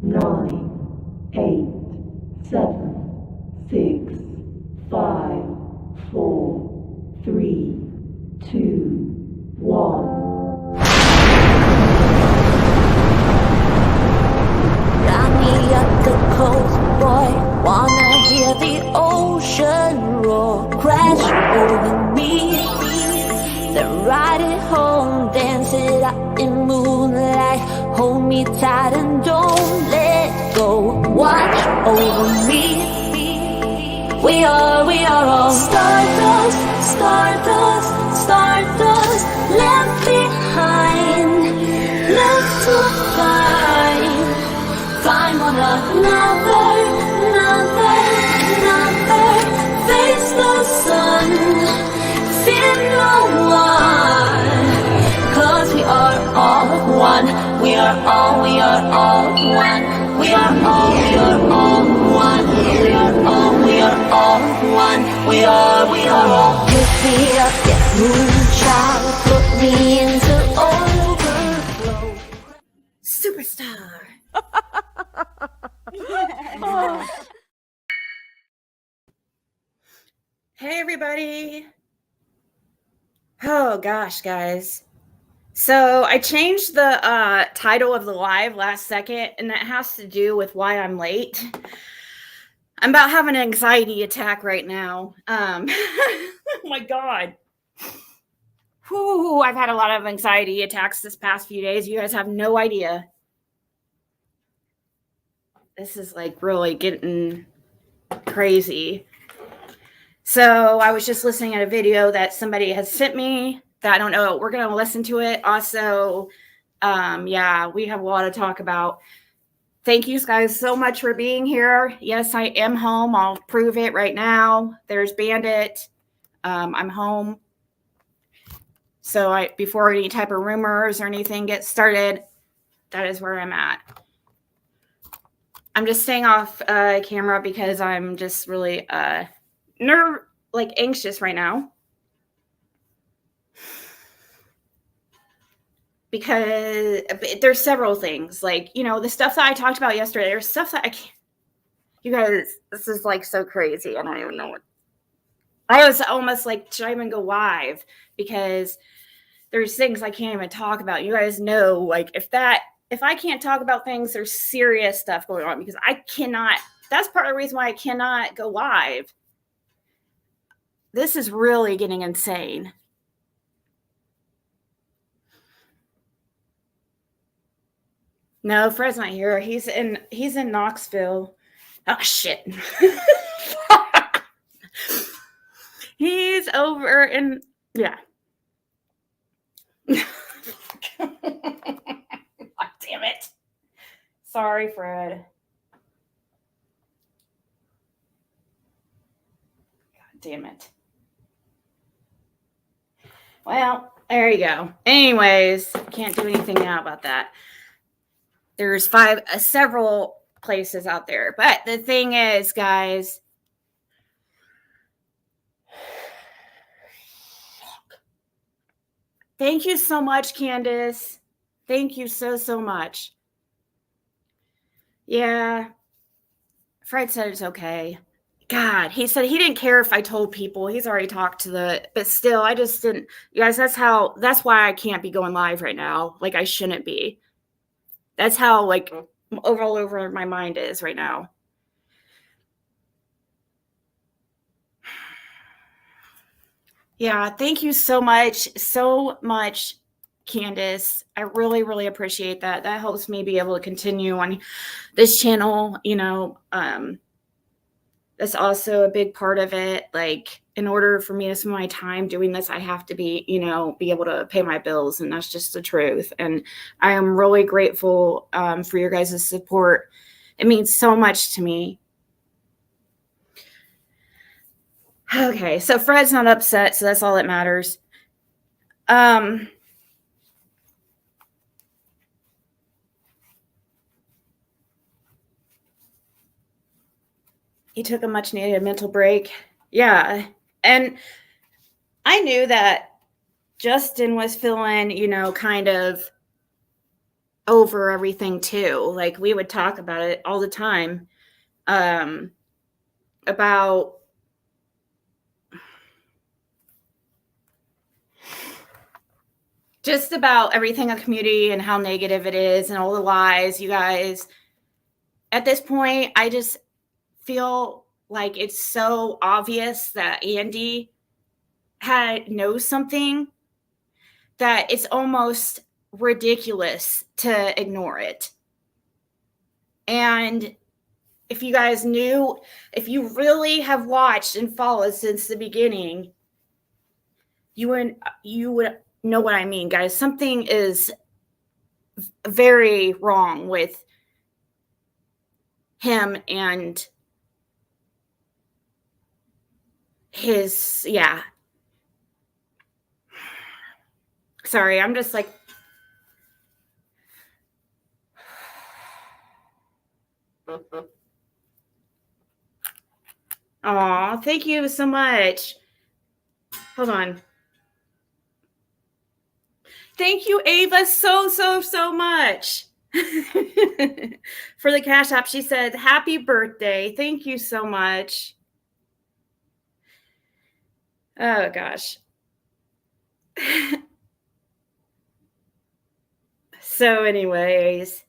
9, 8, 7, 6, 5, 4, 3, 2, 1. Got me up the coast, boy. Wanna hear the ocean roar crash over me. Then ride it home, dance it up in moonlight. Hold me tight and don't let go. Watch over me. We are all stardust, stardust, stardust. Left behind, left to find one another, face the sun, fear no one, 'cause we are all one, we are all one, we are all, we are all one, we are all one, we are all. Pick me up, yeah, moonchild, put me into overflow. Superstar. Hey everybody. Oh gosh, guys. So I changed the title of the live last second, and that has to do with why I'm late. I'm about having an anxiety attack right now. Oh my God. Whew, I've had a lot of anxiety attacks this past few days. You guys have no idea. This is like really getting crazy. So I was just listening at a video that somebody has sent me that I don't know. We're going to listen to it. Also, yeah, we have a lot to talk about. Thank you guys so much for being here. Yes, I am home. I'll prove it right now. There's Bandit. I'm home. So before any type of rumors or anything gets started, that is where I'm at. I'm just staying off camera because I'm just really anxious right now. Because there's several things, like, you know, the stuff that I talked about yesterday. There's stuff that I can't. You guys, this is like so crazy. I don't even know what. I was almost like, should I even go live? Because there's things I can't even talk about. You guys know, like, if I can't talk about things, there's serious stuff going on because I cannot. That's part of the reason why I cannot go live. This is really getting insane. No, Fred's not here. He's in Knoxville. Oh shit. He's over in yeah. God damn it. Sorry, Fred. God damn it. Well, there you go. Anyways, can't do anything now about that. There's several places out there. But the thing is, guys, thank you so much, Candace. Thank you so much. Yeah. Fred said it's okay. God, he said he didn't care if I told people. He's already talked to but still, I just didn't. You guys, that's why I can't be going live right now. Like, I shouldn't be. That's how, like, all over my mind is right now. Yeah, thank you so much, Candace. I really, really appreciate that. That helps me be able to continue on this channel. You know, that's also a big part of it. Like, in order for me to spend my time doing this, I have to be able to pay my bills, and that's just the truth. And I am really grateful for your guys' support. It means so much to me. Okay, so Fred's not upset, so that's all that matters. He took a much needed mental break. Yeah. And I knew that Justin was feeling, kind of over everything too. Like we would talk about it all the time. About just about everything in the community and how negative it is and all the lies, you guys. At this point, I just feel like it's so obvious that Andy knows something that it's almost ridiculous to ignore it. And if you guys knew, if you really have watched and followed since the beginning, you would know what I mean, guys. Something is very wrong with him and his, yeah. Sorry, I'm just like, aw, thank you so much. Hold on. Thank you, Ava, so much for the Cash App. She said, happy birthday. Thank you so much. Oh, gosh. So anyways,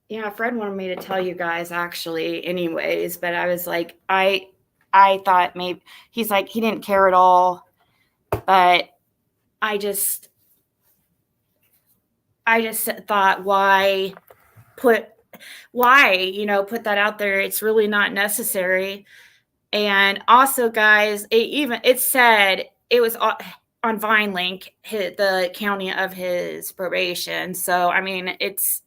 yeah, Fred wanted me to tell you guys actually anyways, but I was like, I thought maybe, he's like, he didn't care at all, but I just thought, why put that out there? It's really not necessary. And also, guys, it said it was on VineLink, the county of his probation. So, I mean, it's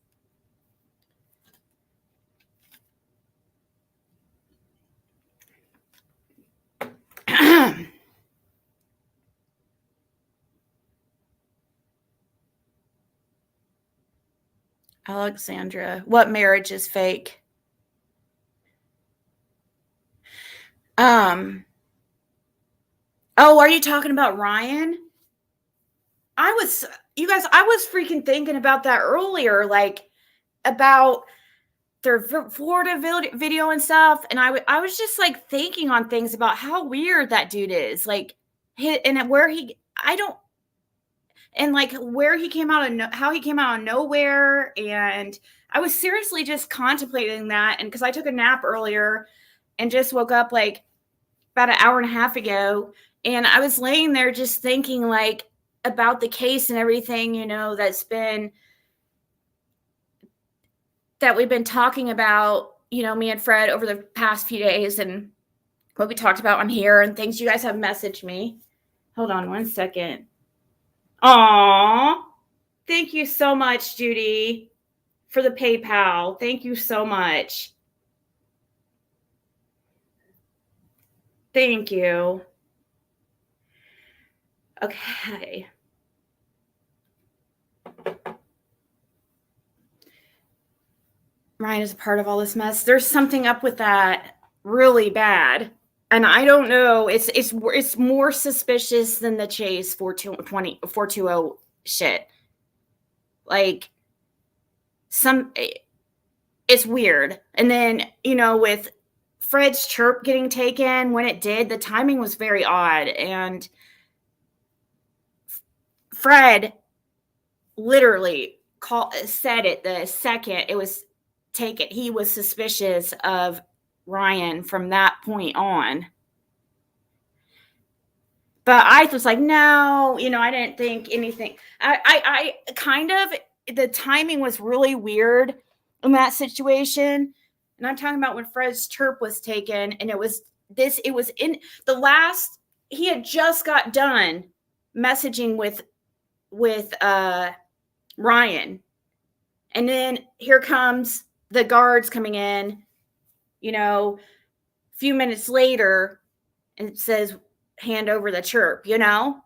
Alexandra, what marriage is fake? Oh, are you talking about Ryan? I was freaking thinking about that earlier, like about their Florida video and stuff. And I was just like thinking on things about how weird that dude is, like, and where he, and like where he came out of, how he came out of nowhere. And I was seriously just contemplating that. And because I took a nap earlier and just woke up like about an hour and a half ago. And I was laying there just thinking like about the case and everything, that we've been talking about, me and Fred over the past few days, and what we talked about on here and things you guys have messaged me. Hold on one second. Aw, thank you so much, Judy, for the PayPal. Thank you so much. Thank you. Okay. Ryan is a part of all this mess. There's something up with that really bad. And I don't know. It's more suspicious than the Chase 420 shit. Like, it's weird. And then, with Fred's chirp getting taken, when it did, the timing was very odd. And Fred literally said it the second it was taken. He was suspicious of Ryan from that point on. But I was like, no, I didn't think anything. I kind of, the timing was really weird in that situation. And I'm talking about when Fred's chirp was taken, and it was in the last, he had just got done messaging with Ryan. And then here comes the guards coming in, a few minutes later, and it says, hand over the chirp, The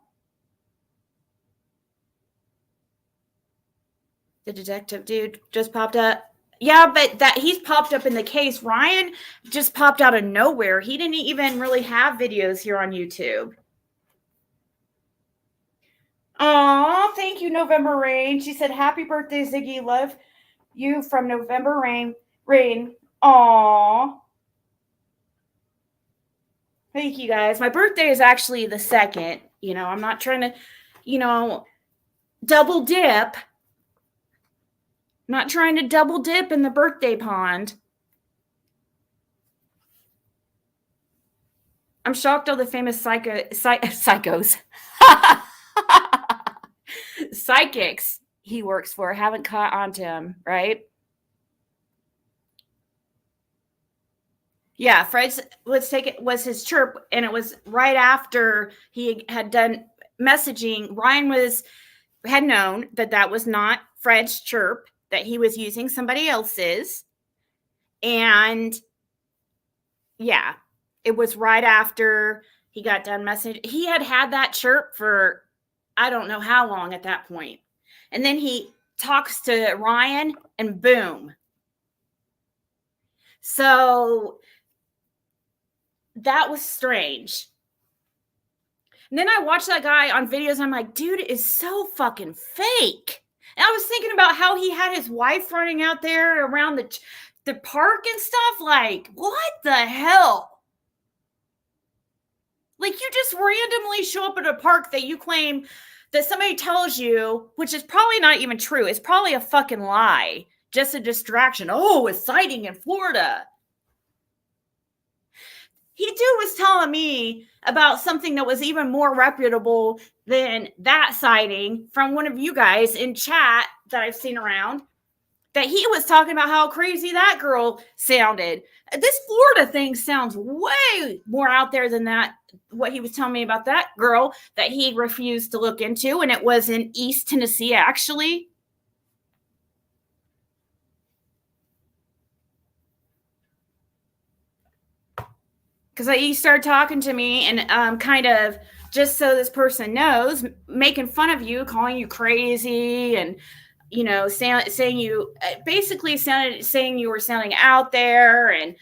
detective dude just popped up. Yeah, but that he's popped up in the case. Ryan just popped out of nowhere. He didn't even really have videos here on YouTube. Oh, thank you, November Rain. She said, "Happy birthday, Ziggy. Love you from November Rain." Rain. Aw. Thank you guys. My birthday is actually the 2nd. I'm not trying to, double dip. Not trying to double dip in the birthday pond. I'm shocked all the famous psychos. Psychics he works for haven't caught on to him, right? Yeah, Fred's was his chirp, and it was right after he had done messaging. Ryan had known that was not Fred's chirp, that he was using somebody else's, and yeah, it was right after he got done messaging. He had that chirp for I don't know how long at that point, and then he talks to Ryan, and boom. So that was strange. And then I watched that guy on videos, and I'm like, dude is so fucking fake. And I was thinking about how he had his wife running out there around the park and stuff. Like, what the hell? Like, you just randomly show up at a park that you claim that somebody tells you, which is probably not even true. It's probably a fucking lie. Just a distraction. Oh, a sighting in Florida. He dude was telling me about something that was even more reputable than that sighting from one of you guys in chat that I've seen around, that he was talking about how crazy that girl sounded. This Florida thing sounds way more out there than that, what he was telling me about that girl that he refused to look into, and it was in East Tennessee, actually. Because he started talking to me and kind of, just so this person knows, making fun of you, calling you crazy, and saying you basically saying you were sounding out there. And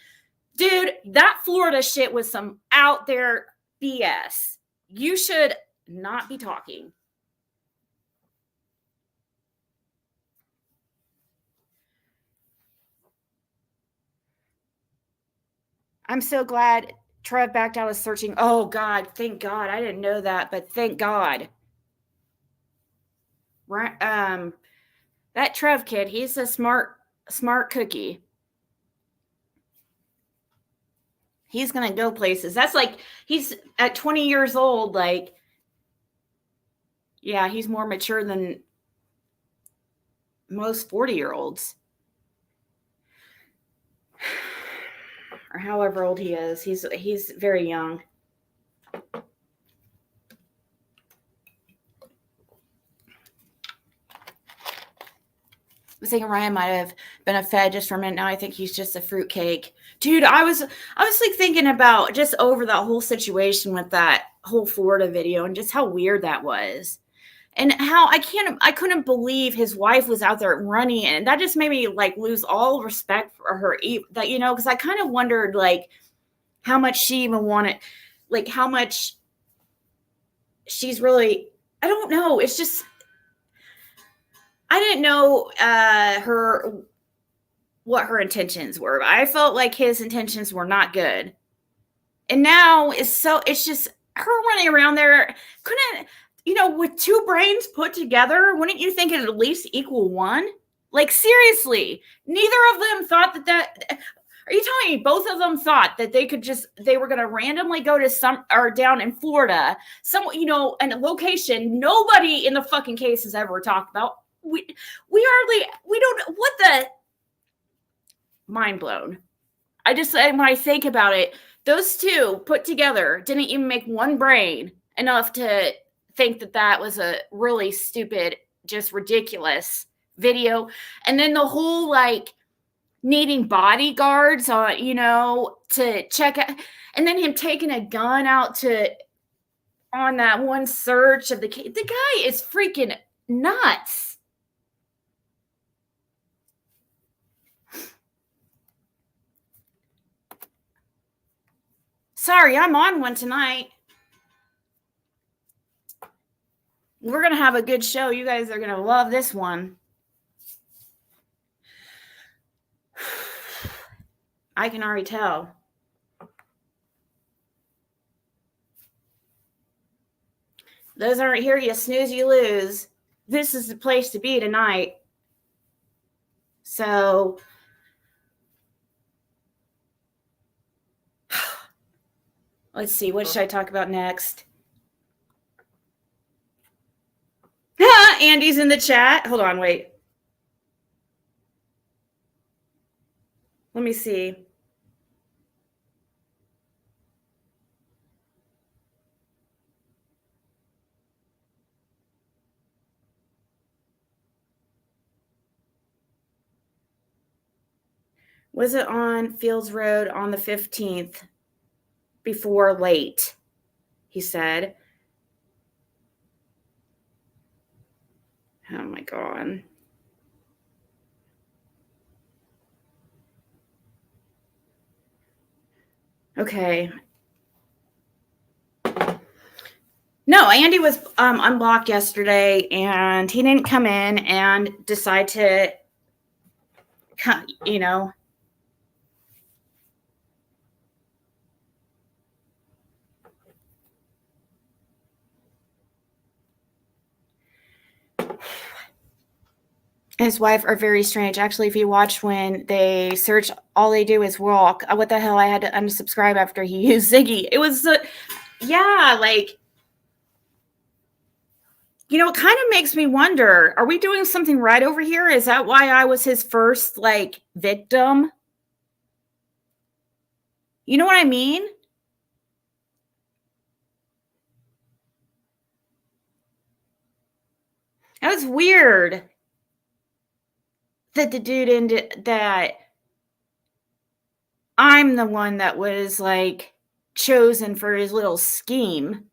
dude, that Florida shit was some out there BS. You should not be talking. I'm so glad Trev backed out of searching. Oh God, thank God. I didn't know that, but thank God. Right, that Trev kid, he's a smart cookie. He's gonna go places. That's like, he's at 20 years old. Like, yeah, he's more mature than most 40-year-olds, or however old he is. He's very young. I was thinking Ryan might have been a fed just for a minute. Now I think he's just a fruitcake. Dude, I was like thinking about just over that whole situation with that whole Florida video and just how weird that was. And how I couldn't believe his wife was out there running, and that just made me like lose all respect for her, that, because I kind of wondered like how much she even wanted, like how much she's really, I don't know. It's just, I didn't know what her intentions were. I felt like his intentions were not good. And now it's just her running around there. Couldn't, with two brains put together, wouldn't you think it'd at least equal one? Like, seriously, neither of them thought that are you telling me both of them thought that they were going to randomly go to down in Florida, in a location nobody in the fucking case has ever talked about? We don't, what the, mind blown. When I think about it, those two put together didn't even make one brain enough to think that was a really stupid, just ridiculous video. And then the whole like needing bodyguards to check out, and then him taking a gun out on that one search of the guy is freaking nuts. Sorry, I'm on one tonight. We're going to have a good show. You guys are going to love this one. I can already tell. Those aren't here. You snooze, you lose. This is the place to be tonight. So, let's see. What should I talk about next? Andy's in the chat. Hold on, wait. Let me see. Was it on Fields Road on the 15th before late? He said. Oh my God. Okay. No, Andy was unblocked yesterday, and he didn't come in and decide to, you know. His wife are very strange. Actually, if you watch when they search, all they do is walk. What the hell? I had to unsubscribe after he used Ziggy. It was, yeah, like, you know, it kind of makes me wonder, are we doing something right over here? Is that why I was his first, like, victim? You know what I mean? That was weird. That the dude ended that I'm the one that was like chosen for his little scheme.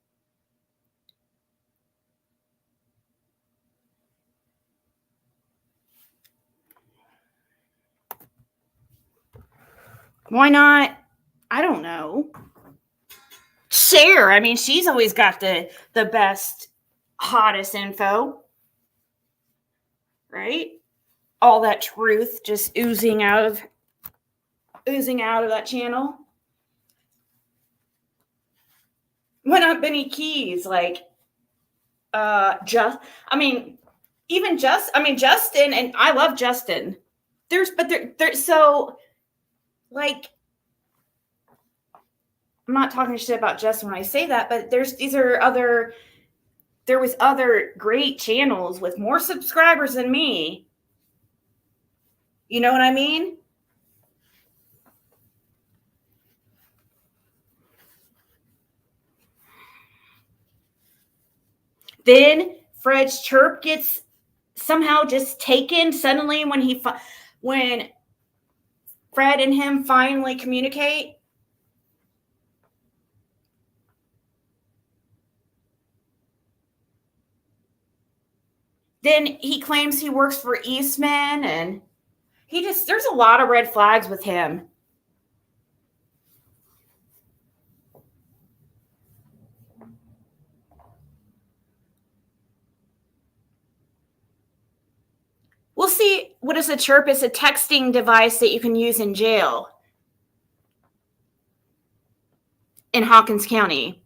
Why not? I don't know. Share. I mean, she's always got the best, hottest info. Right? All that truth just oozing out of that channel. Why not Benny Keys? Like, Justin, and I love Justin. There's so, like, I'm not talking shit about Justin when I say that, but there was other great channels with more subscribers than me. You know what I mean? Then Fred's chirp gets somehow just taken suddenly when Fred and him finally communicate. Then he claims he works for Eastman, and there's a lot of red flags with him. We'll see. What is a chirp? It's a texting device that you can use in jail in Hawkins County.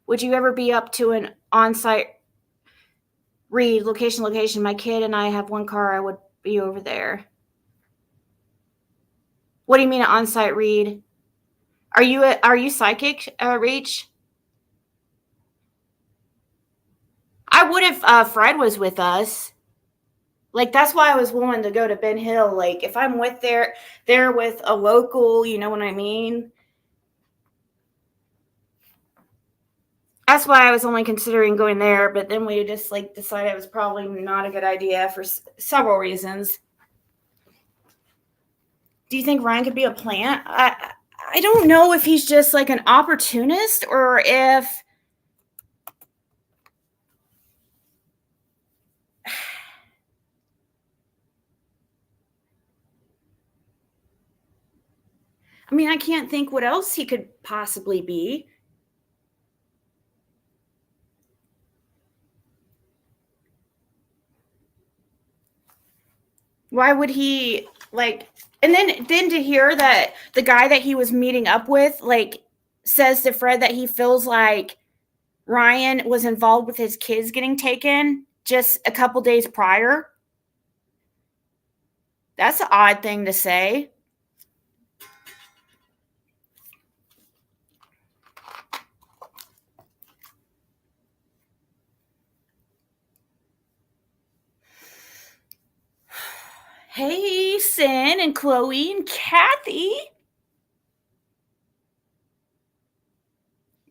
Would you ever be up to an on-site read location? My kid and I have one car. I would be over there. What do you mean an on-site read? Are you psychic, Reach? I would if Fred was with us. Like, that's why I was willing to go to Ben Hill. Like, if I'm there with a local, you know what I mean? That's why I was only considering going there, but then we just like decided it was probably not a good idea for several reasons. Do you think Ryan could be a plant? I don't know if he's just like an opportunist or if I mean, I can't think what else he could possibly be. Why would he like? And then to hear that the guy that he was meeting up with like says to Fred that he feels like Ryan was involved with his kids getting taken just a couple days prior. That's an odd thing to say. Hey, Sin and Chloe and Kathy.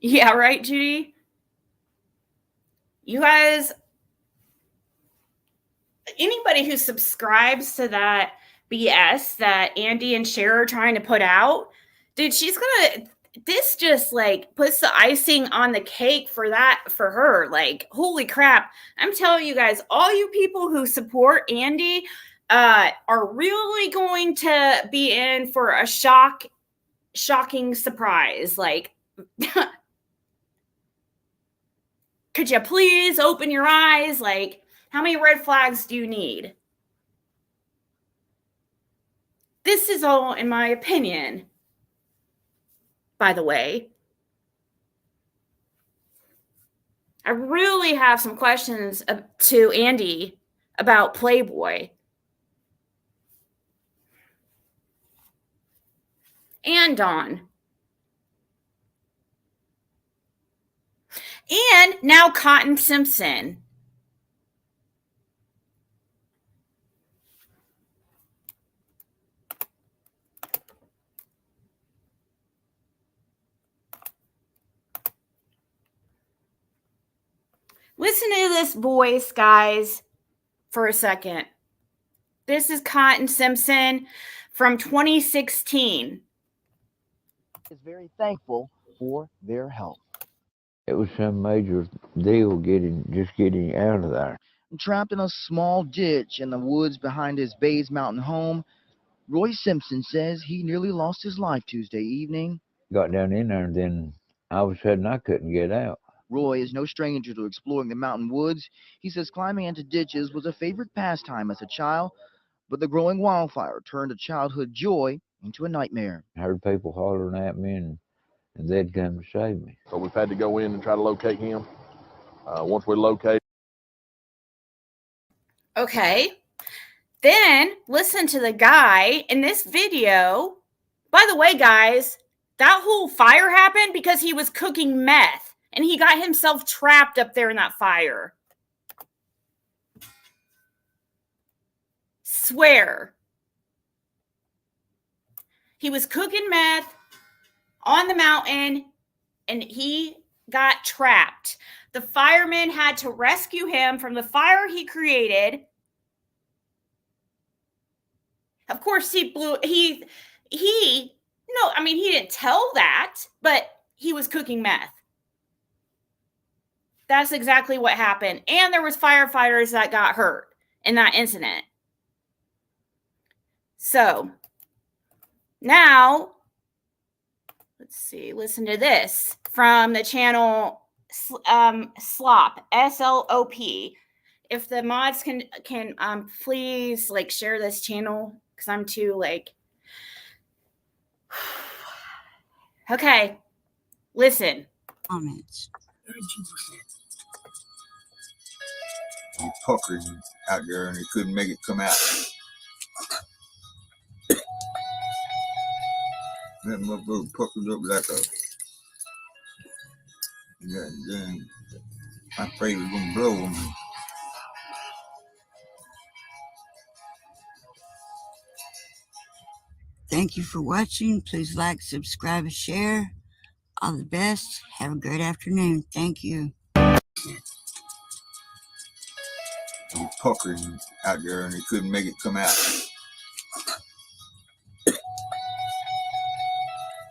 Yeah, right, Judy? You guys, anybody who subscribes to that BS that Andy and Cher are trying to put out, dude, this just like puts the icing on the cake for her. Like, holy crap. I'm telling you guys, all you people who support Andy are really going to be in for a shocking surprise. Like, could you please open your eyes? Like, how many red flags do you need? This is all in my opinion, by the way. I really have some questions to Andy about Playboy. And Dawn. And now Cotton Simpson. Listen to this voice, guys, for a second. This is Cotton Simpson from 2016. Is very thankful for their help. It was some major deal getting out of there. Trapped in a small ditch in the woods behind his Bays Mountain home, Roy Simpson says he nearly lost his life Tuesday evening. Got down in there, and then all of a sudden I couldn't get out. Roy is no stranger to exploring the mountain woods. He says climbing into ditches was a favorite pastime as a child, but the growing wildfire turned a childhood joy into a nightmare. I heard people hollering at me, and they'd come to save me. So we've had to go in and try to locate him. Once we locate. Okay. Then listen to the guy in this video. By the way, guys, that whole fire happened because he was cooking meth and he got himself trapped up there in that fire. Swear. He was cooking meth on the mountain and he got trapped. The firemen had to rescue him from the fire he created. Of course, he didn't tell that, but he was cooking meth. That's exactly what happened. And there was firefighters that got hurt in that incident. So now, let's see, listen to this from the channel Slop, S-L-O-P. If the mods can please like share this channel, because I'm too like, okay, listen. Comments. He puckered out there and he couldn't make it come out. That motherfucker puckered up like a, yeah, then I'm afraid it was gonna blow on me. Thank you for watching. Please like, subscribe, and share. All the best. Have a great afternoon. Thank you. He puckered out there and he couldn't make it come out.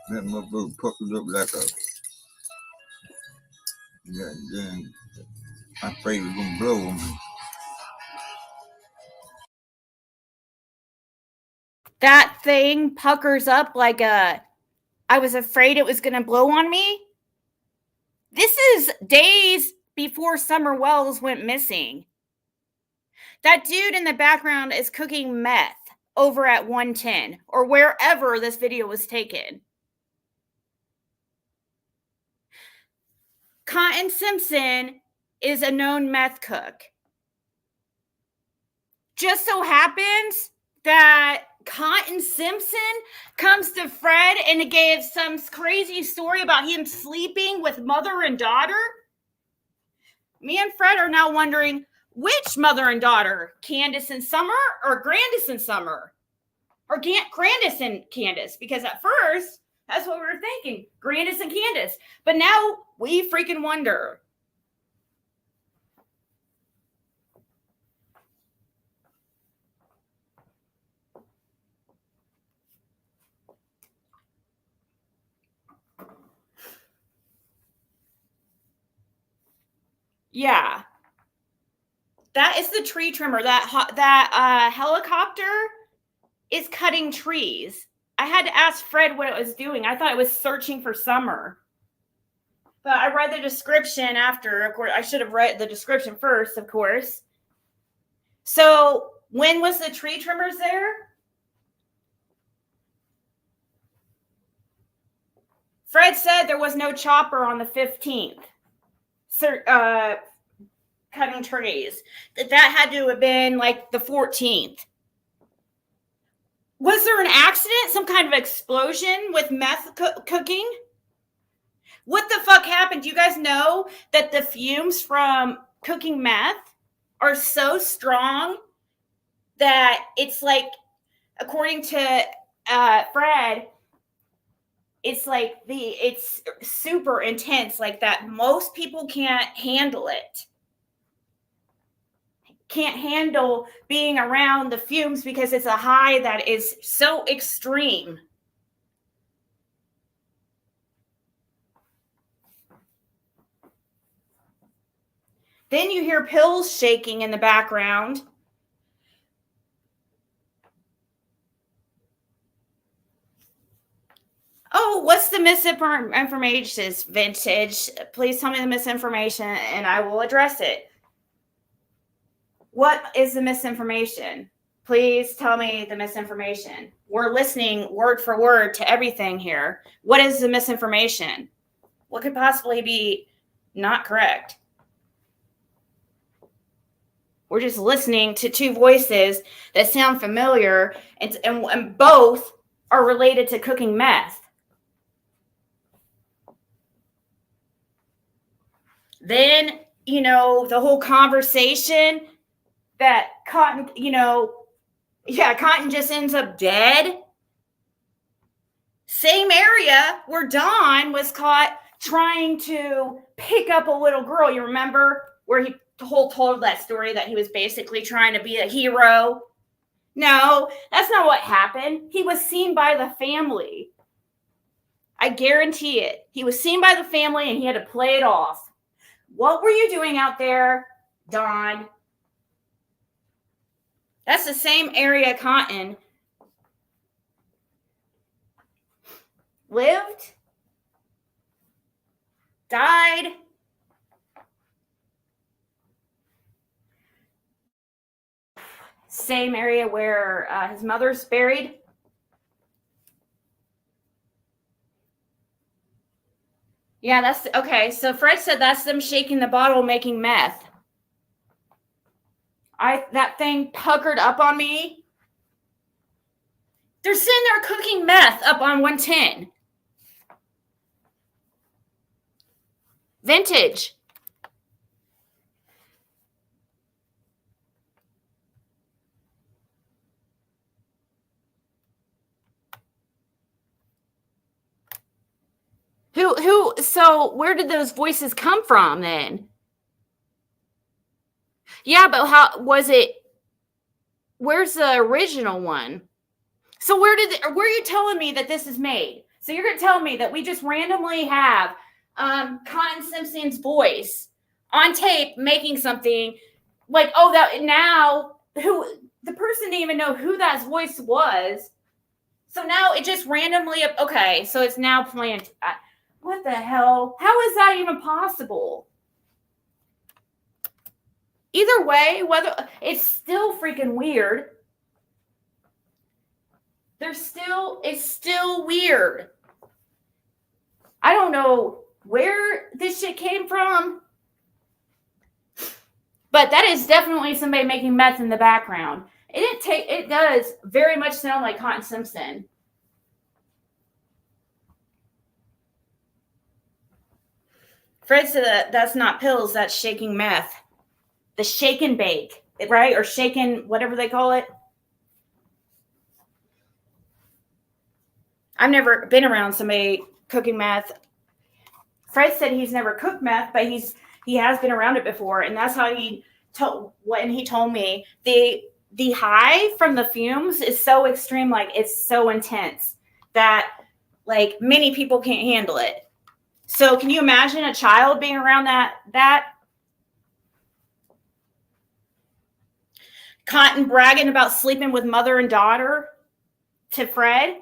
That motherfucker puckered up like a, yeah, then I'm afraid it was gonna blow on me. That thing puckers up like a, I was afraid it was going to blow on me. This is days before Summer Wells went missing. That dude in the background is cooking meth over at 110 or wherever this video was taken. Cotton Simpson is a known meth cook. Just so happens that Cotton Simpson comes to Fred and gave some crazy story about him sleeping with mother and daughter. Me and Fred are now wondering which mother and daughter, Candace and Summer or Grandis and Summer? Or Grandis and Candace? Because at first, that's what we were thinking, Grandis and Candace. But now we freaking wonder. Yeah. That is the tree trimmer. That helicopter is cutting trees. I had to ask Fred what it was doing. I thought it was searching for Summer. But I read the description after. Of course, I should have read the description first, of course. So when was the tree trimmers there? Fred said there was no chopper on the 15th. Cutting trees. That had to have been like the 14th. Was there an accident? Some kind of explosion with meth cooking? What the fuck happened? Do you guys know that the fumes from cooking meth are so strong that it's like, according to Fred, it's like it's super intense, like that most people can't handle it. Can't handle being around the fumes because it's a high that is so extreme. Then you hear pills shaking in the background. Oh, what's the misinformation? Vintage. Please tell me the misinformation and I will address it. What is the misinformation? Please tell me the misinformation. We're listening word for word to everything here. What is the misinformation? What could possibly be not correct? We're just listening to two voices that sound familiar, and both are related to cooking meth. Then, the whole conversation that Cotton, Cotton just ends up dead. Same area where Don was caught trying to pick up a little girl. You remember where he told that story that he was basically trying to be a hero? No, that's not what happened. He was seen by the family. I guarantee it. He was seen by the family and he had to play it off. What were you doing out there, Don? That's the same area Cotton lived, died. Same area where his mother's buried. Yeah, that's okay. So Fred said that's them shaking the bottle, making meth. That thing puckered up on me. They're sitting there cooking meth up on 110. Vintage. So where did those voices come from then? Yeah, but how was it? Where's the original one? So where are you telling me that this is made? So you're going to tell me that we just randomly have Cotton Simpson's voice on tape making something like, oh, that now the person didn't even know who that voice was. So now it just randomly, okay, so it's now playing. What the hell? How is that even possible? Either way, whether it's still freaking weird. It's still weird. I don't know where this shit came from, but that is definitely somebody making meth in the background. It does very much sound like Cotton Simpson. Fred said that's not pills, that's shaking meth. The shake and bake, right? Or shaken, whatever they call it. I've never been around somebody cooking meth. Fred said he's never cooked meth, but he has been around it before, and that's how he told me the high from the fumes is so extreme, like it's so intense that like many people can't handle it. So can you imagine a child being around that? Cotton bragging about sleeping with mother and daughter to Fred.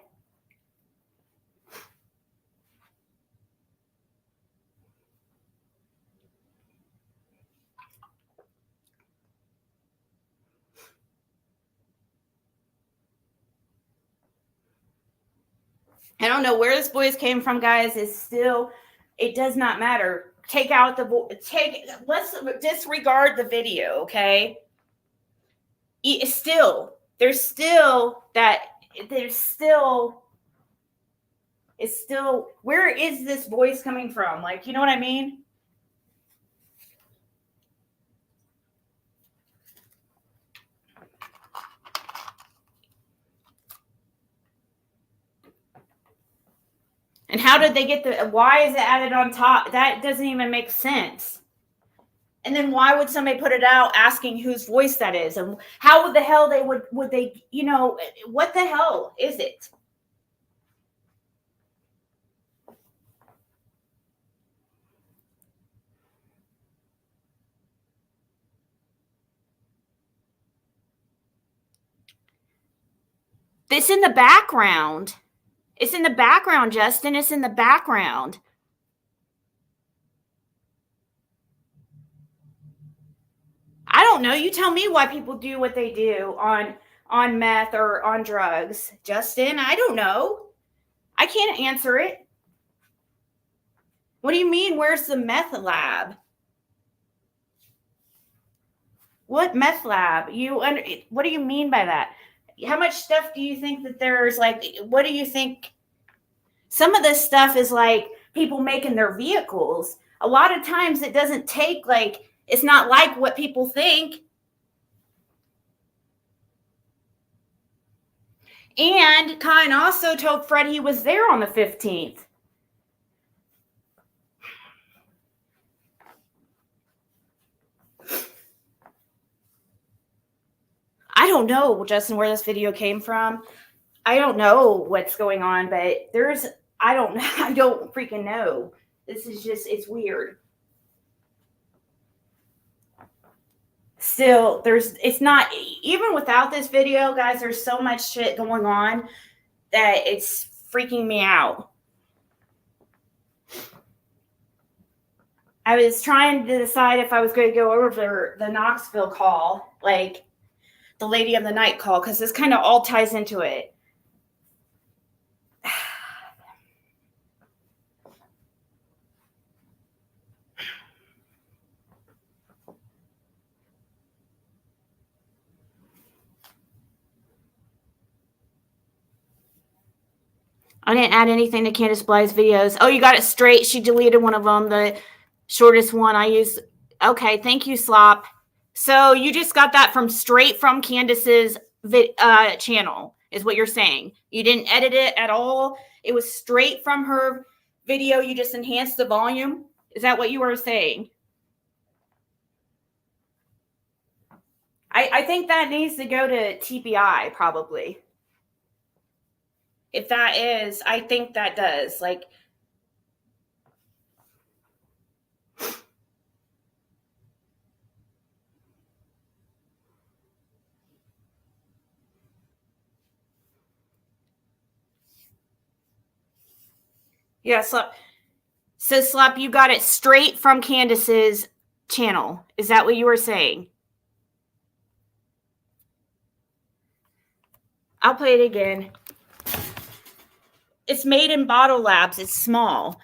I don't know where this voice came from, guys. It does not matter. Let's disregard the video, okay? It's still, where is this voice coming from? Like, you know what I mean? And how did they get why is it added on top? That doesn't even make sense. And then why would somebody put it out asking whose voice that is? And how the hell would they, you know, what the hell is it? It's in the background. It's in the background, Justin. It's in the background. I don't know. You tell me why people do what they do on meth or on drugs. Justin, I don't know. I can't answer it. What do you mean? Where's the meth lab? What meth lab? What do you mean by that? How much stuff do you think that there's like, what do you think? Some of this stuff is like people making their vehicles. A lot of times it doesn't take like, it's not like what people think. And Kine also told Fred he was there on the 15th. I don't know, Justin, where this video came from. I don't know what's going on, but I don't freaking know. This is just, it's weird. Still, it's not, even without this video, guys, there's so much shit going on that it's freaking me out. I was trying to decide if I was going to go over the Knoxville call, like the Lady of the Night call, because this kind of all ties into it. I didn't add anything to Candace Blythe's videos. Oh, you got it straight. She deleted one of them, the shortest one I used. Okay, thank you, Slop. So you just got that straight from Candace's channel, is what you're saying. You didn't edit it at all. It was straight from her video. You just enhanced the volume. Is that what you were saying? I think that needs to go to TPI probably. If that is, I think that does. Like, yeah, Slop. So, Slop, you got it straight from Candace's channel. Is that what you were saying? I'll play it again. It's made in Bottle Labs. It's small.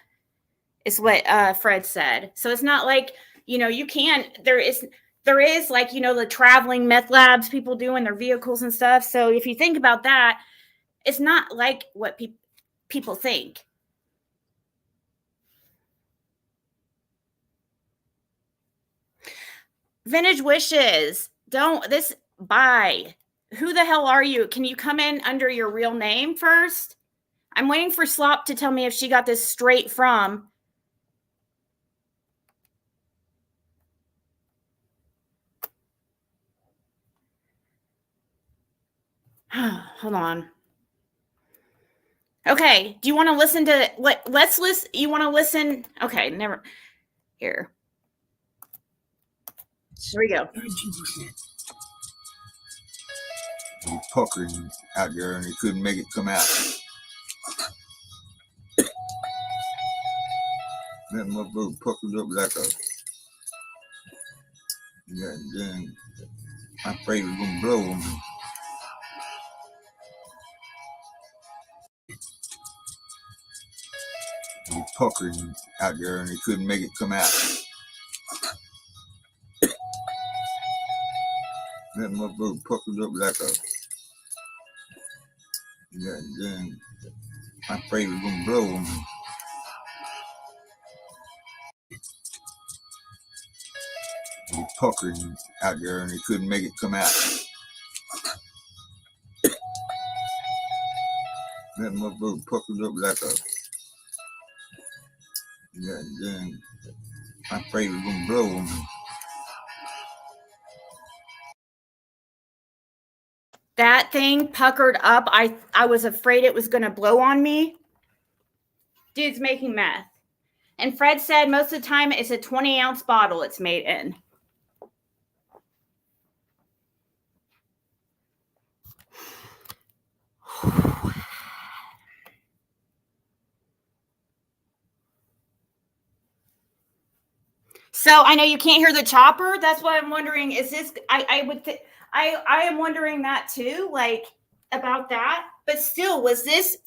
Is what Fred said. So it's not like, you can't, there is like, the traveling meth labs people do in their vehicles and stuff. So if you think about that, it's not like what people think. Vintage Wishes. Bye. Who the hell are you? Can you come in under your real name first? I'm waiting for Slop to tell me if she got this straight from. Hold on. Okay. Do you want to listen to let's listen? You want to listen? Okay. Never. Here. Here we go. He puckered out there and he couldn't make it come out. That motherfucker puckered up like a. Yeah, then I'm afraid it was gonna blow on me. He puckered out there and he couldn't make it come out. That motherfucker puckered up like a. Yeah, then I'm afraid it was gonna blow on me. He puckered out there and he couldn't make it come out. That motherfucker puckered up like a. Yeah, then I'm afraid it was gonna blow on me. That thing puckered up. I was afraid it was going to blow on me. Dude's making meth. And Fred said most of the time it's a 20-ounce bottle it's made in. So I know you can't hear the chopper. That's why I'm wondering, is this, I am wondering that too, like about that. But still, was this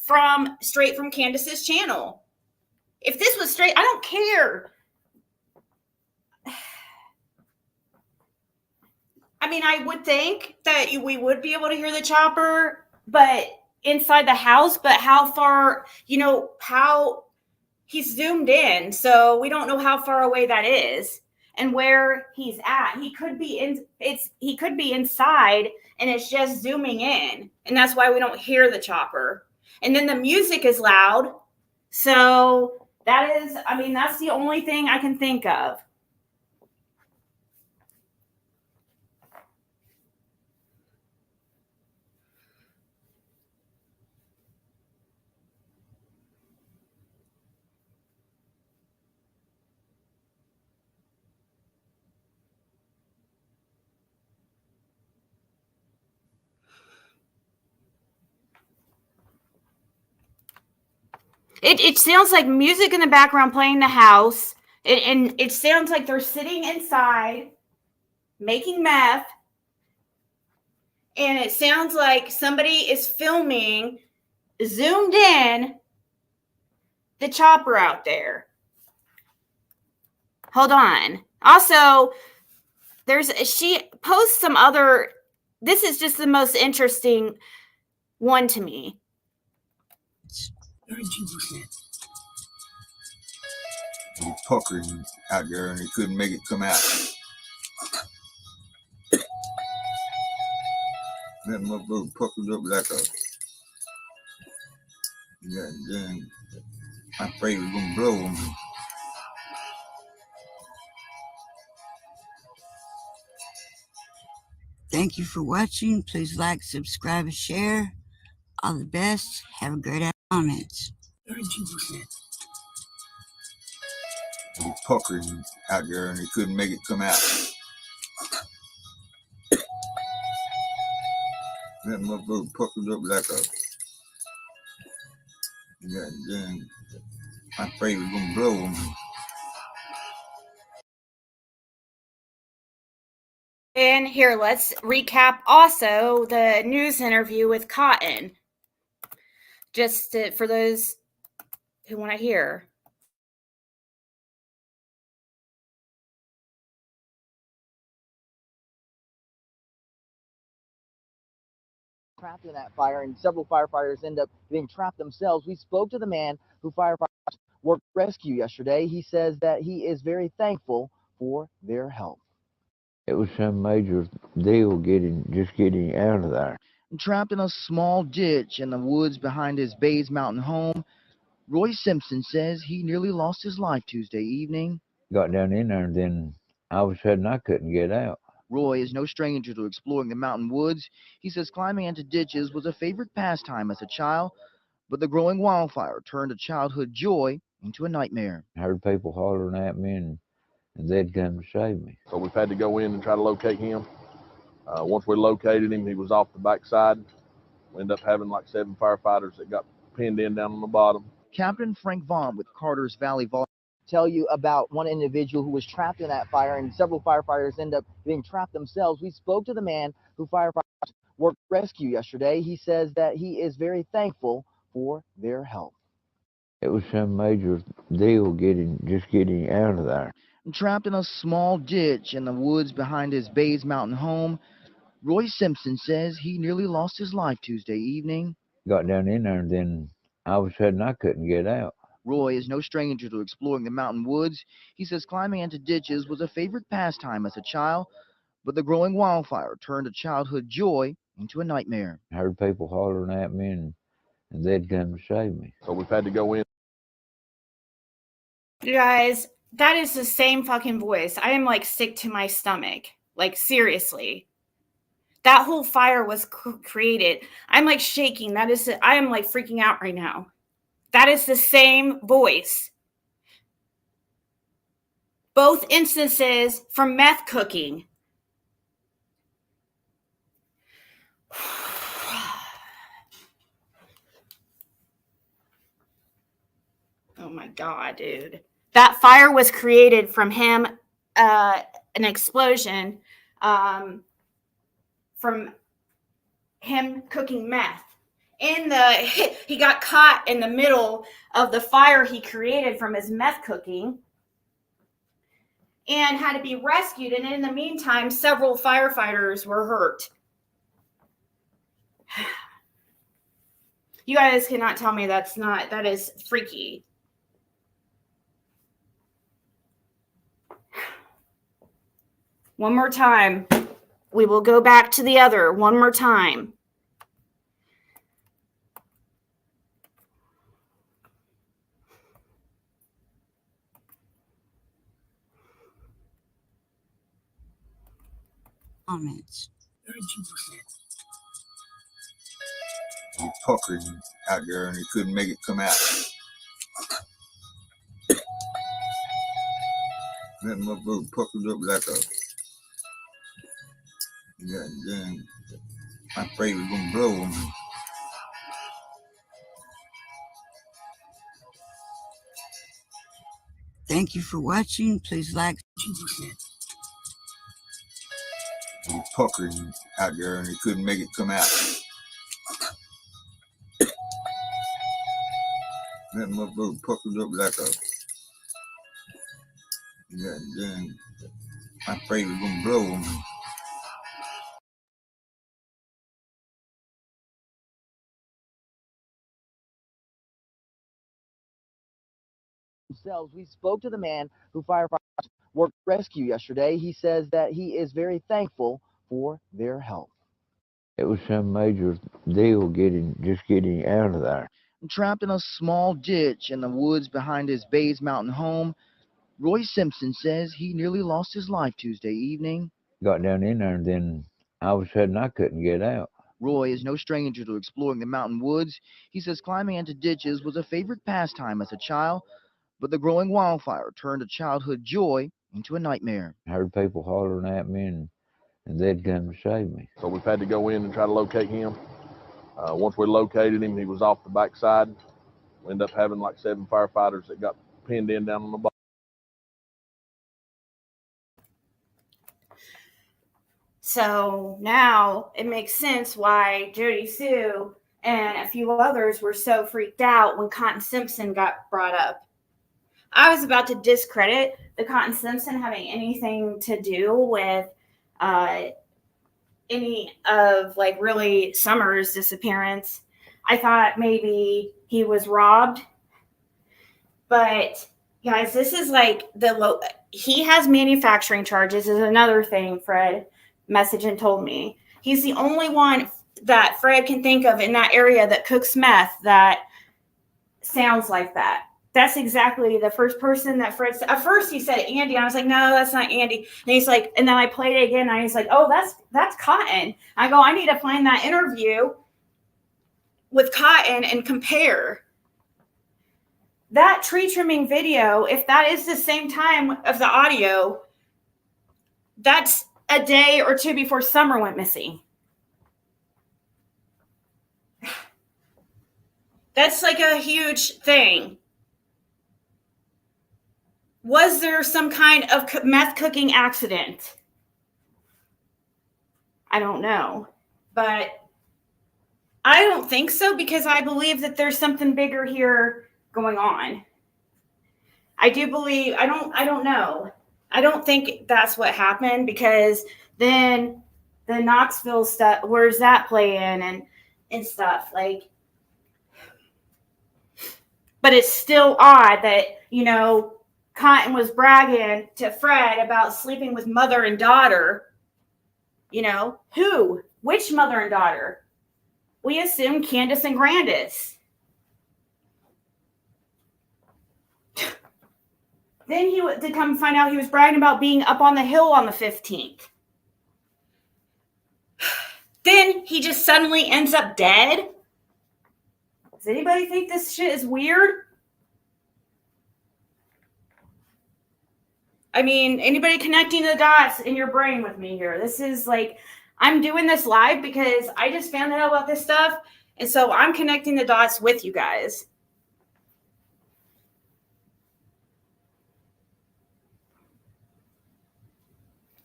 straight from Candace's channel? If this was straight, I don't care. I mean, I would think that we would be able to hear the chopper, but inside the house, but how far, how he's zoomed in. So we don't know how far away that is and where he's at. He could be inside and it's just zooming in. And that's why we don't hear the chopper. And then the music is loud. So that's the only thing I can think of. It sounds like music in the background playing the house. And it sounds like they're sitting inside making meth. And it sounds like somebody is filming, zoomed in, the chopper out there. Hold on. Also, she posts some other, this is just the most interesting one to me. 32%. He puckered out there and he couldn't make it come out. That motherfucker puckered up like a. Yeah, then I'm afraid it was gonna blow on me. Thank you for watching. Please like, subscribe, and share. All the best. Have a great comments. 32%. He puckered out there and he couldn't make it come out. That motherfucker puckered up like a. Yeah, then I'm afraid it was gonna blow on me. And here, let's recap also the news interview with Cotton, for those who want to hear. Trapped in that fire, and several firefighters end up being trapped themselves. We spoke to the man who firefighters worked rescue yesterday. He says that he is very thankful for their help. It was some major deal getting out of there. Trapped in a small ditch in the woods behind his Bays Mountain home, Roy Simpson says he nearly lost his life Tuesday evening. Got down in there, and then all of a sudden I couldn't get out. Roy is no stranger to exploring the mountain woods. He says climbing into ditches was a favorite pastime as a child, but the growing wildfire turned a childhood joy into a nightmare. I heard people hollering at me, and they'd come to save me. So we've had to go in and try to locate him. Once we located him, he was off the backside. We ended up having like 7 firefighters that got pinned in down on the bottom. Captain Frank Vaughn with Carter's Valley Volunteer tell you about one individual who was trapped in that fire, and several firefighters end up being trapped themselves. We spoke to the man who firefighters worked rescue yesterday. He says that he is very thankful for their help. It was some major deal getting out of there. Trapped in a small ditch in the woods behind his Bays Mountain home, Roy Simpson says he nearly lost his life Tuesday evening. Got down in there, and then all of a sudden I couldn't get out. Roy is no stranger to exploring the mountain woods. He says climbing into ditches was a favorite pastime as a child, but the growing wildfire turned a childhood joy into a nightmare. I heard people hollering at me, and they'd come to save me. So we've had to go in. You guys, that is the same fucking voice. I am like sick to my stomach. Like, seriously. That whole fire was created. I'm like shaking. I am like freaking out right now. That is the same voice. Both instances from meth cooking. Oh my God, dude. That fire was created from him, an explosion, from him cooking meth. He got caught in the middle of the fire he created from his meth cooking and had to be rescued. And in the meantime, several firefighters were hurt. You guys cannot tell me that is freaky. One more time. We will go back to the other one more time. Comments. He puckered out there and he couldn't make it come out. That motherfucker puckered up like a. Yeah, then I'm afraid we're gonna blow him. Thank you for watching. Please like. He puckered out there and he couldn't make it come out. That motherfucker puckered up like a. Yeah, then I'm afraid we're gonna blow him. We spoke to the man who firefighters worked rescue yesterday. He says that he is very thankful for their help. It was some major deal getting out of there. Trapped in a small ditch in the woods behind his Bays Mountain home, Roy Simpson says he nearly lost his life Tuesday evening. Got down in there, and then all of a sudden I couldn't get out. Roy is no stranger to exploring the mountain woods. He says climbing into ditches was a favorite pastime as a child, but the growing wildfire turned a childhood joy into a nightmare. I heard people hollering at me, and they'd come to save me. So we've had to go in and try to locate him. Once we located him, he was off the backside. We ended up having like 7 firefighters that got pinned in down on the bottom. So now it makes sense why Jody Sue and a few others were so freaked out when Cotton Simpson got brought up. I was about to discredit the Cotton Simpson having anything to do with any of like really Summer's disappearance. I thought maybe he was robbed. But guys, this is like he has manufacturing charges is another thing Fred messaged and told me. He's the only one that Fred can think of in that area that cooks meth that sounds like that. That's exactly the first person that Fred said. At first he said Andy. I was like, no, that's not Andy. And he's like, and then I played it again. And he's like, oh, that's Cotton. I go, I need to find that interview with Cotton and compare. That tree trimming video, if that is the same time of the audio, that's a day or two before Summer went missing. That's like a huge thing. Was there some kind of meth cooking accident? I don't know. But I don't think so, because I believe that there's something bigger here going on. I do believe, I don't know. I don't think that's what happened, because then the Knoxville stuff, where's that playing and stuff like, but it's still odd that, you know, Cotton was bragging to Fred about sleeping with mother and daughter. You know, who? Which mother and daughter? We assume Candace and Grandis. Then he to come find out he was bragging about being up on the hill on the 15th. Then he just suddenly ends up dead. Does anybody think this shit is weird? I mean, anybody connecting the dots in your brain with me here? This is like, I'm doing this live because I just found out about this stuff. And so I'm connecting the dots with you guys.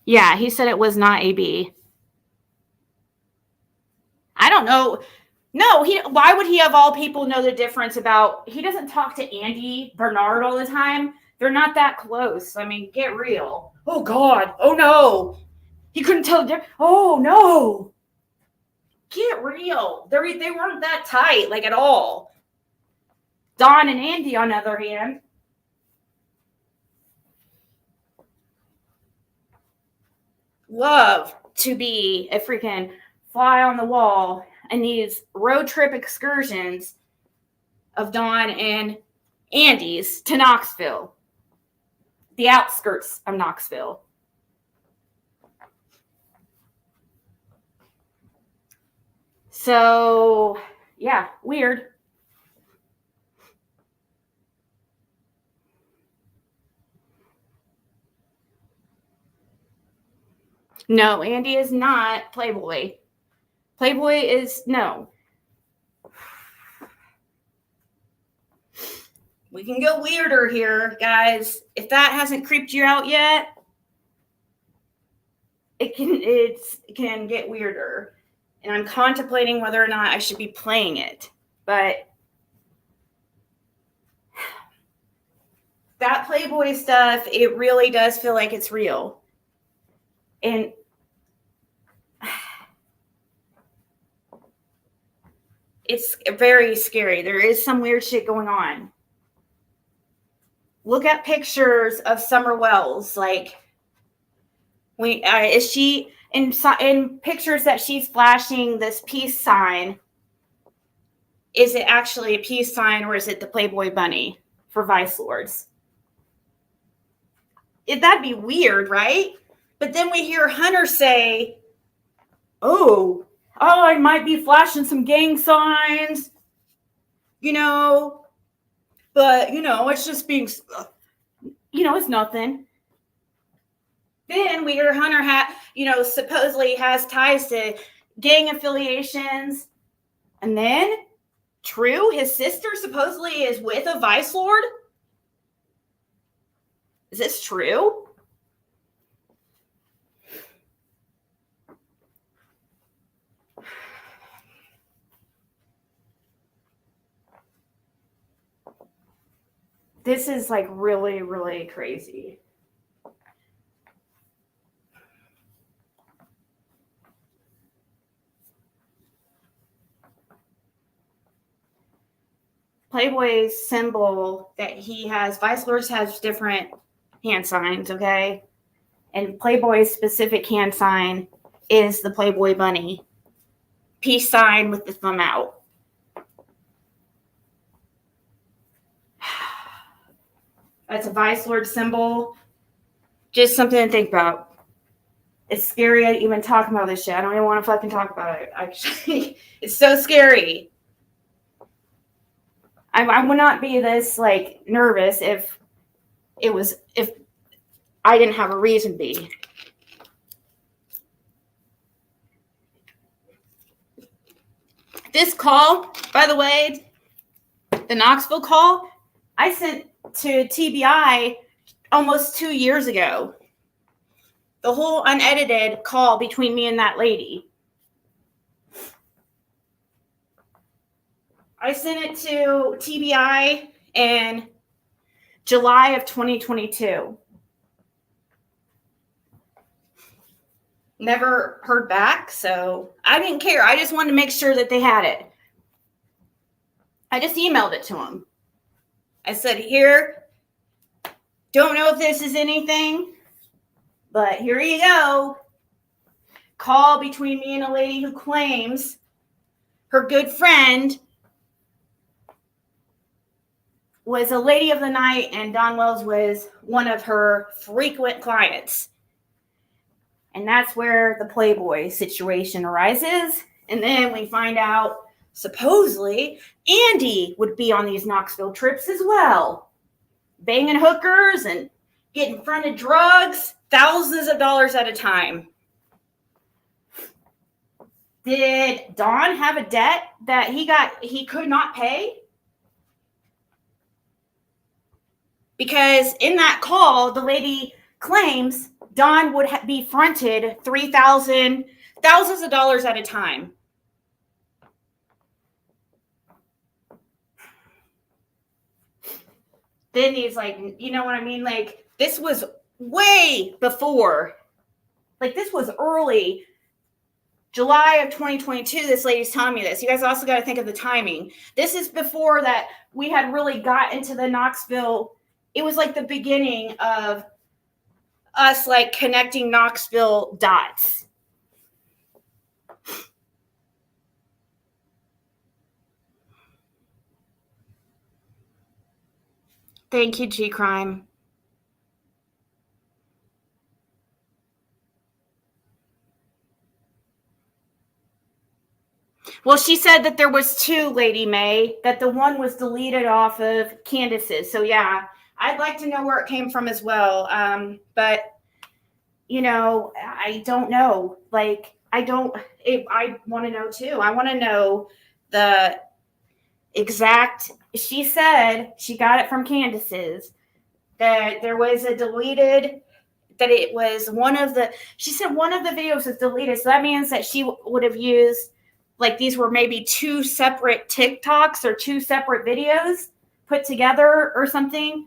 Yeah, he said it was not AB. I don't know. No, why would he of all people know the difference about, he doesn't talk to Andy Bernard all the time. They're not that close. I mean, get real. Oh, God. Oh, no. He couldn't tell the difference. Oh, no. Get real. They weren't that tight, like, at all. Don and Andy, on the other hand. Love to be a freaking fly on the wall in these road trip excursions of Don and Andy's to Knoxville. The outskirts of Knoxville. So, yeah, weird. No, Andy is not Playboy. Playboy is, no. We can go weirder here, guys. If that hasn't creeped you out yet, it can get weirder. And I'm contemplating whether or not I should be playing it. But that Playboy stuff, it really does feel like it's real. And it's very scary. There is some weird shit going on. Look at pictures of Summer Wells. Like, is she in pictures that she's flashing this peace sign? Is it actually a peace sign, or is it the Playboy bunny for Vice Lords? That'd be weird, right? But then we hear Hunter say, oh, I might be flashing some gang signs, you know, but, you know, it's just being, you know, it's nothing. Then we hear Hunter supposedly has ties to gang affiliations. And then, true, his sister supposedly is with a Vice Lord. Is this true? this is like really, really crazy. Playboy's symbol that he has, Vice Lords has different hand signs, okay? And Playboy's specific hand sign is the Playboy bunny. Peace sign with the thumb out. That's a Vice Lord symbol. Just something to think about. It's scary to even talk about this shit. I don't even want to fucking talk about it. Actually, it's so scary. I would not be this like nervous if I didn't have a reason to be. This call, by the way, the Knoxville call, I sent to TBI almost 2 years ago. The whole unedited call between me and that lady. I sent it to TBI in July of 2022. Never heard back, so I didn't care. I just wanted to make sure that they had it. I just emailed it to them. I said, here, don't know if this is anything, but here you go. Call between me and a lady who claims her good friend was a lady of the night, and Don Wells was one of her frequent clients. And that's where the Playboy situation arises. And then we find out, supposedly, Andy would be on these Knoxville trips as well. Banging hookers and getting fronted drugs, thousands of dollars at a time. Did Don have a debt that he could not pay? Because in that call, the lady claims Don would be fronted thousands of dollars at a time. Then he's like, you know what I mean? Like, this was way before. Like, this was early. July of 2022, this lady's telling me this. You guys also got to think of the timing. This is before that we had really got into the Knoxville. It was like the beginning of us like connecting Knoxville dots. Thank you, G Crime. Well, she said that there was two, Lady May, that the one was deleted off of Candace's. So yeah, I'd like to know where it came from as well. But you know, I don't know. Like, I want to know too. I want to know the exact. She said she got it from Candace's, that there was a deleted, that it was she said one of the videos was deleted. So that means that she would have used, like, these were maybe two separate TikToks or two separate videos put together or something.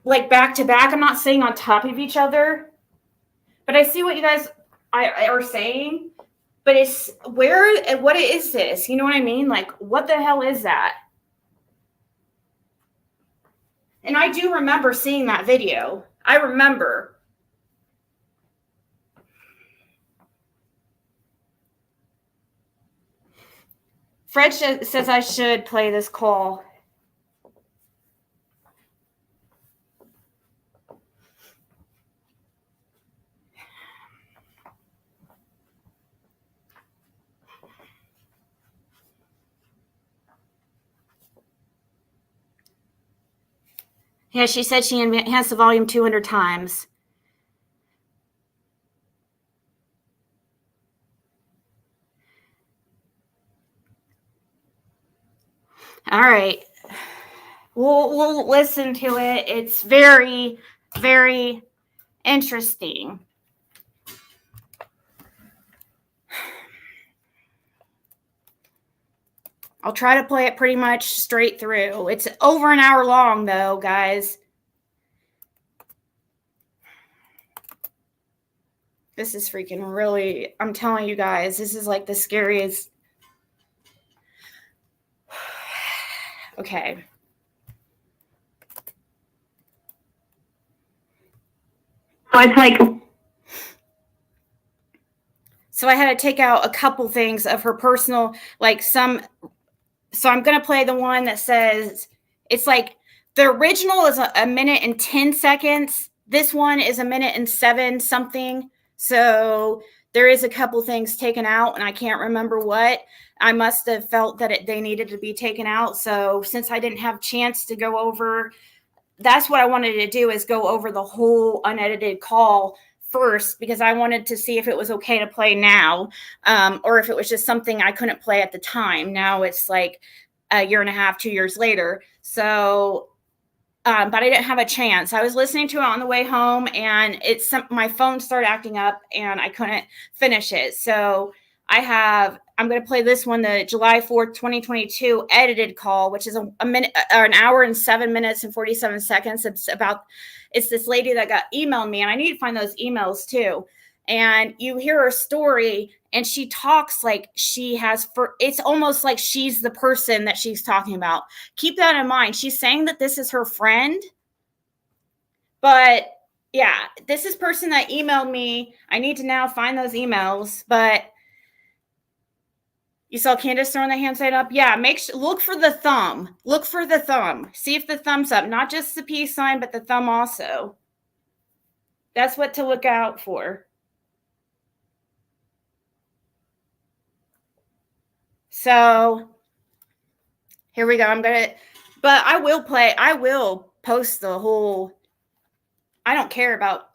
Like back to back. I'm not saying on top of each other, but I see what you guys are saying. But it's what is this? You know what I mean? Like, what the hell is that? And I do remember seeing that video. I remember. Fred says I should play this call. Yeah, she said she enhanced the volume 200 times. All right. We'll listen to it. It's very, very interesting. I'll try to play it pretty much straight through. It's over an hour long, though, guys. This is freaking really, I'm telling you guys, this is like the scariest. Okay. So it's like, so I had to take out a couple things of her personal, like some. So I'm going to play the one that says, it's like the original is a minute and 10 seconds. This one is a minute and 7 something. So there is a couple things taken out, and I can't remember what. I must have felt that they needed to be taken out. So since I didn't have a chance to go over, that's what I wanted to do, is go over the whole unedited call first, because I wanted to see if it was okay to play now, or if it was just something I couldn't play at the time. Now it's like a year and a half, 2 years later. So, but I didn't have a chance. I was listening to it on the way home, and my phone started acting up, and I couldn't finish it. So I'm going to play this one, the July 4th, 2022 edited call, which is a minute, or an hour and 7 minutes and 47 seconds. It's this lady that got emailed me, and I need to find those emails too. And you hear her story, and she talks like it's almost like she's the person that she's talking about. Keep that in mind. She's saying that this is her friend, but yeah, this is person that emailed me. I need to now find those emails, but you saw Candace throwing the hand sign up? Yeah, look for the thumb. Look for the thumb. See if the thumb's up. Not just the peace sign, but the thumb also. That's what to look out for. So here we go. But I will post the whole, I don't care about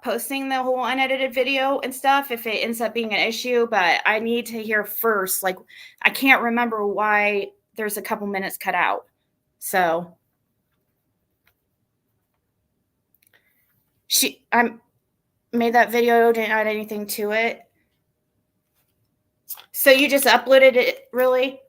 posting the whole unedited video and stuff if it ends up being an issue, but I need to hear first. Like, I can't remember why there's a couple minutes cut out. So I made that video, didn't add anything to it. So you just uploaded it, really?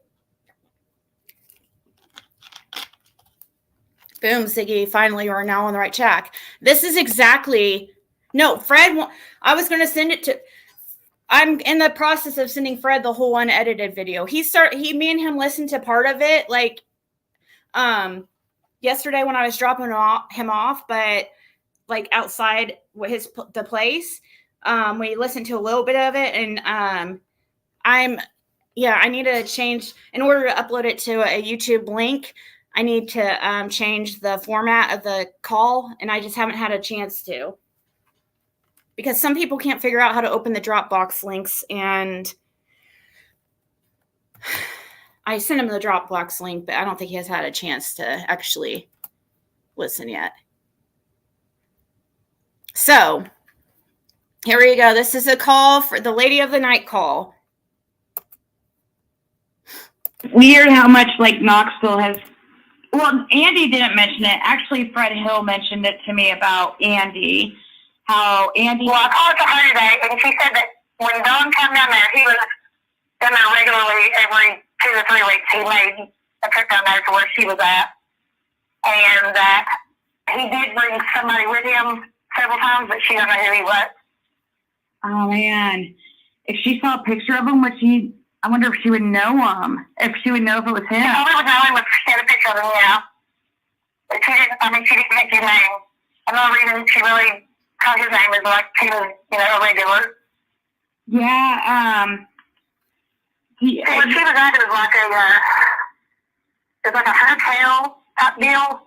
Boom, Ziggy, finally you are now on the right track. This is exactly, no, Fred, I was going to send it to, I'm in the process of sending Fred the whole unedited video. Me and him listened to part of it, like, yesterday when I was dropping him off, but like outside the place, we listened to a little bit of it, and I need to change, in order to upload it to a YouTube link, I need to change the format of the call, and I just haven't had a chance to. Because some people can't figure out how to open the Dropbox links, and I sent him the Dropbox link, but I don't think he has had a chance to actually listen yet. So, here we go. This is a call for the Lady of the Night call. Weird how much, like, Knoxville has... Well, Andy didn't mention it. Actually, Fred Hill mentioned it to me about Andy. How Andy... Well, I called to her today, and she said that when Don came down there, he was down there regularly every 2 to 3 weeks. He made a trip down there to where she was at. And that he did bring somebody with him several times, but she don't know who he was. Oh, man. If she saw a picture of him, I wonder if she would know him. If she would know if it was him. She probably would know him if she had a picture of him, yeah. But she didn't make his name. And the only reason she really called his name is like he was, a regular. Yeah, when she was at, it was like a hotel type deal.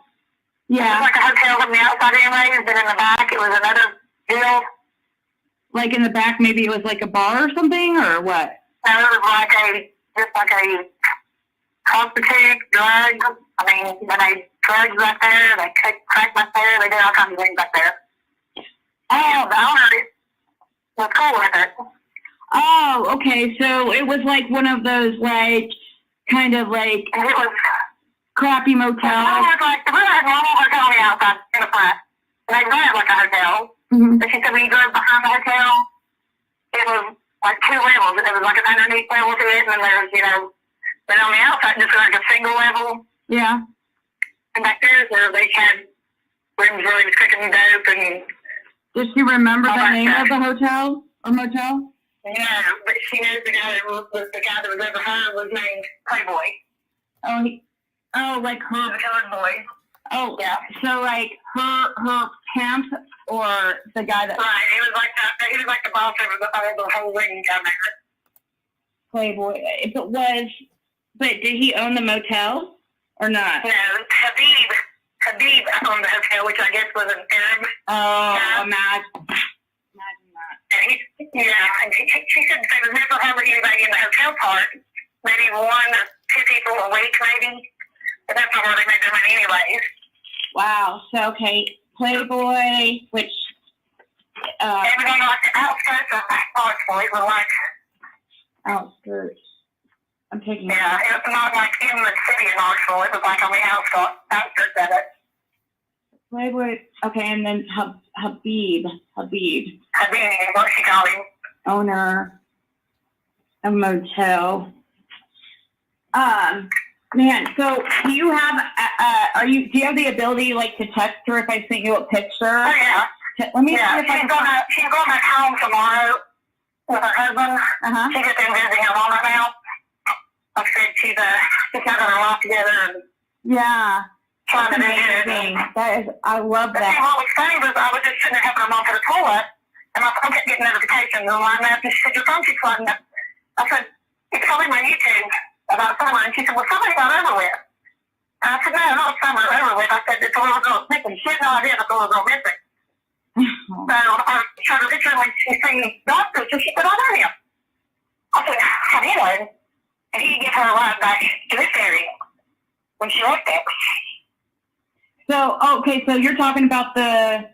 Yeah. It was like a hotel from the outside anyways, but in the back it was another deal. Like in the back, maybe it was like a bar or something, or what? No, it was just like a prostitute, drugs. I mean, when they drugs back there, they crack back there, they did all kinds of things back there. Oh, the owner was cool with it. Oh, okay. So it was like one of those, like, kind of like it was crappy motels. It was like the room had a normal hotel on the outside in the front. And they ran it like a hotel. Mm-hmm. But she said when you drove behind the hotel, it was like 2 levels. There was like an underneath level to it, and then there was, But on the outside, just like a single level. Yeah. And back there where they had rooms where he was cooking dope and. Does she remember all the that name stuff. of the hotel or motel? No, but she knows the guy that was over her was named Playboy. Oh, like The her. colored boy. Oh, Yeah. so like her pimp or the guy that Right. He was like the boss over the whole ring down there. Playboy. But did he own the motel or not? No, Habib owned the hotel, which I guess was an Arab. Oh, imagine that. And she said there was never hardly anybody in the hotel part. Maybe 1 or 2 people a week, maybe. But that's not where they made their money anyways. Wow. So okay, Playboy, which Everything like the outskirts of Knoxville, it was like, outskirts. I'm taking. yeah, it was not like in the city of Knoxville. It was like on the outskirts of it. Playboy. Okay, and then Habib, Habib, what she called him. owner of motel. Man, so do you have do you have the ability like to text her if I sent you a picture? Oh yeah. Let me see Yeah, if I she's going back home tomorrow with her husband. Uh-huh. She's just been visiting her mom right now. Like I said, she's got her life together and Yeah. trying to do Amazing. it. That is, I love But see, that. what was funny was I was just sitting there helping her mom to the toilet, and my phone kept getting notifications and lining up, and she said, your phone keeps lining up. I said, it's probably my YouTube about summer, and she said, well, somebody got over with. And I said, no, not summer, over with. I said, it's a little girl missing. She had no idea that the little girl missing. So I showed her a picture when she seen the doctor, so she said, I know him. I said, how do you know? And he gave her a ride back to this area when she left there. So, okay, so you're talking about the.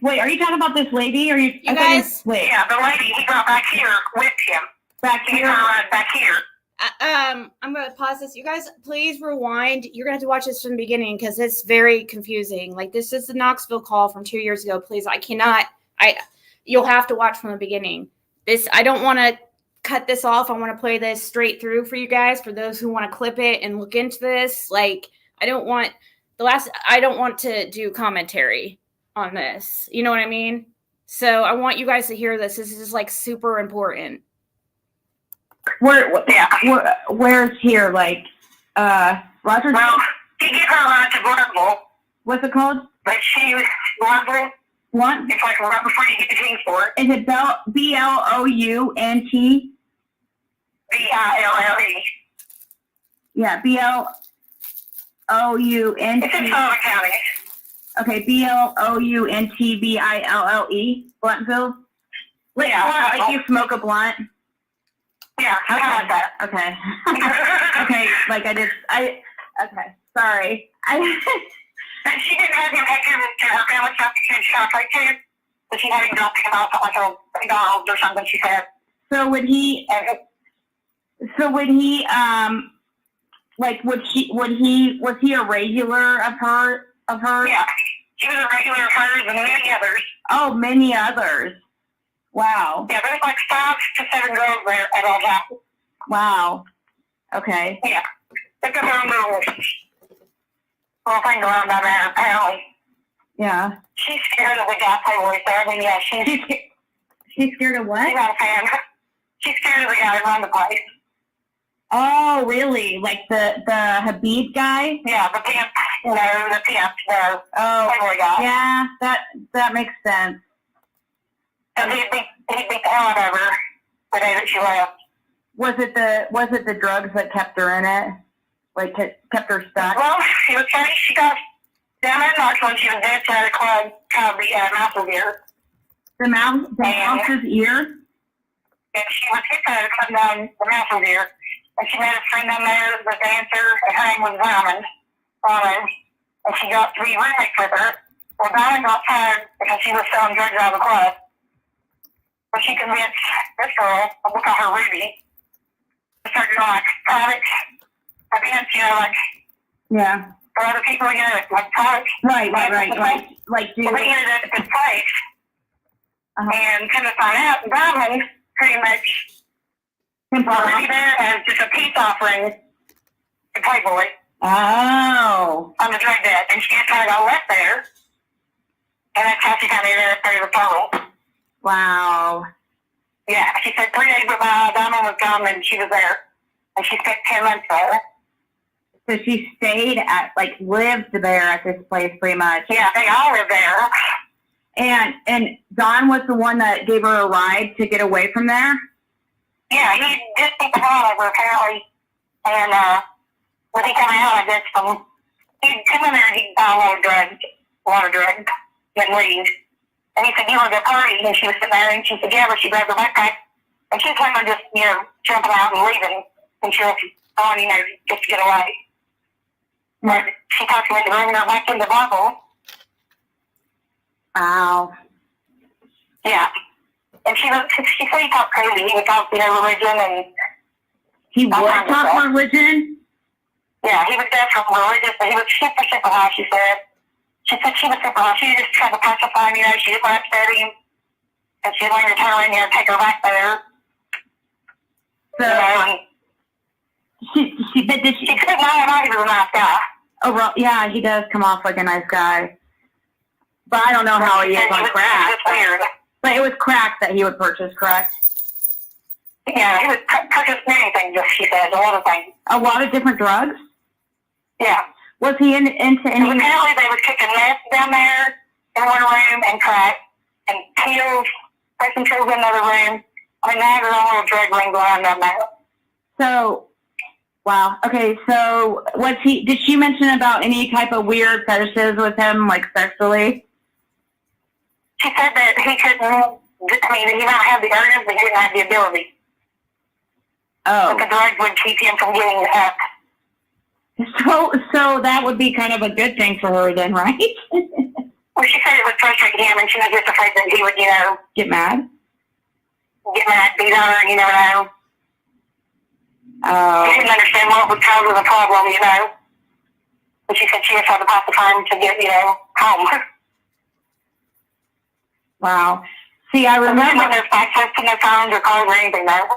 Wait, are you talking about this lady? Or you guys- Wait, Yeah, the lady he brought back here with him. back He gave here. her a ride back here. I'm gonna pause this. You guys, please rewind. You're gonna have to watch this from the beginning because it's very confusing. Like this is the Knoxville call from 2 years ago. Please, you'll have to watch from the beginning. I don't want to cut this off. I want to play this straight through for you guys. For those who want to clip it and look into this, like I don't want to do commentary on this. You know what I mean? So I want you guys to hear this. This is like super important. Where's here? Like, Roger? Well, he gave her a ride to Bloodville, What's it called? but she was Bloodville. What? It's like right before you get to Kingsport. Is it BLOUNT? BILLE. Yeah, BLOUNT. It's in Sullivan County. Okay, BLOUNTBILLE. Blountville. Like, Yeah. like you smoke a blunt. Yeah, I got that. Okay. Okay, like okay, sorry. And she didn't have him take him to her family shop to shop right to, but she had him drop him off at like a McDonald's or something, she said. So would he, was he a regular of her? Yeah, she was a regular of hers and many others. Oh, many others. Wow. Yeah, there's like 5 to 7 girls there at all times. Wow. Okay. Yeah, it's a little thing around down there, apparently. Yeah. She's scared of the guy Playboy, so I mean, yeah, She's scared of what? she's not a fan. She's scared of the guy that runs the place. Oh, really? Like the Habib guy? Yeah, the pimp, the Oh, Playboy guy. yeah. That makes sense. And he beat the hell out of her the day that she left. Was it the drugs that kept her in it? Like kept her stuck? Well, she was saying she got down at Knoxville when she was dancing at a club called the Mouse Ear. The mouse's ear? And she was hit at a club down the Mouse Ear. And she met a friend down there, the dancer, and her name was Diamond. And she got 3 roommates with her. Well, Diamond got tired because she was selling drugs out of the club. But she convinced this girl, we'll call her Ruby, to start doing like private events, you know, like Yeah. for other people, you know, like private. Right. Like do. Well, they ended up at this place, and come to find out, Diamond pretty much Already there as just a peace offering to Playboy Oh. on the drug debt, and she just kind of got left there, and that's how she kind of ended up there with Pearl. Wow. Yeah, she said 3 days went by, Diamond was gone, and she was there, and she spent 10 months there. So she stayed at, like, lived there at this place pretty much. Yeah, they all live there. And Don was the one that gave her a ride to get away from there? Yeah, he just beat the hell out of her apparently, and when he came out, I guess he'd come in there and he'd buy a lot of drugs, then leave. And he said, "You want to go party?" And she was sitting there, and she said, "Yeah," but she grabbed her backpack, and she was planning on just, jumping out and leaving, and she was on, just to get away. But she talked him into bringing her back into the bubble. Wow. Yeah. And she said he talked crazy. He would talk, religion and... He would talk religion? Yeah, he was definitely religious, but he was super high, she said. She said she was super high. She just tried to pacify him, she didn't want to upset him. And she wanted to turn around and take her back there. So, she said, no, he was a nice guy. Oh, well, yeah, he does come off like a nice guy. But I don't know how he is on crack. It's weird. But it was crack that he would purchase, correct? Yeah, he would purchase many things, she said, a lot of things. A lot of different drugs? Yeah. Was he into any... Apparently they was cooking meth down there in one room and crack, and pills, person pills in another room. I mean, they had their own little drug ring going on down there. So, wow. Okay, so did she mention about any type of weird fetishes with him, like sexually? She said that he couldn't, he might have the urges, but he didn't have the ability. Oh. But the drugs would keep him from getting up. So that would be kind of a good thing for her then, right? Well, she said it would frustrate him, and she was just afraid that he would, get mad? Get mad, beat on her, you never know. Oh. She didn't understand what would cause the problem, But she said she was trying to pacify him to get, home. Wow. See, I remember... When there's access to no phones or cars or anything, though.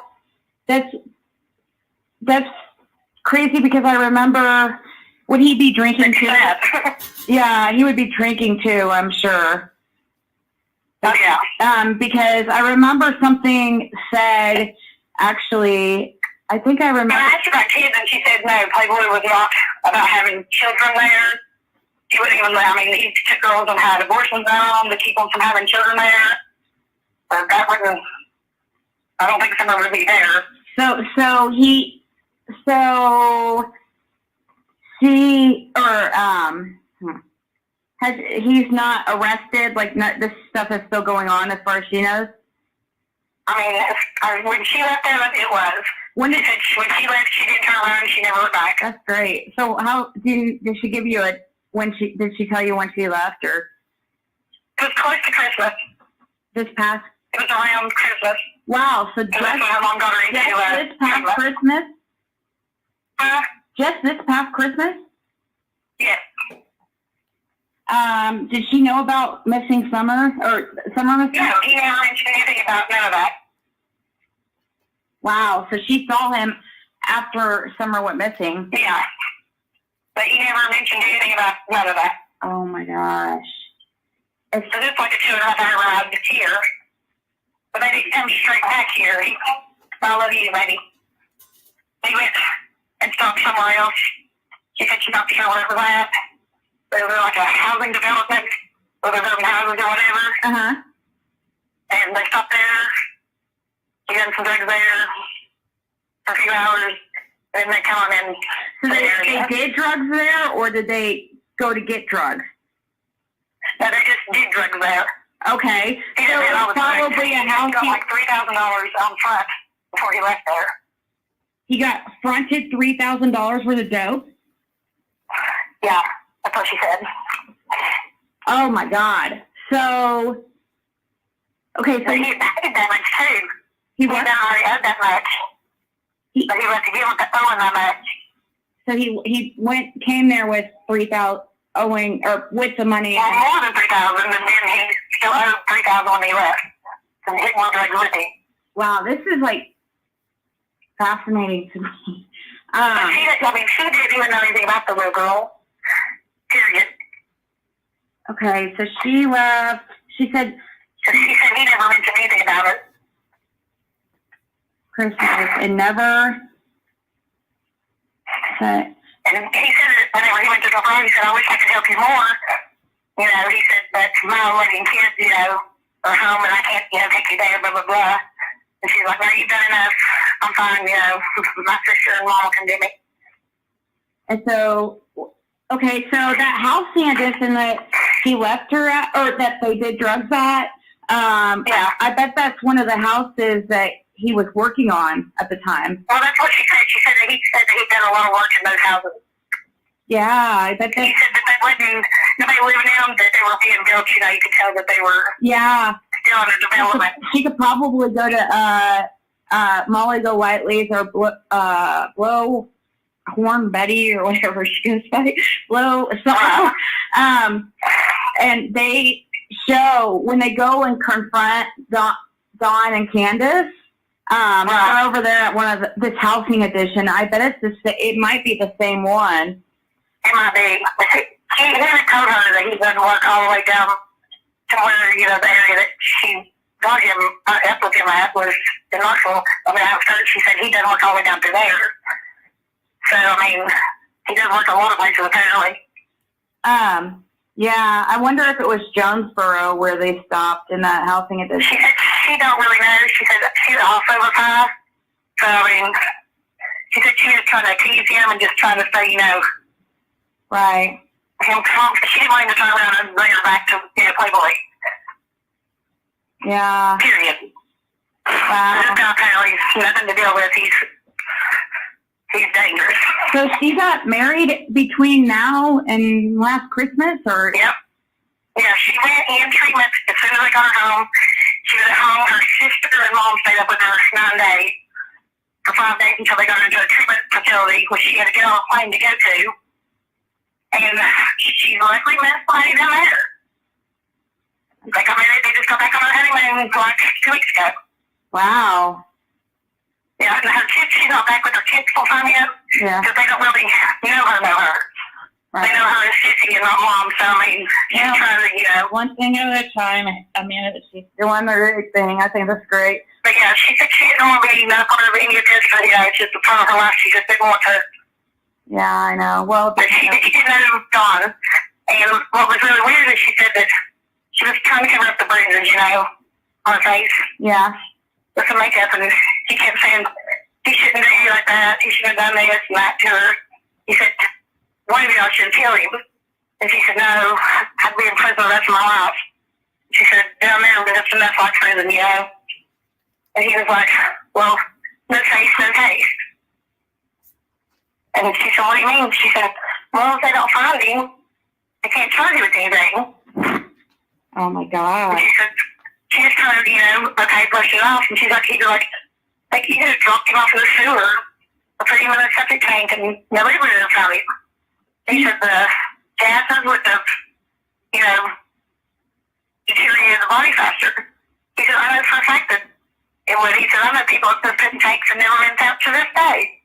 That's crazy because I remember, would he be drinking too? Yeah, he would be drinking too, I'm sure. Oh, yeah. Because I remember something said, actually, I think I remember... I asked her about kids, and she said no, Playboy was not about having children there. He wouldn't even he took girls and had abortions on to keep them from having children there. But that wasn't... I don't think someone would be there. He's not arrested, this stuff is still going on as far as she knows? I mean, when she left there, it was. When she left, she didn't turn around and she never went back. That's great. So how, did she give you did she tell you when she left, or? It was close to Christmas. It was around Christmas. Wow, so just this past Christmas? Just this past Christmas? Yes. Did she know about missing summer, or summer missing? No, he never mentioned anything about none of that. Wow, so she saw him after Summer went missing. Yeah. But he never mentioned anything about none of that. Oh my gosh. So this is like a 2.5 hour ride here. But they didn't come straight back here. I love you, baby. They went and stopped somewhere else. She said she not sure where it was at. They were like a housing development, or they're building houses or whatever. Uh-huh. And they stopped there. She got some drugs there for a few hours. And they come in. So they did drugs there, or did they go to get drugs? No, they just did drugs there. Okay. So it's probably a house. He got like $3,000 on front before he left there. He got fronted $3,000 worth of dope? Yeah, that's what she said. Oh my God. So, okay, so he paid that much too. He didn't already owe that much. But he left to give him owing that much. So he came there with $3,000 owing, or with the money. Well, more than $3,000, and then he still owed $3,000 when he left. So he hit more drugs with him. Wow, this is like fascinating to me. She didn't even know anything about the little girl. Period. Okay, so she left. She said he never mentioned anything about it. Christmas and never said. And he said that whenever he went to the phone, he said, I wish I could help you more. You know, he said, but my wife and kids, you know, are home and I can't, you know, take you there, blah, blah, blah. And she's like, no, you've done enough. I'm fine, you know, my sister and mom can do me. And so, okay, so that house he auditioned that he left her at, or that they did drugs at, yeah. I bet that's one of the houses that he was working on at the time. Well, that's what she said. She said that he'd done a lot of work in those houses. Yeah, I bet that. He said that they wouldn't, nobody living in them, that they were being built, you know, you could tell that they were still under development. She could probably go to Molly Golightly's or Blow Horn Betty or whatever she goes by. Blow something. And they show when they go and confront Dawn and Candace. They're over there at one of this housing edition. I bet it might be the same one. It might be. He never told her that he doesn't work all the way down to where, you know, the area that she got him up with him at was in Knoxville. I mean, after she said he doesn't work all the way down to there. So, I mean, he does work a lot of places apparently. Yeah, I wonder if it was Jonesboro where they stopped in that housing edition. She said she don't really know. She said that she's also a 5. So, I mean, she said she was trying to tease him and just trying to say, you know, right. She didn't want him to turn around and bring her back to, you know, Playboy. Yeah. Period. Wow. This guy apparently has nothing to deal with. He's dangerous. So she got married between now and last Christmas, or? Yep. Yeah, she went in treatment as soon as I got her home. She was at home. Her sister and mom stayed up with her 9 days, for 5 days until they got her into a treatment facility, which she had to get on a plane to go to. And she luckily met somebody down there. They got married. They just got back on their honeymoon like 2 weeks ago. Wow. Yeah, and her kids, she's not back with her kids full time yet. Yeah. Because they don't really know her. Right. They know her as Sissy and not mom, so I mean, she's trying to, you know. One thing at a time. I mean, she's doing the right thing. I think that's great. But yeah, she said she didn't want to be a part of any of this, but you know, it's just a part of her life. She just didn't want to. Yeah, I know. Well, but she didn't know it was gone. And what was really weird is she said that she was trying to cover up the bruises, you know, on her face. Yeah. With some makeup, and he kept saying, he shouldn't do you like that, he shouldn't have done this and that to her. He said, one of y'all should kill him. And she said, no, I'd be in prison the rest of my life. She said, down there, we're just enough like prison, you know. And he was like, well, no taste, no taste. And she said, what do you mean? She said, well, if they don't find him, they can't charge you with anything. Oh, my God. And she said, she just kind of, you know, okay, brushed it off. And she's like, either like you could have dropped him off in the sewer or put him in a septic tank and nobody would have found him. He said the gases would have, you know, deteriorated the body faster. He said, I know for a fact that it would. He said, I know people that put in tanks and never been found to this day.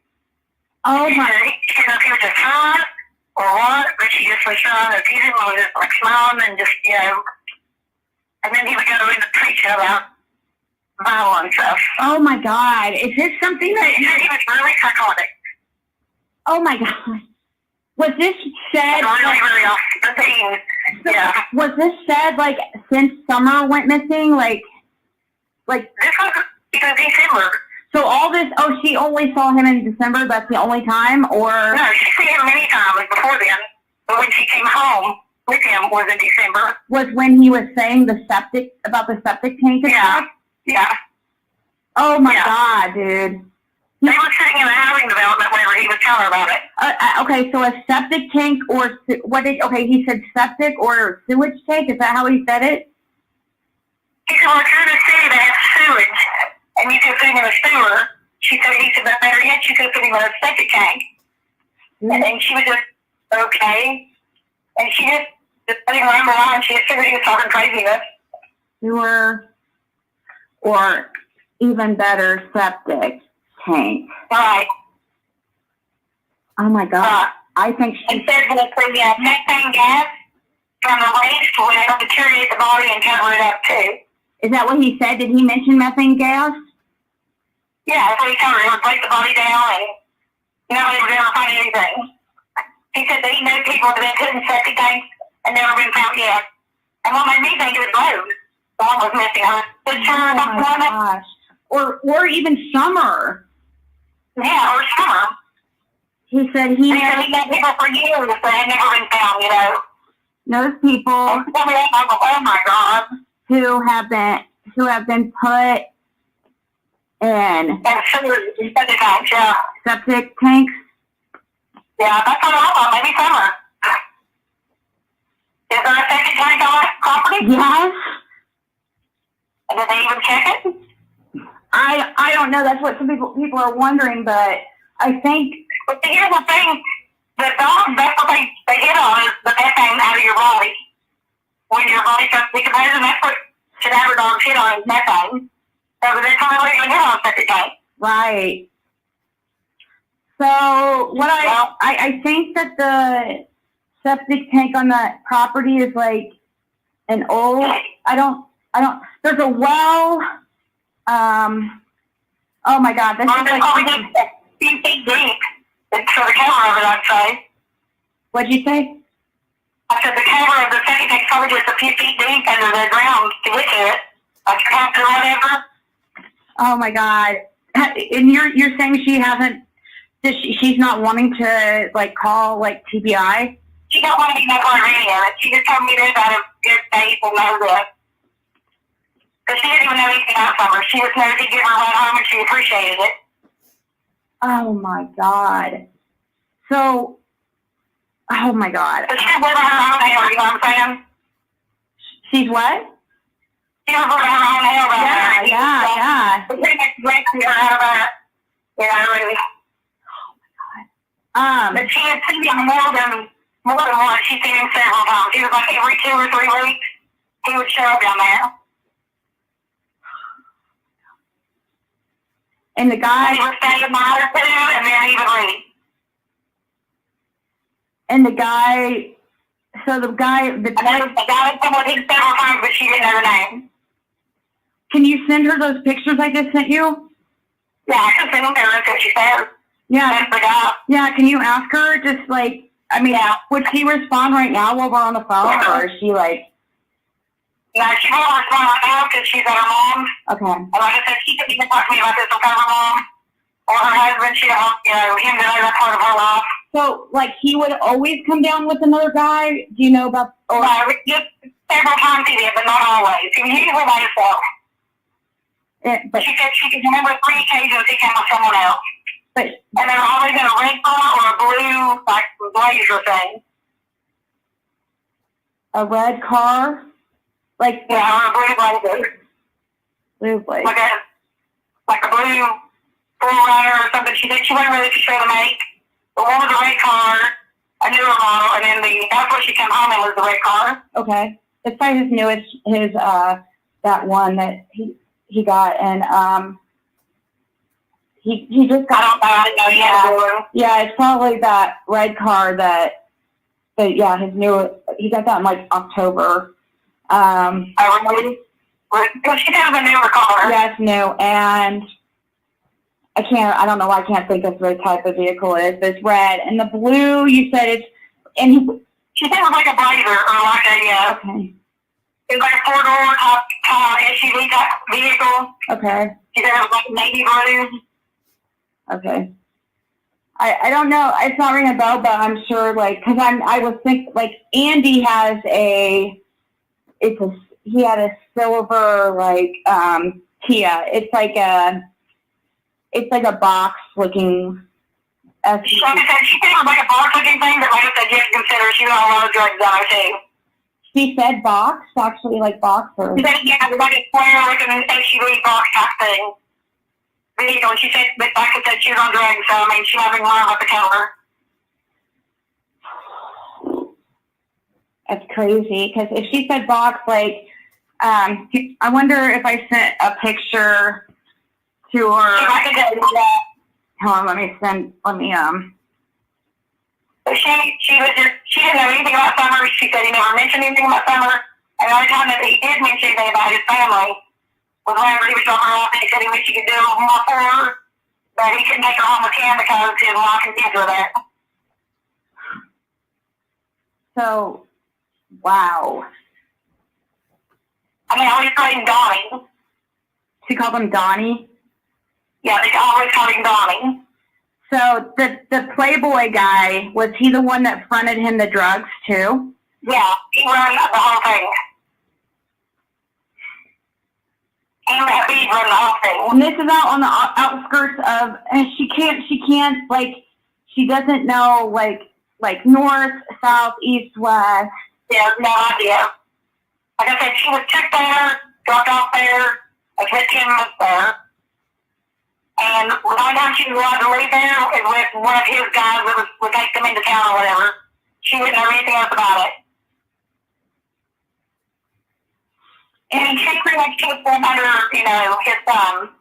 Oh, my. He said, if he was just trying or what, but she just was trying to tease him and was just like smiling and just, you know. And then he would go into preaching about Bible and stuff. Oh, my God. Is this something that... He said he was really psychotic. Oh, my God. Was this said... Really off the thing. Yeah. Was this said, like, since Summer went missing? Like... This was in December. So all this... Oh, she only saw him in December? That's the only time? Or... No, she seen him many times before then. But when she came home with him was in December. Was when he was saying about the septic tank and stuff? Yeah. Oh, my God, dude. They were sitting in a housing development whenever he was telling her about it. Okay, so a septic tank or... Okay, he said septic or sewage tank? Is that how he said it? He said, well, if you're in a city that has sewage and you can put him in a sewer, he said, that better yet, you could put him in a septic tank. Mm-hmm. And she was just, okay. And she just let him ramble on. She just figured he was talking craziness. Sewer, or even better, septic tank. Right. Oh my God. I think It she, says that the methane gas from the waste will help deteriorate the body and cover it up too. is that what he said? Did he mention methane gas? Yeah, that's what he covered. It would break the body down and nobody would ever find anything. He said that he knew people that had been put in septic tanks and never been found yet. And what made me think it was Rose. The one was missing her. Oh my gosh. Or even Summer. Yeah, or Summer. He said He said he got people for years that had never been found, you know. knows people And tell me that, I'm like, oh my God. who have been put in And sure, septic tanks, yeah. septic tanks. Yeah, that's what I thought. Maybe Summer. Is there a septic tank on that property? Yes. And did they even check it? I don't know. That's what some people are wondering, but I think. But here's the thing. The dogs, that's what they hit on is the methane out of your body. When your body starts decomposing, that's what cadaver dogs hit on is methane. So that's the only way you can hit on septic tank. Right. So what I think that the septic tank on that property is like an old. I don't. There's a well. Oh my God, this is Probably like. just a few feet deep. It's for the cover of it, I'd say. What'd you say? I said the cover of the septic tank probably just a few feet deep under the ground to get to it. Like a pump or whatever. Oh my God. And you're saying she hasn't. She's not wanting to like call like TBI. She don't want to be no part of any of it. She just told me this out of good faith and know this. Because she didn't even know anything about Summer. She just knows he'd give her a ride home and she appreciated it. Oh my God. So, oh my God. But she's living her own hell, you know what I'm saying? She's what? She's living her own hell right now. Yeah. But pretty much breaks her out of that. You know, really. But she had seen him more than once. She's seen him several times. He was like every 2 or 3 weeks, he would show up down there. And the guy. He would stay a night or 2, and then he would leave. And the guy. So the guy. The guy would come with him several times, but she didn't know her name. Can you send her those pictures I just sent you? Yeah, I can send them to her. That's what she said. Yeah. That's the guy. Yeah. Can you ask her? Just like. I mean, would she respond right now while we're on the phone, or is she like? No, she won't respond right now because she's at her mom's. Okay. And like I said, she couldn't even talk to me about this with her mom or her husband. She don't want, you know, him to know that part of her life. So, like, he would always come down with another guy? Do you know about? Or no, just several times he did, but not always. He was usually by himself. But she said she could remember 3 occasions he came with someone else. But and they were always in a red car or a blue, like, blazer thing. A red car? Like, yeah, or a blue blazer. Blue blazer. Like a blue 4Runner or something. She said she wasn't really sure to make. The one was a red car, a newer model, and then that's what she came home in was the red car. Okay. It's probably his newest, that one that he got, and, he just got. I don't know. Yeah, it's probably that red car that yeah, his new. He got that in like October. I really. Well, she has a newer car. Yeah, it's new, and I don't know why I can't think of the type of vehicle it is, but it's red, and the blue. You said it's, and she said it was like a blazer or like a okay. It was like a 4-door top SUV type vehicle. Okay. She said it was like navy blue. Okay. I don't know. It's not ringing a bell, but I'm sure, like, because I was thinking, like, Andy has he had a silver, like, Kia. It's like a box looking SUV. She said it was like a box looking thing, but like I said, you have to consider she was on a lot of drugs on her too. She said box, actually, like boxer. She said, yeah, it was like a square looking SUV box type thing. Vehicle. She said, but like I said, she was on drugs, so I mean, she might have been lying about the counter. That's crazy, because if she said box, like, I wonder if I sent a picture to her. If I could do that. hold on, let me, So she didn't know anything about Summer. She said he never mentioned anything about Summer. And the only time that he did mention anything about his family was whenever he was dropping her off, and he said he wished he could do a little more for her, but he couldn't take her home with him because his wife and kids were there. so, wow. I mean, I always called him Donnie. She called him Donnie? Yeah, they always called him Donnie. So the Playboy guy, was he the one that fronted him the drugs too? Yeah, he ran the whole thing. He run the whole thing. And this is out on the outskirts of, and she can't, like, she doesn't know, like north, south, east, west. Yeah, no idea. Like I said, she was took there, dropped off there, like his Kim was there. And the only time she was allowed to leave there is with one of his guys that would take them into town or whatever. She wouldn't know anything else about it. And she pretty much took them under, his thumb.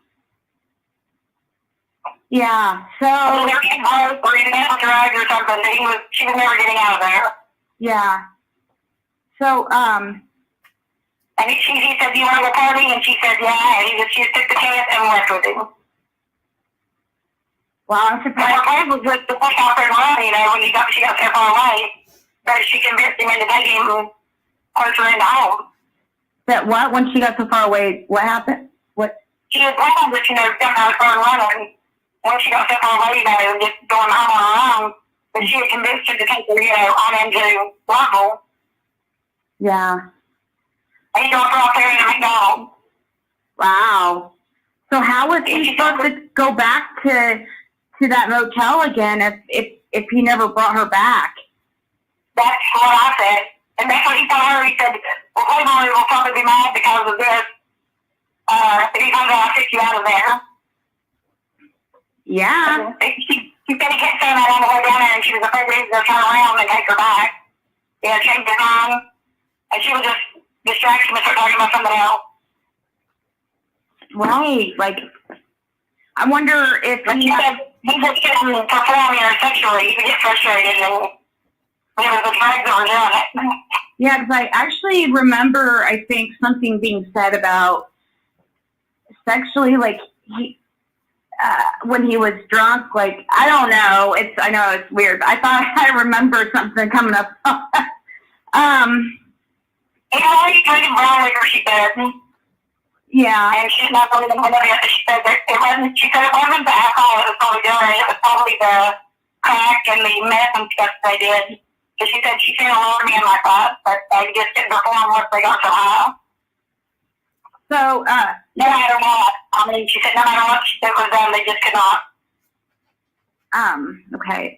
Yeah, so. They were getting home or in mental drugs or something. She was never getting out of there. Yeah. So, and he said, do you want to go party? And she said, yeah. And she just took the chance and left with him. Well, I'm surprised. Her plan was just to push off her money, when she got so far away. But she convinced him into taking him and pushed her into home. That what? When she got so far away, what happened? What? She was planning that, somehow started running. When she got so far away, just going home on her own. But she had convinced him to take her, on into Louisville. Yeah. And he dropped her off there in a McDonald's. Wow. So how was he supposed to go back to that motel again if he never brought her back? That's what I said. And that's what he told her. He said, well, Playboy will probably be mad because of this. If he comes out, I'll kick you out of there. Yeah. She said he kept saying that on the way down there, and she was afraid that he was going to turn around and take her back. Change his mind. And she was just distracted and start talking about something else. Right. Like, I wonder if he said he just couldn't perform sexually. He would get frustrated and there was a drag that were doing it. Yeah, because I actually remember, I think, something being said about sexually, like, when he was drunk, like, I don't know. I know it's weird. I thought I remember something coming up. He already drinking brown liquor, she said. Yeah. And she's not really one of it. She said it wasn't the alcohol that was probably doing it. It was probably the crack and the meth and stuff they did. So she said she seen a lot of men like that, but they just didn't perform once they got so high. So, no matter what. I mean, she said no matter what she said was done, they just could not. Okay.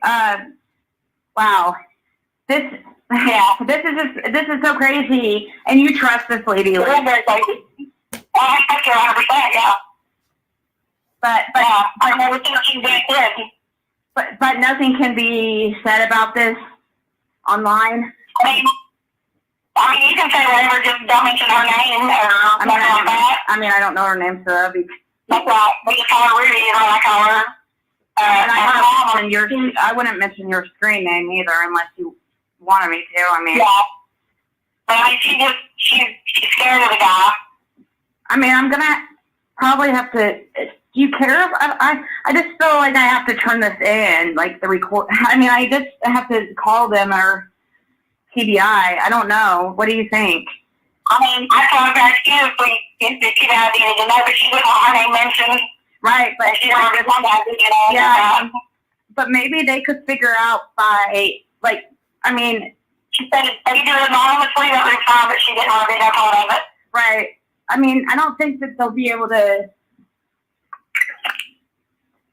Wow. This is so crazy. And you trust this lady? Like, very crazy. I trust her 100%, yeah. But I never think she's that good. But nothing can be said about this online. I mean, you can say whatever, just don't mention her name or something like that. I mean, I don't know her name, so that'd be. That's right. We just call her Ruby, I call her. I wouldn't mention your screen name either, unless you wanted me to. I mean. Yeah. But I mean, she's scared of the guy. I mean, I'm gonna probably have to. Do you care if I just feel like I have to turn this in, like the record. I mean, I just have to call them or TBI. I don't know. What do you think? I mean, I thought that if the TBI needed to know, but she didn't want her name mentioned. Right, but she wanted to find out, yeah. But maybe they could figure out by, like, I mean. She said if they do it anonymously, that would be fine, but she didn't want to be that part of it. Right. I mean, I don't think that they'll be able to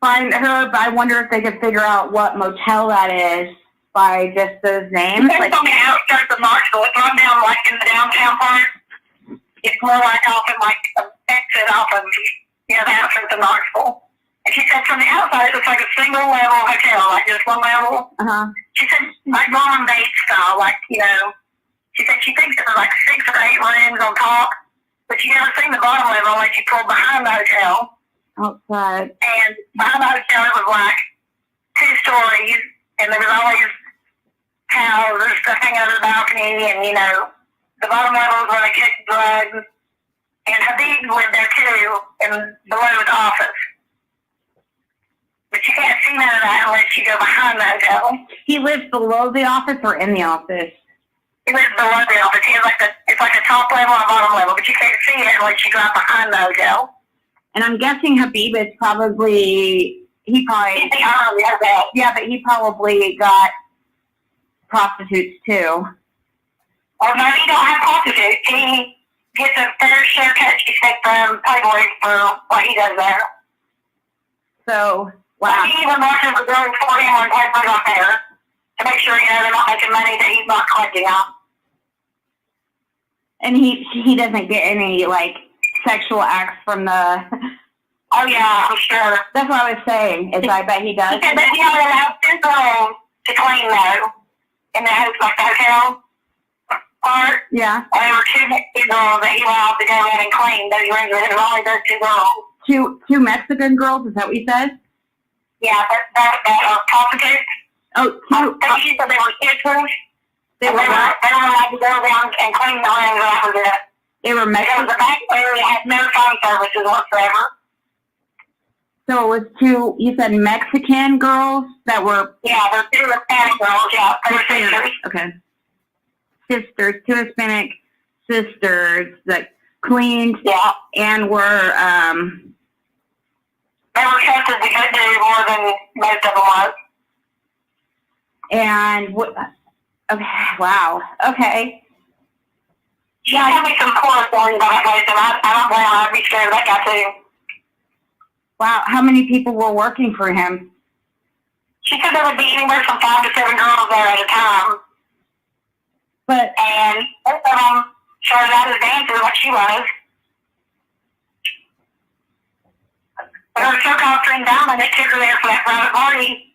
find her, but I wonder if they could figure out what motel that is by just those names. It's on the outskirts of Knoxville. It's not down like in the downtown part. It's more like off in like an exit off of the outskirts of Knoxville. And she said from the outside it looks like a single level hotel, like just one level. She said like mom and date style, like, she said she thinks it was like 6 or 8 rooms on top, but she never seen the bottom level unless you pulled behind the hotel. Outside. And behind the hotel it was like 2 stories, and there was always towels or stuff hanging over the balcony, and you know, the bottom level was where they kept drugs. And Habib lived there too, and below the office. But you can't see none of that unless you go behind the hotel. He lives below the office or in the office? He lives below the office. He has like it's like a top level and a bottom level, but you can't see it unless you go out behind the hotel. And I'm guessing Habib is probably, He's behind the hotel. yeah, but he probably got prostitutes too. Oh no, he don't have prostitutes. He gets a fair share cut from Playboy for what he does there. So, wow. He even watches the girls for him when Playboy's on there to make sure, you know, they're not making money that he's not collecting on. And he doesn't get any, like, sexual acts from the... Oh, yeah, I'm sure. That's what I was saying, is I bet he does. He said that he only allowed 2 girls to clean, though, in the house, like the hotel part. Yeah. And there were 2 Mexican girls that he allowed to go in and clean those rooms. There was only those 2 girls. Two Mexican girls, is that what you said? Yeah, that are prostitutes. Oh, She said they were sisters. They were allowed to go down and clean the rooms, and that was it. They were Because Mexican. the back area had no phone services whatsoever. So it was 2, you said Mexican girls that were... Yeah, they're 2 Hispanic girls, yeah. They were sisters. Okay. Sisters, 2 Hispanic sisters that cleaned and were... They were trusted to go do more than most of them was. And what? Okay, wow. Okay. She told me some horror stories about that place, and I don't blame her. I'd be scared of that guy too. Wow. How many people were working for him? She said there would be anywhere from 5 to 7 girls there at a time. And most of them started out as dancers like she was. But her so-called friend Diamond that took her there for that private party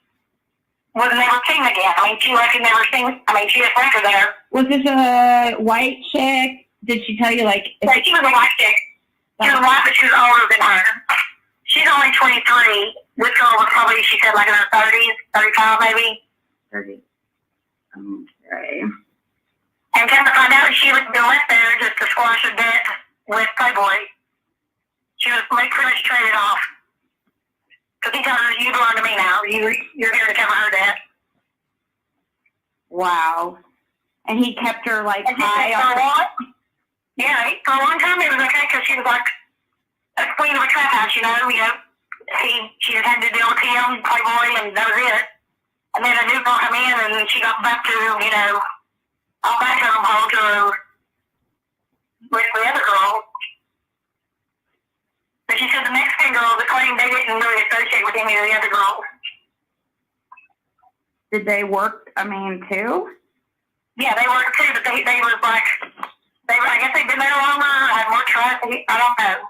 was never seen again. I mean, she like never seen. I mean, she just left her there. Was this a white chick? Did she tell you, like... Yeah, she was a white chick. She was white, but she was older than her. She's only 23. This girl was probably, she said, like in her 30s, 35 maybe. 30. Okay. And come to find out, she had been left there just to squash a debt with Playboy. She was pretty much traded off. Because he told her, you belong to me now. You're here to cover her debt. Wow. And he kept her, like, and high on... Yeah, for a long time it was okay because she was like a queen of a trap house, you know. She just had to deal with him, Playboy, and that was it. And then a new girl come in, and she got back to, you know, all back home to her with the other girl. But she said the Mexican girls that claimed they didn't really associate with any of the other girls. Did they work, too? Yeah, they worked too, but they was like, I guess they've been there longer, had more trust, I don't know.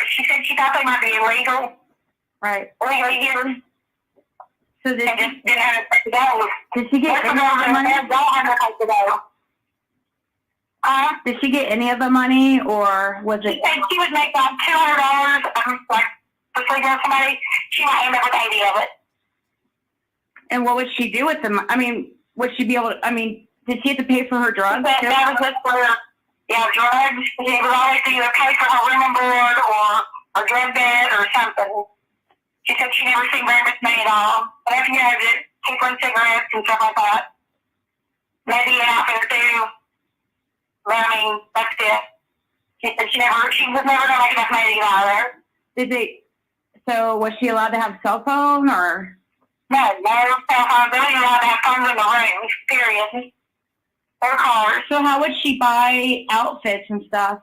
She said she thought they might be illegal. Right. Legally here. So did she, just didn't have a place to go. Did she get any of the money? Don't have a place to go. Did she get any of the money, or was it? She said she would make like $200, like for sleeping with somebody. She might end up with 80 of it. And what would she do with them? Would she be able to? Did she have to pay for her drugs? That was just for drugs. It was always either pay for her room and board or drug debt or something. She said she never seen very much money at all. But after you know, just people and cigarettes and stuff like that. Maybe an outfit or 2. But that's it. She said she was never gonna make enough money to get out of there. So was she allowed to have a cell phone or? No cell phone. They weren't allowed to have phones in the rooms, period. Or cars. So how would she buy outfits and stuff?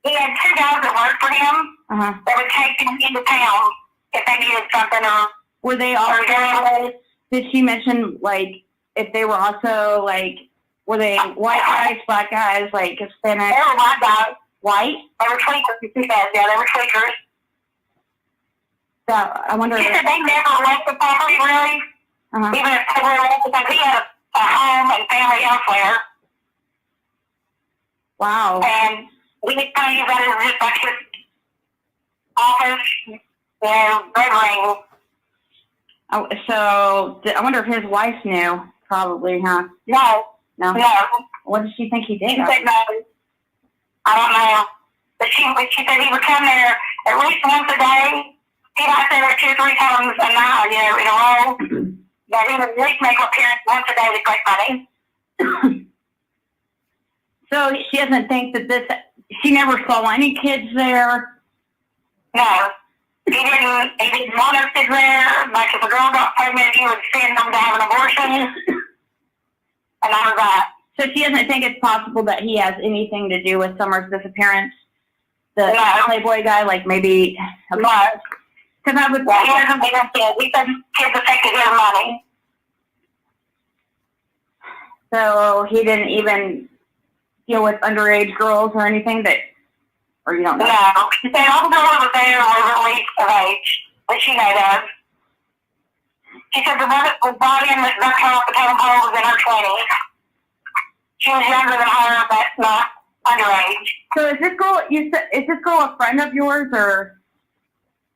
He had 2 guys that worked for him that would take him into town if they needed something or were they all? Did she mention like if they were also like were they white guys, black guys, like Hispanic? They were white guys. White? They were tweakers. She said, yeah, they were tweakers. So I wonder. She said they never left the property really. Even if they were left because he had a home and family elsewhere. Wow. And we kind of use that as just like his office, bedroom. Oh, so I wonder if his wife knew. Probably, huh? No. No. No. What did she think he did? She said no. I don't know. But she said he would come there at least once a day. He might say there 2 or 3 times a night, you know, in a row. But he would at least make an appearance once a day to collect money. So she doesn't think that she never saw any kids there? No. He didn't want us to there. Like if a girl got pregnant, he would send them to have an abortion. And that was that. So she doesn't think it's possible that he has anything to do with Summer's disappearance? The Playboy guy, like maybe... No. Because I would... Well, he doesn't think it's kids. He said kids affected his money. So he didn't even deal with underage girls or anything that... Or you don't know? No. He said all the girls were there were at least of age, that she made of. She said the one that was brought in that ducked her off the totem pole was in her 20s. She was younger than her, but not underage. So is this girl a friend of yours, or?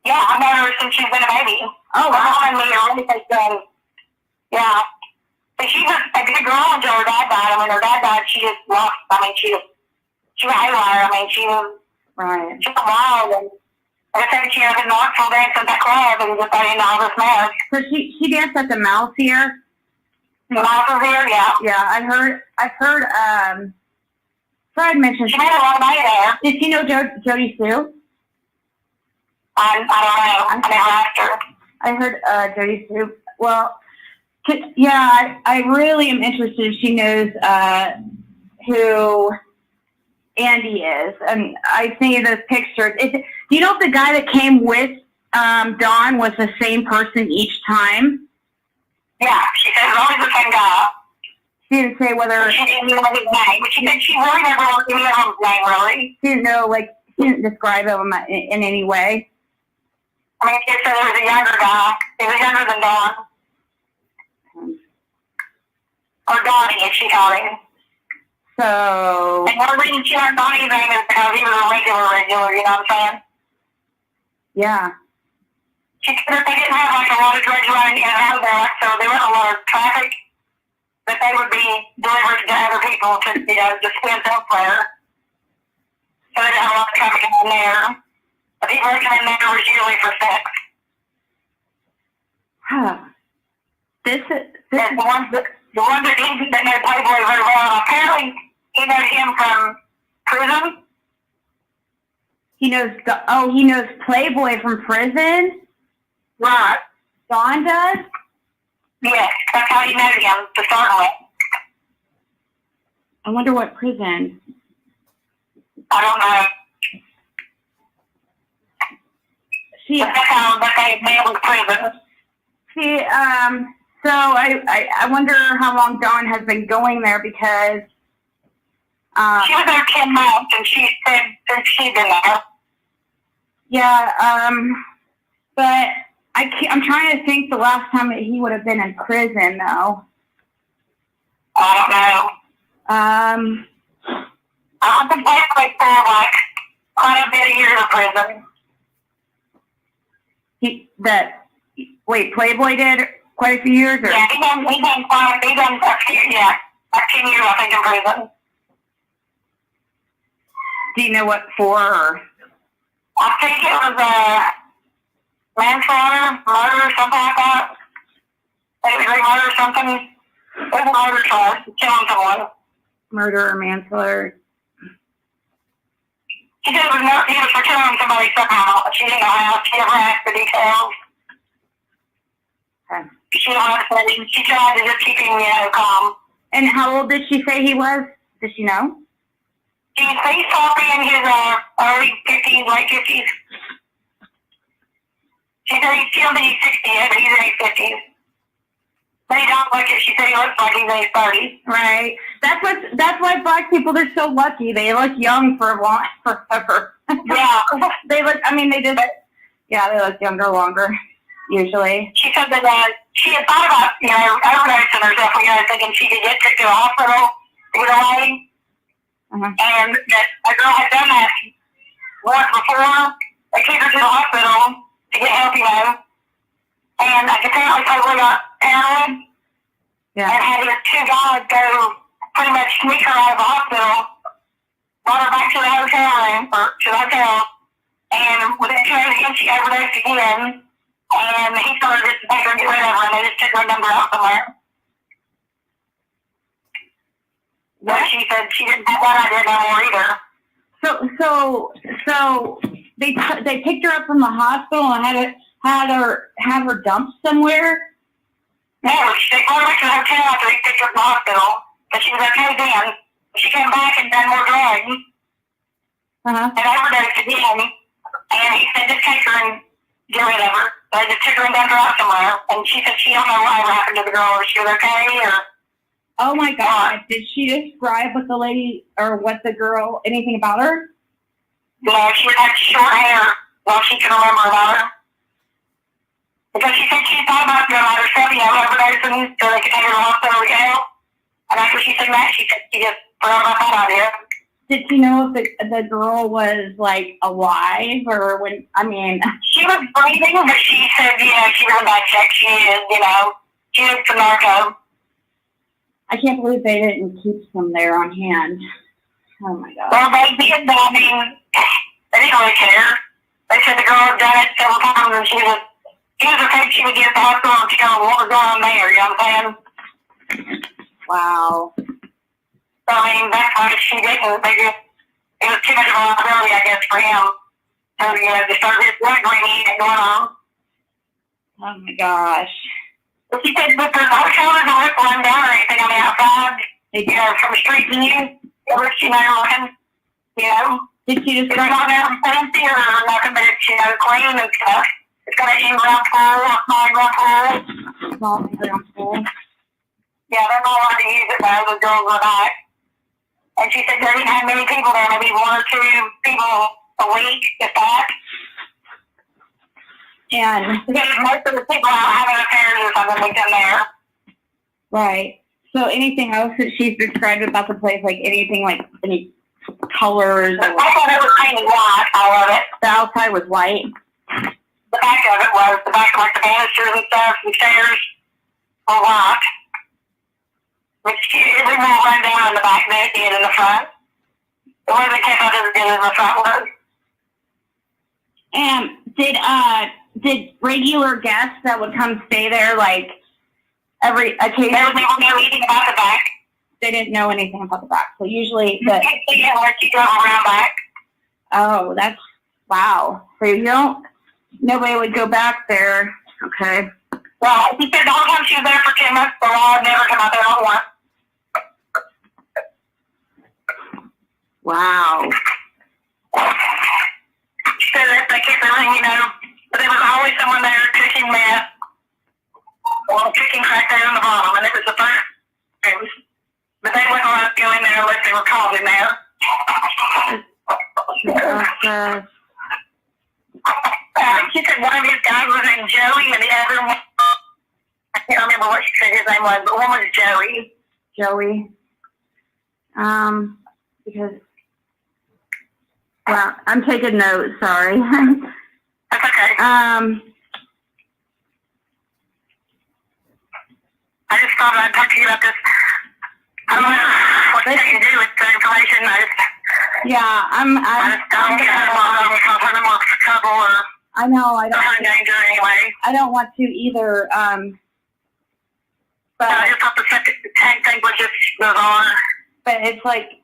Yeah, I've known her since she's been a baby. Oh, wow. wow. Her mom and me are really close friends. Yeah. But she was a good girl until her dad died. And when her dad died, she just lost. I mean, she was haywire. I mean, she was wild. And I said she had a Knoxville dance at that club and just got into all this mess. So she danced at the Mouse here? The Mouse is here, yeah. Yeah, I've heard, Fred mentioned. She made a lot of money there. Did she know Jody Sue? I don't know. I never asked her. I heard Jody Sue. Well, yeah, I really am interested if she knows who Andy is. And I see the pictures. Do you know if the guy that came with Dawn was the same person each time? Yeah, she said it was always the same guy. She didn't say whether... She didn't know his name, but she said she really never wanted to know his name, really. She didn't know, she didn't describe him in any way. I mean, she said he was a younger guy. He was younger than Dawn. Or Donnie, as she called him. So... And one reason she learned Donnie's name is because he was a regular, you know what I'm saying? Yeah. She said that they didn't have, a lot of drugs running in and out of there, so there wasn't a lot of traffic, that they would be delivered to other people to, dispense elsewhere. So they didn't have a lot of traffic in there. The people working in there was usually for sex. Huh. The ones that didn't, that know Playboy very well, apparently he knows him from prison. He knows Playboy from prison? Right. Dawn does? Yes, that's how he knows him to start with. I wonder what prison. I don't know. But that's how they nailed prison. See, so I wonder how long Dawn has been going there because she was there 10 months and she said since she'd been there. Yeah, but I'm trying to think the last time that he would have been in prison though. I don't know. I think Playboy for quite a bit of years in prison. Playboy did quite a few years? Or? Yeah, he done a few years, I think, in prison. Do you know what for? Or? I think it was manslaughter, murder, or something like that. Maybe murder or something. It was a murder charge, killing someone. Murder or manslaughter. She said he was for killing somebody somehow. She didn't know how. She never asked the details. Okay. She tried to just keep him, calm. And how old did she say he was? Does she know? He's probably in his early 50s, late 50s. She said he don't think he's 60 yet, but he's in his 50s. But he don't look it. She said he looks like he's in his 30s. Right. That's why black people, they're so lucky. They look young forever. Yeah. They look younger longer, usually. She said that she had thought about, overdosing herself, thinking she could get to the hospital to get away. And that a girl had done that once before. They took her to the hospital to get help, and I could apparently totally got paranoid. Yeah. And had his two guys go pretty much sneak her out of the hospital, brought her back to the hotel room, or to the hotel, and within 2 days again, she overdosed again, and he started just to take her and get rid of her, and they just took her and dumped her out somewhere. But she said she didn't have that idea no more either. So they picked her up from the hospital and have her dumped somewhere. No, they brought her back to the hotel after they picked her up from the hospital, but she was okay then. She came back and done more drugs, and overdosed again, and he said just take her and get rid of her. They just took her and dumped her out somewhere, and she said she don't know what happened to the girl, or she was okay, or... Oh my God! Did she describe what the lady or what the girl, anything about her? No, she had short hair. Well, she can remember about her. Because she said she thought about going out herself, overdosing, so they could take her to the hospital to get help. And after she said that, she said she just forgot about that idea. Did she know if the girl was like alive or when? I mean, she was breathing, but she said, she was in bad shape. She is, she is some narco. I can't believe they didn't keep some there on hand. Oh my God. Well, they did, but I mean, they didn't really care. They said the girl had done it several times, and she was afraid she would get to the hospital and she don't know what was going on there, you know what I'm saying? Wow. So, I mean, that's why she didn't. It was too much of a liability, I guess, for him. So, to start this blood green going on. Oh my gosh. But she said that the hotel doesn't look run down or anything on the outside. From street view, where she never looking, Did she just... It's not that fancy or nothing, but it's, clean and stuff. It's got an in-ground pool, a small in-ground pool. Yeah, they're not allowed to use it though, the girls were not. And she said they didn't have many people there, maybe 1 or 2 people a week, if that. And because most of the people out having affairs or something with them there. Right. So anything else that she's described about the place, like anything, like any colors? I thought it was painted white, all of it. The outside was white? The back of it was. The back of like the banisters and stuff, the stairs were white. It was more run down in the back than it did in the front. The way they kept out as good as the front was. And did regular guests that would come stay there, like, every occasion? There was people there eating about the back. They didn't know anything about the back. So usually yeah, like you go around back. Oh, that's, wow. So nobody would go back there. Okay. Well, he said the whole time she was there for 10 months, the law had never come out there not once. Wow. She said that they kept everything, but there was always someone there cooking meth or cooking crack there on the bottom, and it was the first rooms. But they wouldn't let us go in there unless they were called in there. She said one of his guys was named Joey, and the other one, I can't remember what she said his name was, but one was Joey. Joey. Because, well, I'm taking notes, sorry. That's okay. I just thought I'd talk to you about this. I don't know what they can do with the information. I don't get any more trouble or I know, I don't danger anyway. I don't want to either, but I just thought the tank thing was just bizarre. But it's like,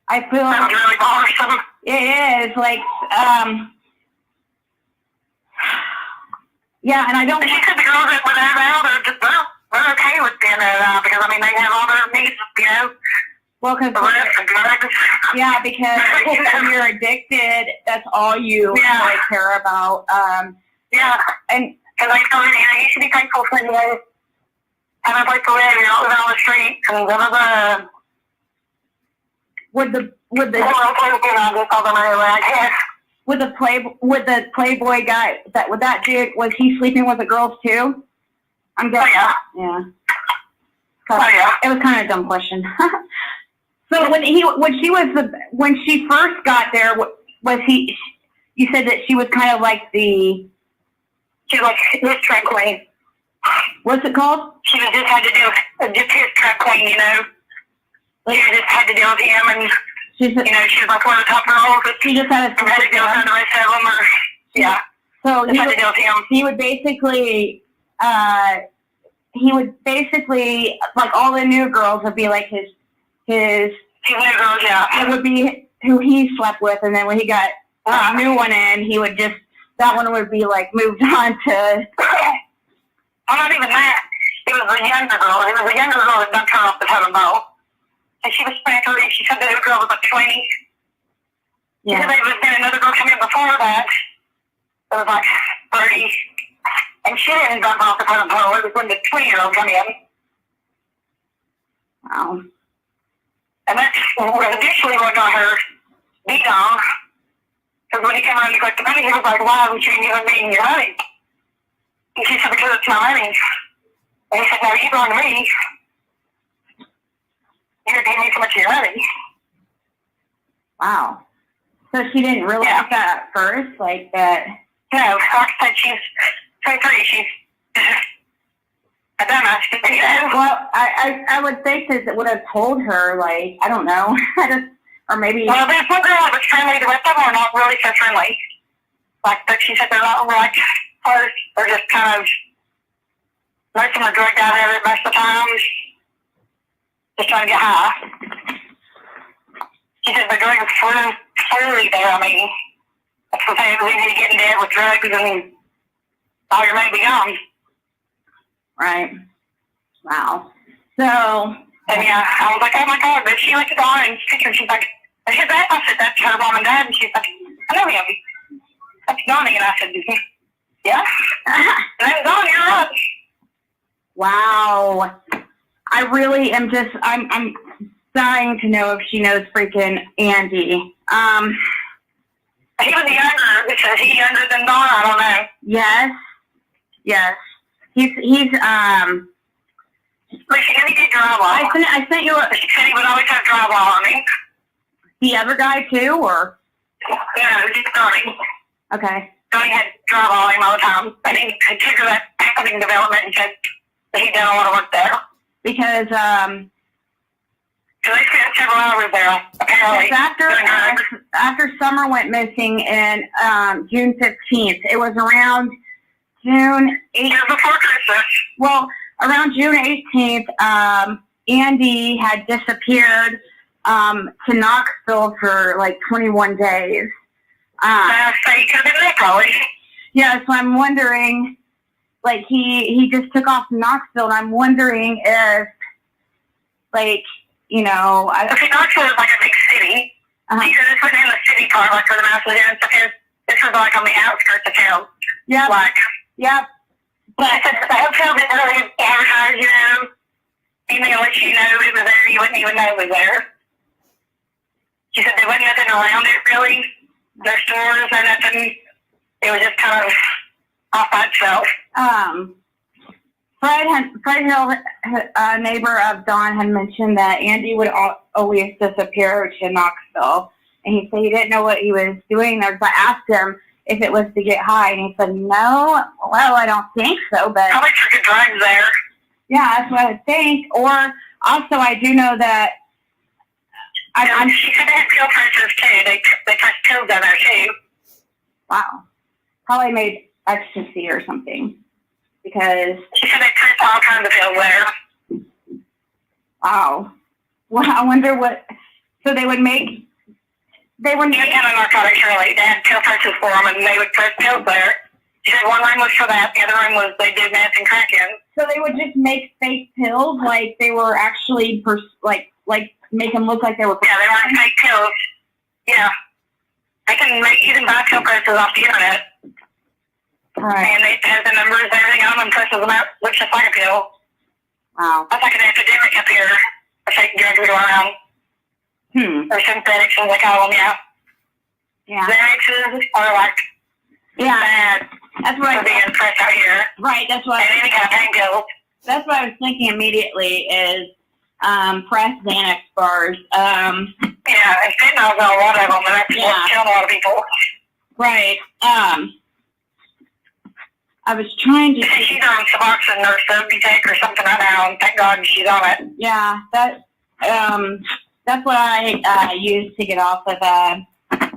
I feel like really bothersome. It is, like, yeah, and I don't. She said the girls that were there now, they're okay with being there now because I mean they have all their needs, Well, because yeah, because when you're addicted, that's all you really care about. Yeah, and because I told her, you should be thankful for having a place to live. You're not living on the street, and blah blah blah. Would the Playboy guy that dude, was he sleeping with the girls too? I'm guessing. Yeah. It was kind of a dumb question. So when she first got there, was he? You said that she was kind of like the She's like his track queen. What's it called? She just had to deal with just his track queen, you know. She just had to deal with him, and She's, you know, she was like one of the top girls. But she just had had to deal with the rest of them, or yeah. So Just had to deal with him. he would basically, like all the new girls would be like his She's new girls, yeah. it would be who he slept with, and then when he got a new one in, he would just, that one would be like moved on to. I'm not even that. It was a younger girl. It was a younger girl that dumped her off the totem pole. And she was spanking. She said the other girl was like 20. She said there was been another girl come in before that. It was like 30. And she didn't dump off the totem pole. It was when the 20-year-old come in. Wow. And that's initially what got her beat on. Because when he came around to collect the money, he was like, why haven't you given me your money? And she said, because it's my money. And he said, no, you belong to me. You're giving me so much of your money. Wow. So she didn't realize that at first, like that. No, like I said, she's 23. She's a dumbass. Well, I would think that it would have told her, like, I don't know, or maybe. Well, there's one girl that was friendly. The rest of them are not really so friendly. Like, but she said they're not like hers. They're just kind of, most of them are drugged out of it most of the time. Just trying to get high. She said the drugs were clearly there. I mean, that's what they leave you to get in debt with drugs and all your money be gone. Right. Wow. So. And yeah, I was like, oh my God, but she looked at the orange picture and she's like, I said that? I said, that's her mom and dad. And she's like, I know him. That's Donnie. And I said, yeah. And that's Donnie, you're right. Wow. I really am just, I'm dying to know if she knows freaking Andy. He was younger. Is he younger than Dawn? I don't know. Yes. Yes. He's But she did drywall. I sent you a, She said he would always have drywall on him. the other guy too, or? Yeah, it was just Donnie. Okay. Donnie had drywall on him all the time. And he took her that housing development and said that he done a lot of work there. Because, So they spent several hours there, apparently. after Summer went missing in June 15th, it was around June 8th. It was before Christmas. Well, around June 18th, Andy had disappeared to Knoxville for like 21 days. So he could have been there probably. Yeah, so I'm wondering, like, he just took off to Knoxville, and I'm wondering if, like, you know, Okay, Knoxville is like a big city. Uh-huh. Because this wasn't in the city part, like where the mouse was in and stuff is. This was like on the outskirts of town. Yeah. Like, Yep. but I said the hotel didn't really advertise, you know. Even unless you know it was there, you wouldn't even know it was there. She said there wasn't nothing around it really. No stores, no nothing. It was just kind of off by itself. Fred Hill, a neighbor of Dawn, had mentioned that Andy would always disappear to Knoxville, and he said he didn't know what he was doing there. So I asked him if it was to get high, and he said, no, well, I don't think so, but... Probably took drugs there. Yeah, that's what I would think. Or, also, I do know that... She said they had pill prices, too. They pressed pills down there, too. Wow. Probably made ecstasy or something. Because... She said they pressed all kinds of pills there. Wow. Well, I wonder what... So they would make... They would make... Any kind of narcotics, really. They had pill prices for them, and they would press pills there. She said one room was for that, the other room was they did meth and crack in. So they would just make fake pills, like they were actually, like make them look like they were... Yeah, they weren't fake pills. Yeah. You can buy pill prices off the internet. Right. And it has the numbers and everything on them, presses them out, looks just like a pill. Wow. That's like an epidemic up here. A fake drugs go around. Or synthetics, as they call them, yeah. Yeah. Xanaxes are like bad. That's what for being pressed out here. Right, that's what... And any kind of pain pills. That's what I was thinking immediately is pressed Xanax bars. Yeah, and fentanyl's on a lot of them, and that's what's killing a lot of people. Right. I was trying to. She's on Suboxone or Zyrtec or something right now, and thank God she's on it. Yeah, that's what I use to get off of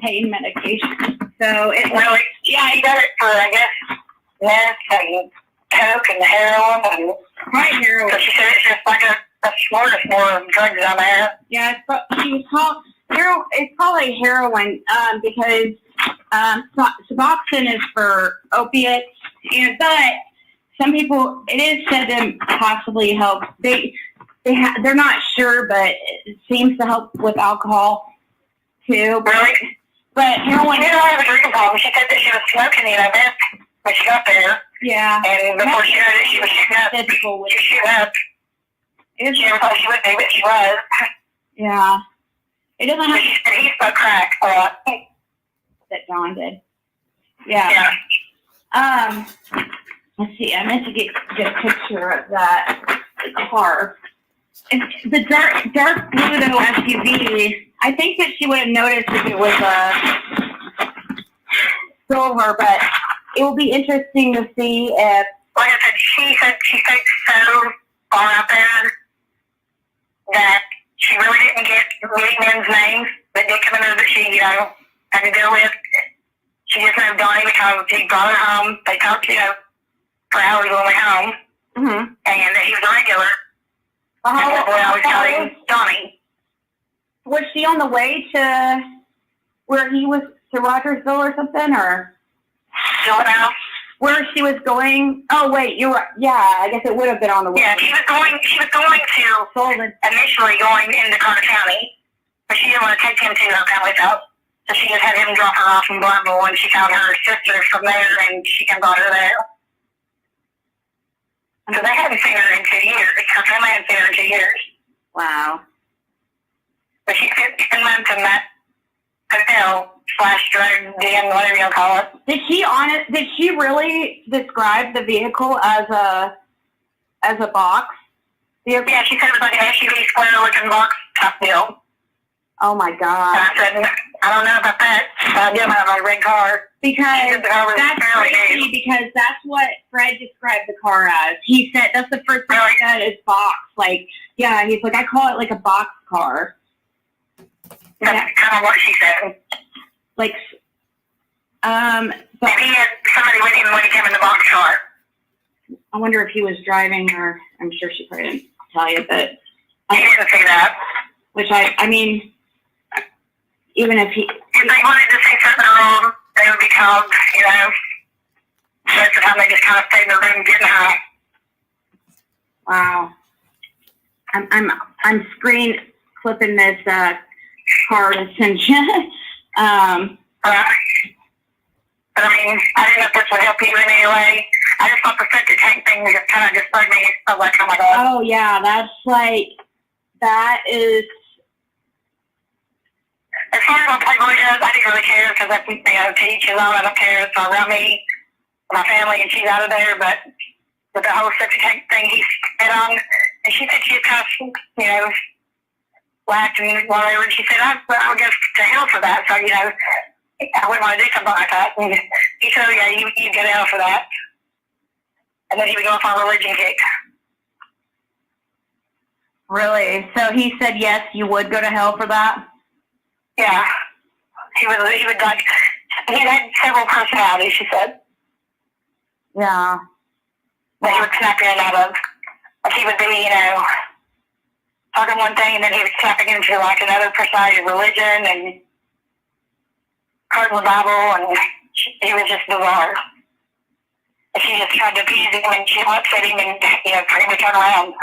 pain medication. So it Really? Yeah, he got it for, I guess, meth and coke and heroin and right heroin. So she said it's just like a smorgasbord of drugs on there. Yeah, she was called heroin. It's probably heroin because Suboxone is for opiates, but some people, it is said to possibly help. They're not sure, but it seems to help with alcohol too. Really? But heroin. She didn't have a drinking problem. She said that she was smoking, meth when she got there. Yeah. And before she heard it, she was shooting up. She was shooting up. She never thought she would be, but she was. Yeah. It doesn't have. She said he smoked crack a lot. That John did. Yeah. Let's see. I meant to get a picture of that car. It's the dark Pluto SUV. I think that she would have noticed if it was silver, but it will be interesting to see if. Like I said, she stayed so far out there that she really didn't get many men's names that did come in there that she, had to deal with. She just knew Donnie because he brought her home. They talked, for hours on the way home. Mm-hmm. And he was a regular. And the boy always called him Donnie. Was she on the way to where he was, to Rogersville or something, or? What now? Where she was going? Oh wait, you're right. Yeah, I guess it would have been on the way. Yeah, she was going to Sullivan. Initially going into Carter County, but she didn't want to take him to her family's house. So she just had him drop her off in Bluntville, and she found her sister from there, and she came brought her there. So they hadn't seen her in 2 years. Her family hadn't seen her in 2 years. Wow. But she spent 10 months in that hotel/drug den, whatever you call it. Did she really describe the vehicle as a box? Yeah, she said it was like an SUV square-looking box top deal. Oh my God. And I said, I don't know about that. I do have a red car. Because that's crazy, because that's what Fred described the car as. He said, that's the first thing he said is box. Like, yeah, he's like, I call it like a box car. That's kind of what she said. Like, but and he had somebody with him when he came in the box car. I wonder if he was driving, or I'm sure she probably didn't tell you, but He didn't say that. Which I mean, even if he. If they wanted to say something wrong, they would be called, Most of the time they just kind of stay in the room getting high. Wow. I'm screen clipping this card and send you. But I mean, I didn't know if this would help you in any way. I just thought the septic tank thing just kind of disturbed me. I was like, oh my God. Oh yeah, that is. As far as my Playboy goes, I didn't really care because I think, to each his own. I don't care. It's around me, my family, and she's out of there. But with the whole septic tank thing, he's head on. And she said she was kind of, laughed and whatever. And she said, I'll go to hell for that. So, I wouldn't want to do something like that. And he said, yeah, you get out for that. And then he would go off on a religion kick. Really? So he said, yes, you would go to hell for that? Yeah. He had several personalities, she said. Yeah. That he would snap in and out of. Like he would be, talking one thing and then he would snap it into like another personality of religion and quoting the Bible, and he was just bizarre. And she just tried to appease him and she upset him and, for him to turn around.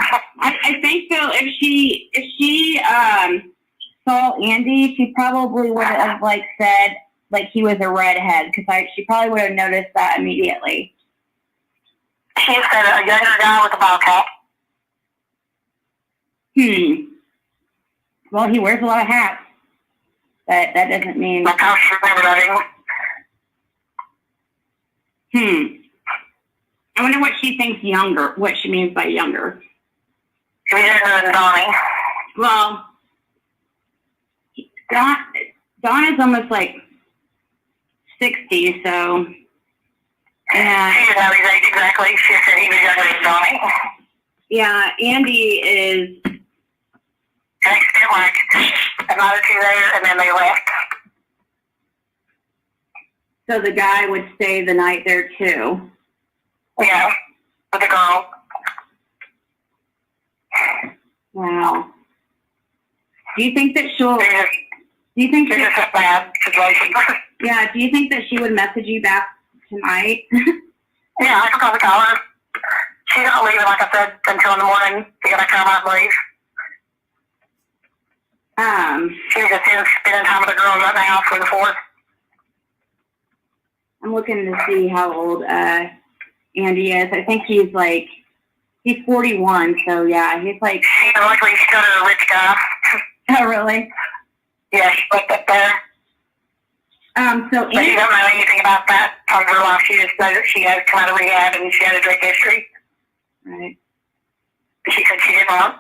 I think so. If she saw Andy, she probably would have said he was a redhead, because she probably would have noticed that immediately. She said a younger guy with a ball cap. Well, he wears a lot of hats, but that doesn't mean. I can't remember that anymore. I wonder what she thinks younger. What she means by younger. He's younger than Donnie. Well, Don is almost 60, so. And She didn't know his age exactly. She said he was younger than Johnny. yeah, Andy is, And they spent like a night or two there, and then they left. so the guy would stay the night there too. Yeah, with the girl. Wow. Do you think that she'll, It's just, do you think it's that, just a bad situation. yeah, do you think that she would message you back tonight? Yeah, I could probably call her. She's not leaving, like I said, until in the morning. She's gonna come, I believe. She's just in spending time with the girls right now for the 4th. I'm looking to see how old Andy is. I think he's 41, so yeah, he's like, She's likely still a rich guy. oh really? Yeah, she lived up there. So But she Andy, don't know anything about that part of her life. She just knows that she has come out of rehab and she had a drug history. right. She said she didn't want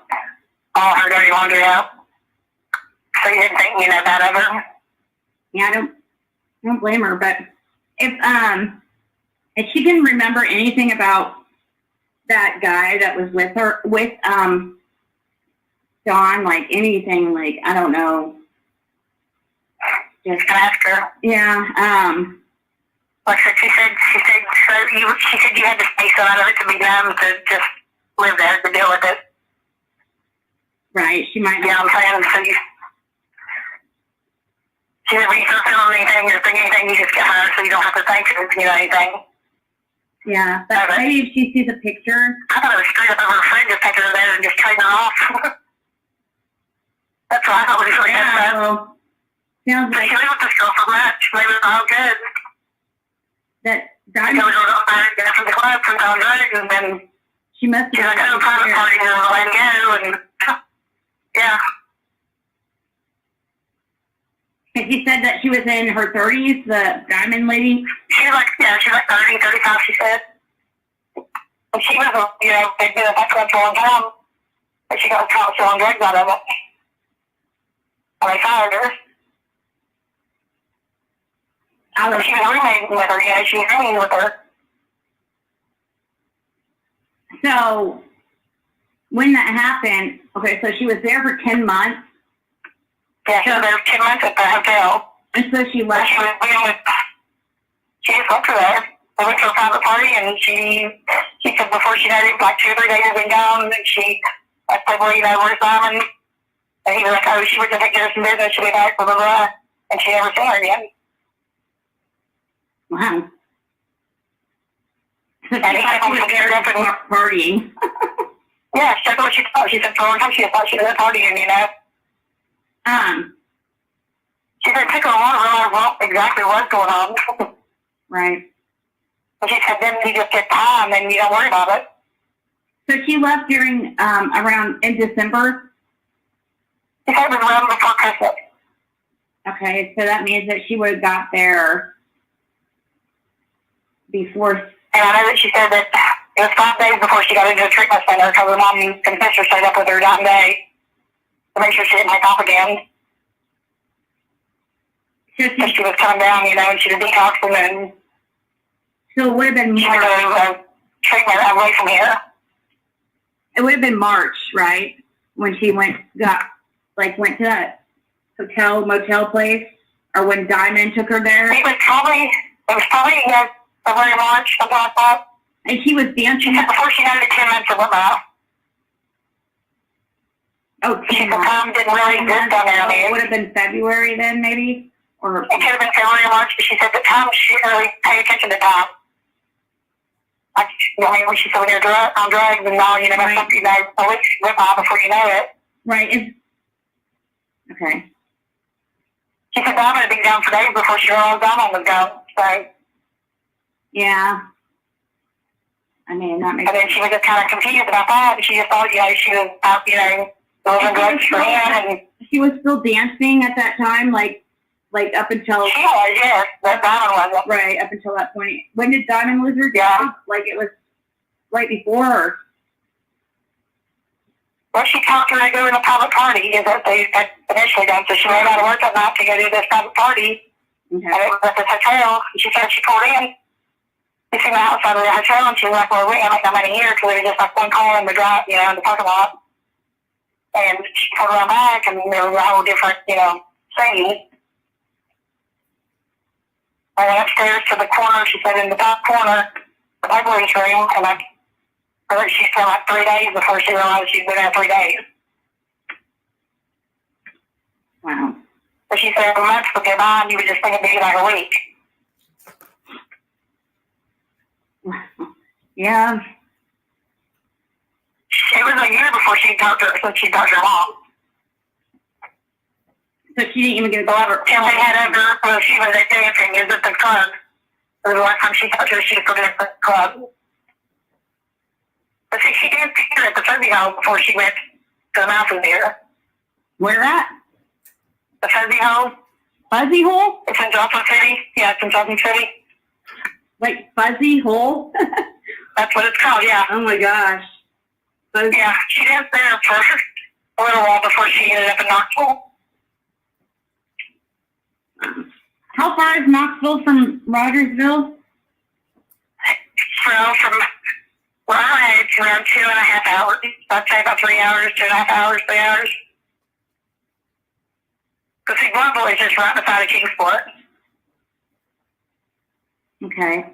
all her dirty laundry out. So you didn't think, that of her. Yeah, I don't blame her, but if she didn't remember anything about that guy that was with her, with Dawn, like anything, like I don't know. Just gonna ask her. Yeah, Like I said, she said you had to stay so out of it to be numb to just live there to deal with it. right, she might You know not. what I'm saying? So she said when you start feeling anything or think anything, you just get her so you don't have to think anything. Yeah, but maybe if she sees a picture. I thought it was straight up over her friend just taking her there and just trading her off. That's what I thought was really messed up. Well, sounds She like lived with this girl so much. They were all good. that She Diamond, goes up there and gets from the club from on drugs, and then she must she's have like, oh, private parties and let go, and yeah. And she said that she was in her 30s, the Diamond lady. She's like 30, 35, she said. And she was, they'd been in that club for a long time. But she got caught selling drugs out of it. And they fired her. And she was roommating with her, she was rooming with her. So when that happened, okay, so she was there for 10 months. Yeah, she was there 10 months at the hotel. And so she And left. she was being with, she just left her there. They went to a private party, and she said before she knew it, like 2 or 3 days had been gone, and she, I said, well, where's Simon? And he was like, oh, she went to take care of some business, she'll be back, blah, blah, blah. And she never seen her again. Wow. So And he kept on scared up and, partying. yeah, she said what she thought. She said for a long time she thought she was partying, She said it took her a while to realize what exactly was going on. Right. And she said then you just get time and you don't worry about it. So she left during, around in December. She said it was around before Christmas. Okay, so that means that she would have got there before. And I know that she said that it was 5 days before she got into a treatment center because her mom and sister stayed up with her that day to make sure she didn't take off again. So Because she was coming down, and she was detoxing, and it would have been she went March. to treatment away from here. It would have been March, right? When she went to that motel place, or when Diamond took her there. It was probably February, March, something like that. And she was dancing. She said before she had the 10 months of whatnot. Oh, She 10 said months. time didn't really exist down there. It would have been February then, maybe? Or It could have been February or March, but she said the time she didn't really pay attention to time. Like, when she said when you're on drugs and all, Right. something a week went by before you know it. right. Okay. She said Diamond had been gone for days before she realized Diamond was gone. So, Yeah. I mean, that makes and then she was just kind of confused about that. And she just thought, she was out, delivering drugs for him. And She was still dancing at that time, like up until she was, yes, but Diamond wasn't. right up until that point. When did Diamond lose her Yeah. job? Like it was right before. Well, she talked to her to go to a private party, is what they had initially done. So she went out of work that night to go to this private party, Okay. and it was at this hotel. And she said she pulled in, we seen the outside of the hotel, and she was like, well, we ain't like that many years, because we were just like one car in the drive, you know, in the parking lot. And she turned around back, and there was a whole different, you know, scene. I went upstairs to the corner, she said in the top corner, the library's room, and I think she spent like 3 days before she realized she'd been there 3 days. Wow. But she said months would go by, and you would just think it'd be like a week. Yeah. It was a year before she talked to her, since she talked to her mom. So she didn't even get a And they had her, well, she was at dancing, it was at the club. It was the last time she talked to her, she was at the club. But see, she danced here at the Fuzzy Hole before she went to the mountain there. Where at? The Fuzzy Hole. Fuzzy Hole? It's in Johnson City. Yeah, it's in Johnson City. Like Fuzzy Hole? That's what it's called, yeah. Oh my gosh. Fuzzy. Yeah, she danced there for a little while before she ended up in Knoxville. How far is Knoxville from Rogersville? So from where I'm at, it's around 2.5 hours. I'd say about 3 hours, 2.5 hours, 3 hours. Because see, Bluntville is just right beside of Kingsport. Okay.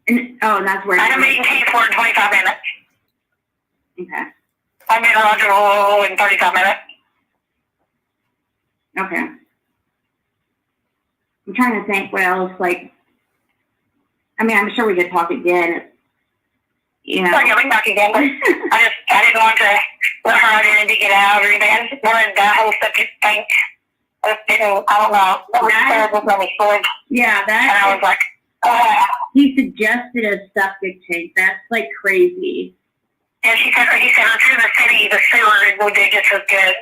And, oh, that's where. I can be in Kingsport in 25 minutes. Okay. I'm in Rogersville in 35 minutes. Okay. I'm trying to think what else, like, I mean, I'm sure we could talk again. You know. Oh, yeah, we can talk again, but I didn't want to let her identity get out or anything. I just wanted that whole septic tank. I don't know. That was terrible for me, Floyd. Yeah, And I was like, he suggested a septic tank. That's like crazy. And he said, through the city, the sewer will do just as good.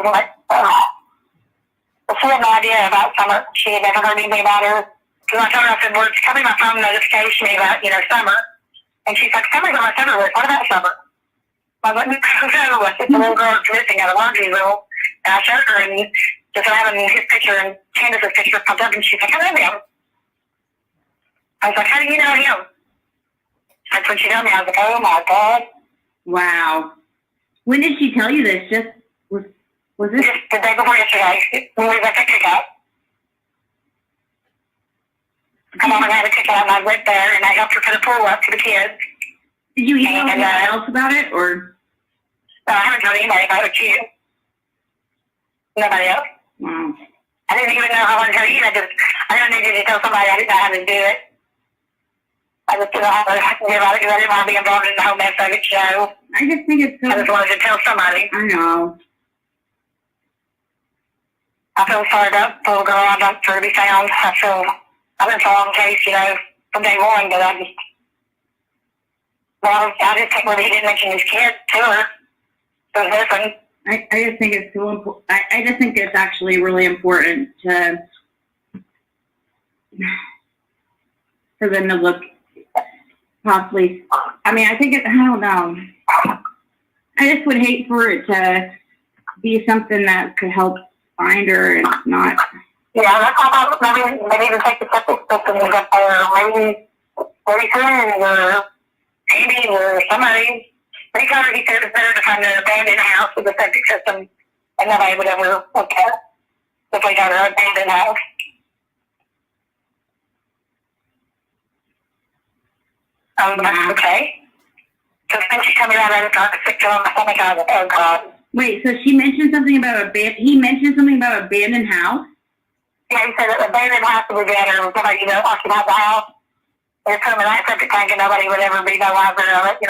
Like, she had no idea about Summer. She had never heard anything about her. Because I told her, I said, well, it's coming my phone notification me about, Summer. And she's like, Summer's on my Summer list. What about Summer? I was like, no, it's the little girl that's missing out of laundry room. And I showed her, and just having his picture and Candace's picture popped up, and she's like, I know him. I was like, how do you know him? That's when she told me. I was like, oh my God. Wow. When did she tell you this? Was this? Just the day before yesterday, when we went to cookout. Come on, I had a cookout, and I went there, and I helped her put a pool up for the kids. Did you email anyone else about it, or? No, I haven't told anybody about it, you. Nobody else. Wow. I didn't even know how I wanted to tell you. I don't need to tell somebody. I didn't know how to do it. I just didn't know how to do about it because I didn't want to be involved in the whole mess of it, so. I just think it's so. I just wanted to tell somebody. I know. I feel sorry about the little girl. I want her to be found. I've been following the case, from day one, but I just can't believe he didn't mention his kid to her. So listen. I just think it's so important. I just think it's actually really important for them to look possibly. I mean, I think I don't know. I just would hate for it to be something that could help find her and not. Yeah, that's all about maybe even take the septic system and get there. Maybe friends or Andy or somebody. He said it was better to find an abandoned house with a septic system, and nobody would ever look at if we got an abandoned house. That's okay. Because then she told me that I was talking sick to him. I my God, oh God. Wait, so he mentioned something about abandoned house? Yeah, he said that abandoned house would be better. Somebody, occupied the house. There's some of that septic tank, and nobody would ever be no wiser of it,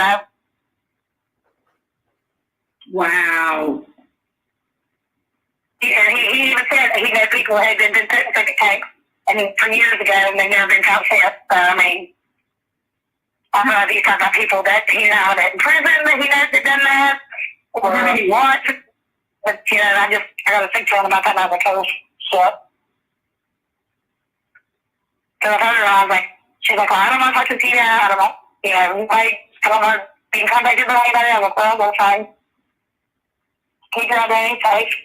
Wow. He even said that he knew people who had been in septic tanks for years ago, and they've never been caught since. So, I mean, I don't know if he's talking about people that he knows that in prison that he knows that done that, or what. But, I got to think to him about that, and I was like, oh, shit. So I told her, I was like, she's like, well, I don't know if I can see that. I don't know. I don't know being contacted by anybody. I was like, well, we'll try. Keep your identity safe.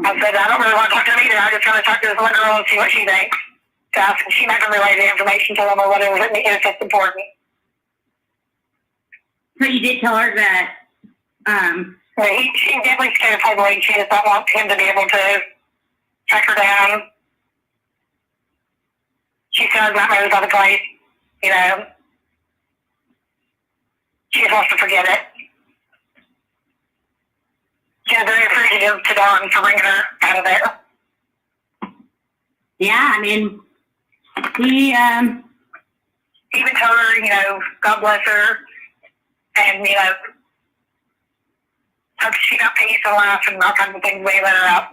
I said, I don't really want to talk to them either. I just want to talk to this one girl and see what she thinks. To ask if she's not going to relay the information to them or whatever, if it's important. So you did tell her that, She definitely scared of Playboy. She does not want him to be able to track her down. She still has nightmares about the place, you know. She just wants to forget it. She was very appreciative to Dawn for bringing her out of there. yeah, I mean, he, Even told her, you know, God bless her, and, you know, hope she got peace in life and all kinds of things when he let her out.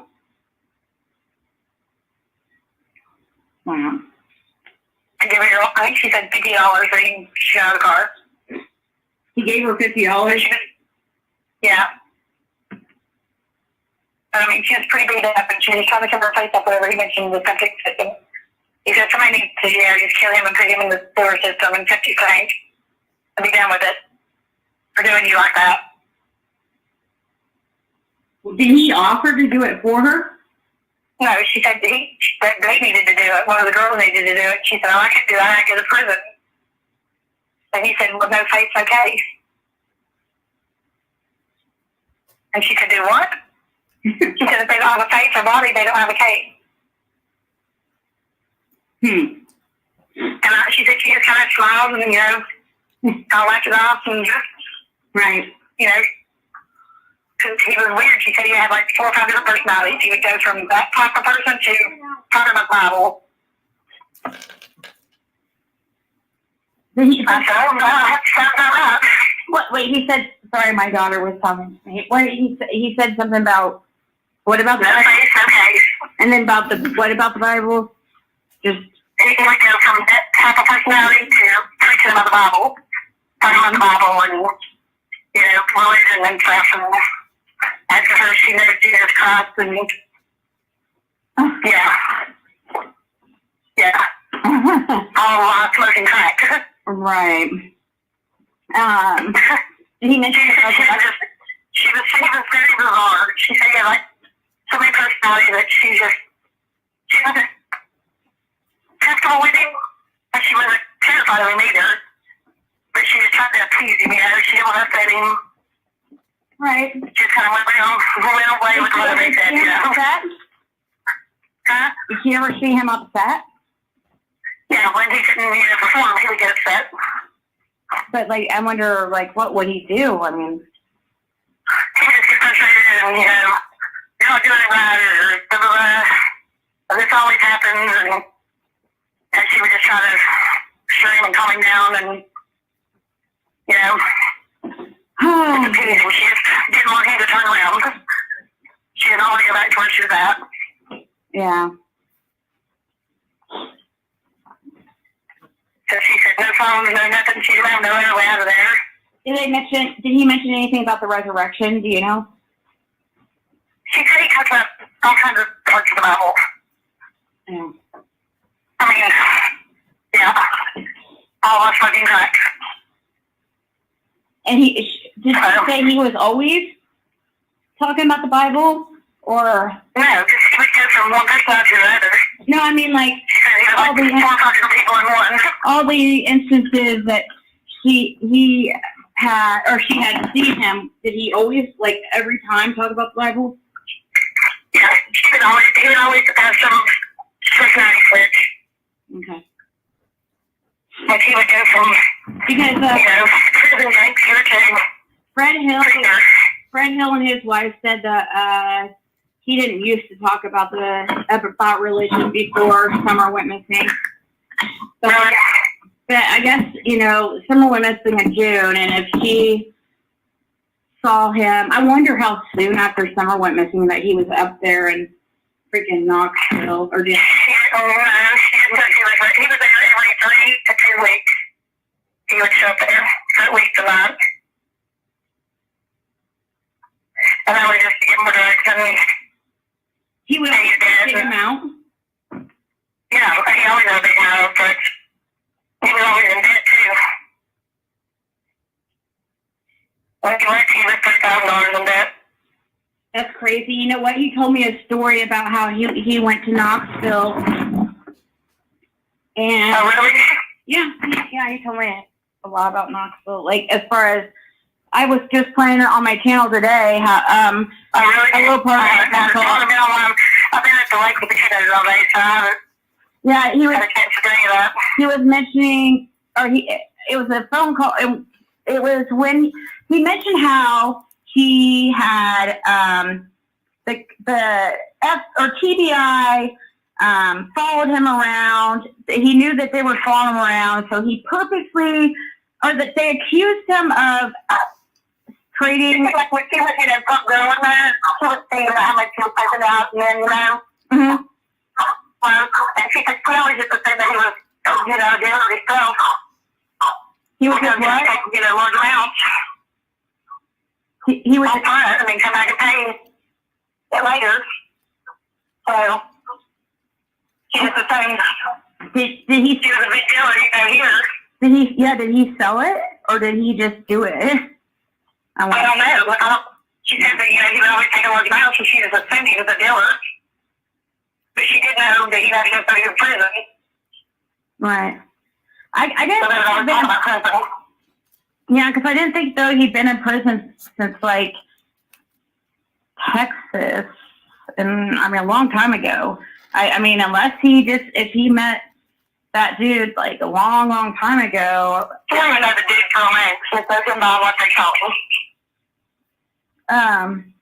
wow. I gave her, I think she said $50 for you she got out of the car. He gave her $50. Yeah. I mean, she was pretty beat up, and she was trying to cover her face up whenever he mentioned the septic system. He said, somebody needs to, you know, just kill him and put him in the sewer system and septic tank and be done with it for doing you like that. Did he offer to do it for her? No, she said that they needed to do it. One of the girls needed to do it. She said, oh, I can't do that. I go to prison. And he said, well, no face, no case. And she said, do what? She said, if they don't have a face or body, they don't have a case. And she said she just kind of smiled and, you know, kind of laughed it off and just, Right. you know, because he was weird. She said he had like 4 or 5 different personalities. He would go from that type of person to talking about the Bible. I said, oh, no, that sounds all right. What? Wait, he said. Sorry, my daughter was talking to me. What he said something about. What about the No Bible? face, no case. And then about the what about the Bible? Just He can like go from that type of personality to preaching about the Bible, talking about the Bible and, you know, religion and stuff. And after her, she knows Jesus Christ and, yeah. Yeah. All smoking crack. right. Did he mention She was very bizarre. She said, yeah, like, so many personalities that she wasn't comfortable with him, and she wasn't terrified of him either. But she was trying to appease him, you know. She didn't want to upset him. right? Just kind of went away with whatever he said, you know. Huh? Did you ever see him upset? Yeah, when he couldn't, you know, perform, he would get upset. But like, I wonder, like, what would he do? I mean, He would just get frustrated and, you know, you're not doing it right, or blah, blah, blah. This always happens, and she would just try to assure him and calm him down, and, you know, appease him. She just didn't want him to turn around. She didn't want to go back to where she was at. yeah. So she said, no phones, no nothing. She ran no other way out of there. Did he mention anything about the resurrection? Do you know? She said he talked about all kinds of parts of the Bible. Yeah. I mean, yeah, all of us fucking crack. And did he say he was always talking about the Bible, or No, just he would go from one personality to another. no? I mean, like She said he all was like 400 people in one. all the instances that he had or she had seen him. Did he always, like, every time talk about the Bible? Yeah, he would always have some personality switch. Okay. Like he would go from, Because you know, prison gangster to Fred Hill and his wife said that he didn't used to talk about about religion before Summer went missing. But I guess, you know, Summer went missing in June, and if she saw him, I wonder how soon after Summer went missing that he was up there in freaking Knoxville, or just. He was there every 3 to 2 weeks. He would show up there for at least a month. And I would just give him a drug and He would take him out? Yeah, he always had a big mouth, but he was always in debt too. When he left, he was $3,000 in debt. That's crazy. crazy. You know what? He told me a story about how he went to Knoxville. And yeah, he told me a lot about Knoxville. Like, as far as, I was just playing it on my channel today. How, a little part of Knoxville. I've been at the lake with the kiddos all day, so I haven't Yeah, he was. had a chance to bring it up. He was mentioning, it was a phone call. It was when he mentioned how he had the TBI followed him around. He knew that they were following him around, so he purposely, or that they accused him of trading. Like when she was in a pump girl in there, she was thinking about how much she was taking out, and then, Mm-hmm. and she said, she always used to say that he was, doing it himself. He was just what? Get a large amount. He was. All front, and then come back and pay it later. So, she was the same. Did he? She was a big dealer, here. Did he sell it, or did he just do it? I don't know. She said that, he would always take a large amount, so she was assuming he was a dealer. But she did know that he had to go through prison. Right. I didn't. So they were always talking about prison. Yeah, because I didn't think though he'd been in prison since like Texas, and I mean a long time ago. I mean, unless if he met that dude like a long, long time ago. I don't even know the dude's real name. It doesn't involve what they call him.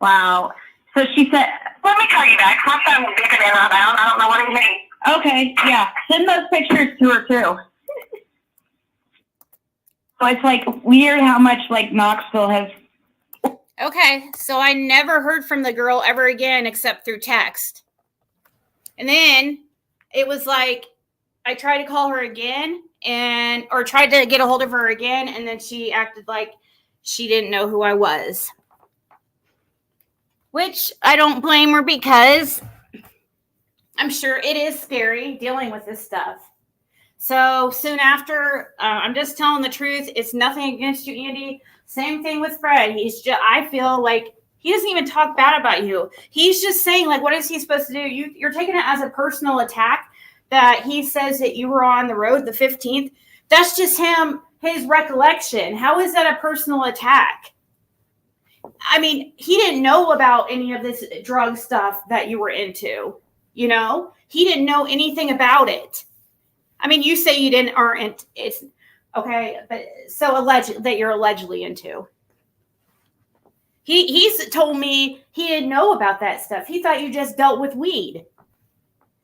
Wow. So she said, let me call you back. My phone will be in right now. I don't know what he means. Okay, yeah. Send those pictures to her too. So it's like weird how much like Knoxville has. Okay, so I never heard from the girl ever again except through text. And then it was like I tried to call her again or tried to get a hold of her again, and then she acted like she didn't know who I was. Which I don't blame her, because I'm sure it is scary dealing with this stuff. So soon after, I'm just telling the truth. It's nothing against you, Andy. Same thing with Fred. I feel like he doesn't even talk bad about you. He's just saying, like, what is he supposed to do? You're taking it as a personal attack that he says that you were on the road the 15th. That's just his recollection. How is that a personal attack? I mean, he didn't know about any of this drug stuff that you were into. He didn't know anything about it. I mean, you say you didn't, aren't. It's okay, but so alleged that you're allegedly into. He's told me he didn't know about that stuff. He thought you just dealt with weed.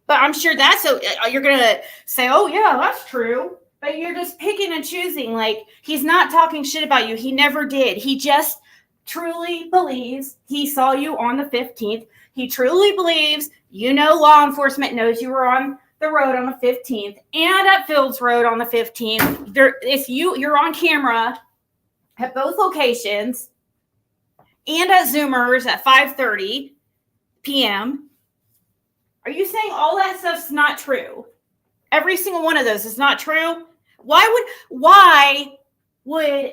But I'm sure you're gonna say, oh yeah, that's true. But you're just picking and choosing. Like, he's not talking shit about you. He never did. He just truly believes he saw you on the 15th. He truly believes law enforcement knows you were on the road on the 15th and at Fields Road on the 15th. You're on camera at both locations and at Zoomers at 5:30 p.m. Are you saying all that stuff's not true? Every single one of those is not true? Why would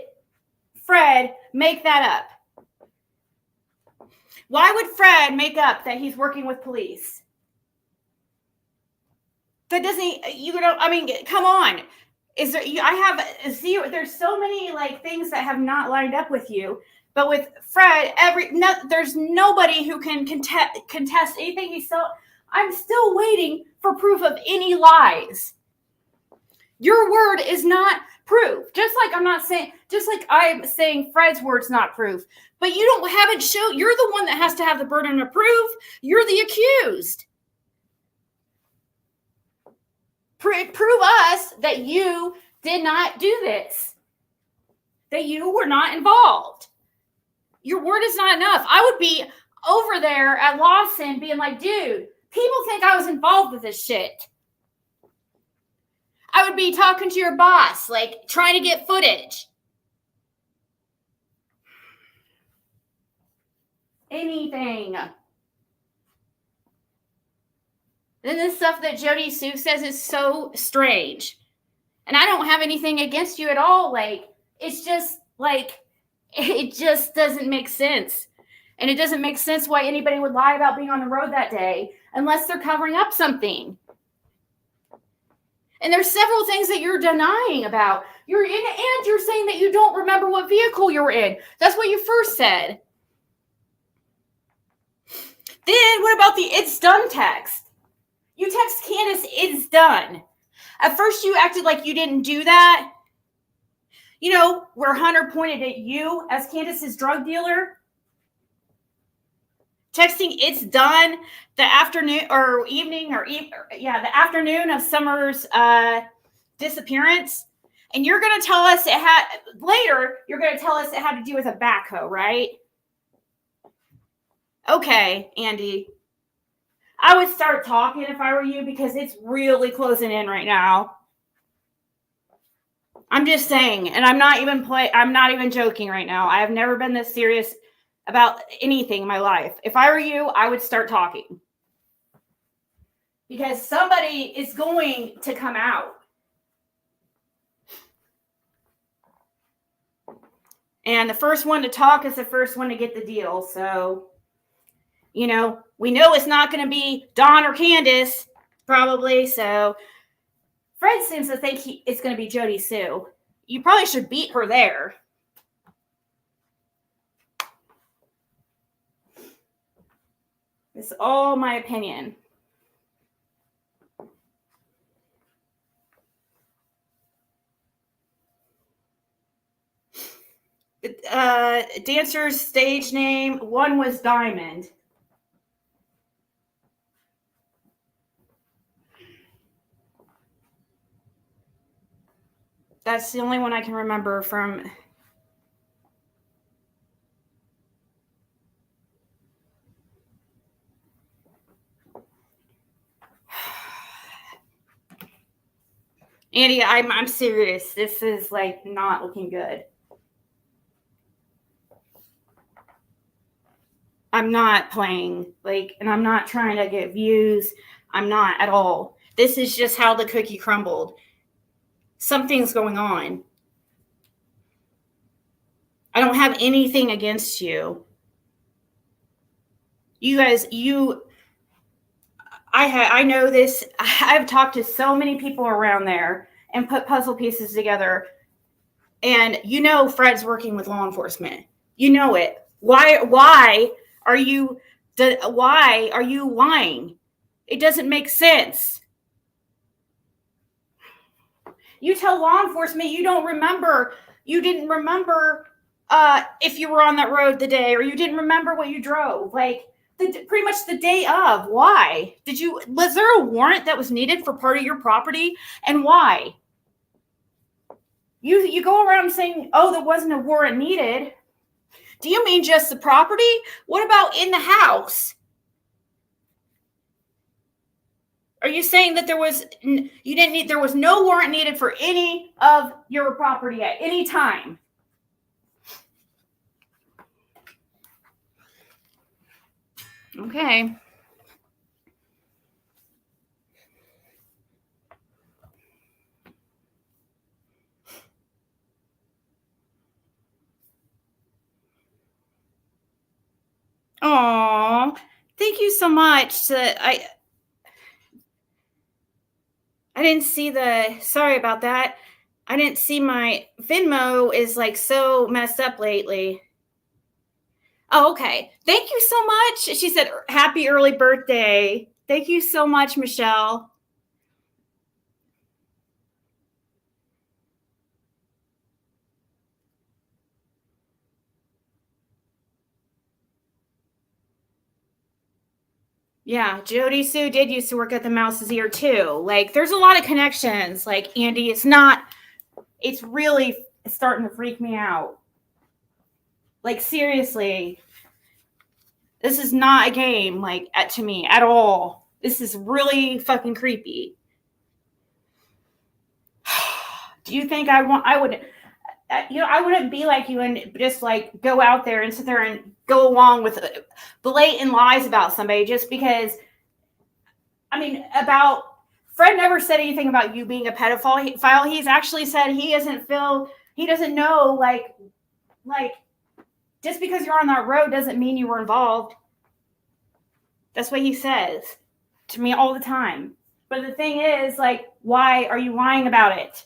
Fred make that up? Why would Fred make up that he's working with police? That doesn't, come on. There's so many like things that have not lined up with you. But with Fred, there's nobody who can contest anything I'm still waiting for proof of any lies. Your word is not proof. Just like I'm saying Fred's word's not proof. But you're the one that has to have the burden of proof. You're the accused. Prove us that you did not do this. That you were not involved. Your word is not enough. I would be over there at Lawson being like, dude, people think I was involved with this shit. I would be talking to your boss, like trying to get footage. Anything. Then this stuff that Jody Sue says is so strange. And I don't have anything against you at all. Like, it's just like, It just doesn't make sense. And it doesn't make sense why anybody would lie about being on the road that day unless they're covering up something. And there's several things that you're denying about. You're in, and you're saying that you don't remember what vehicle you were in. That's what you first said. Then what about the "it's done" text? You text Candace, "it's done." At first you acted like you didn't do that. You know, where Hunter pointed at you as Candace's drug dealer. Texting "it's done" the afternoon or evening or the afternoon of Summer's disappearance. And you're going to tell us you're going to tell us it had to do with a backhoe, right? Okay, Andy. I would start talking if I were you because it's really closing in right now. I'm just saying, and I'm not even joking right now. I have never been this serious about anything in my life. If I were you, I would start talking. Because somebody is going to come out. And the first one to talk is the first one to get the deal. So, you know, we know it's not going to be Dawn or Candace, probably. So, Fred seems to think it's going to be Jody Sue. You probably should beat her there. It's all my opinion. Dancer's stage name, one was Diamond. That's the only one I can remember from. Andy, I'm serious. This is like not looking good. I'm not playing, and I'm not trying to get views. I'm not at all. This is just how the cookie crumbled. Something's going on. I don't have anything against you. You guys, I know this. I've talked to so many people around there and put puzzle pieces together. And you know Fred's working with law enforcement. You know it. Why are you lying? It doesn't make sense. You tell law enforcement you didn't remember if you were on that road the day, or you didn't remember what you drove. Pretty much the day of. Why? Was there a warrant that was needed for part of your property? And why? You go around saying, oh, there wasn't a warrant needed. Do you mean just the property? What about in the house? Are you saying that there was no warrant needed for any of your property at any time? Okay. Aw, thank you so much. I didn't see sorry about that. I didn't see my Venmo is so messed up lately. Oh, okay. Thank you so much. She said, happy early birthday. Thank you so much, Michelle. Yeah, Jody Sue did used to work at the Mouse's Ear too. There's a lot of connections. Andy, it's really starting to freak me out. Seriously, this is not a game, to me at all. This is really fucking creepy. Do you think I wouldn't be like you and just go out there and sit there and go along with blatant lies about somebody just because, Fred never said anything about you being a pedophile. He's actually said he doesn't know, Just because you're on that road doesn't mean you were involved. That's what he says to me all the time. But the thing is, like, why are you lying about it?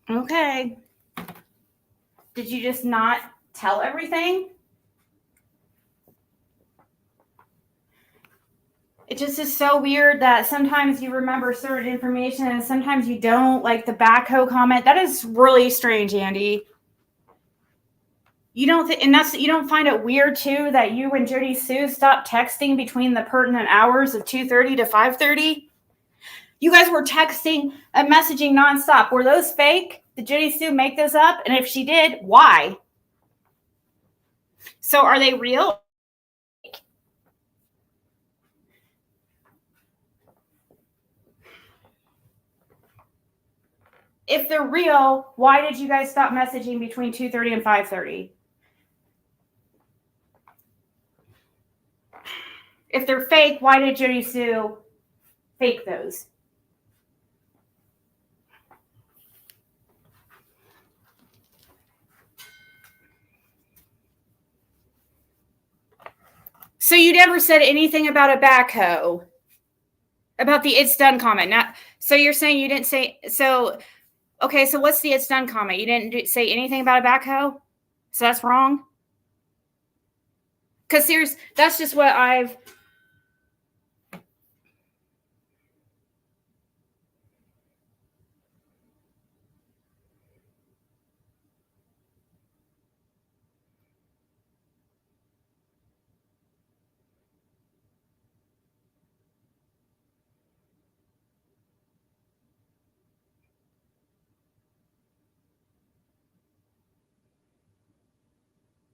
Okay. Did you just not tell everything? It just is so weird that sometimes you remember certain information and sometimes you don't. Like the backhoe comment, that is really strange, Andy. You don't you don't find it weird too that you and Jody Sue stopped texting between the pertinent hours of 2:30 to 5:30? You guys were texting and messaging nonstop. Were those fake? Did Jody Sue make those up? And if she did, why? So are they real? If they're real, why did you guys stop messaging between 2:30 and 5:30? If they're fake, why did Jody Sue fake those? So you never said anything about a backhoe, about the "it's done" comment. Now, so you're saying you didn't say so? Okay, so what's the "it's done" comment? You didn't say anything about a backhoe, so that's wrong. Because that's just what I've.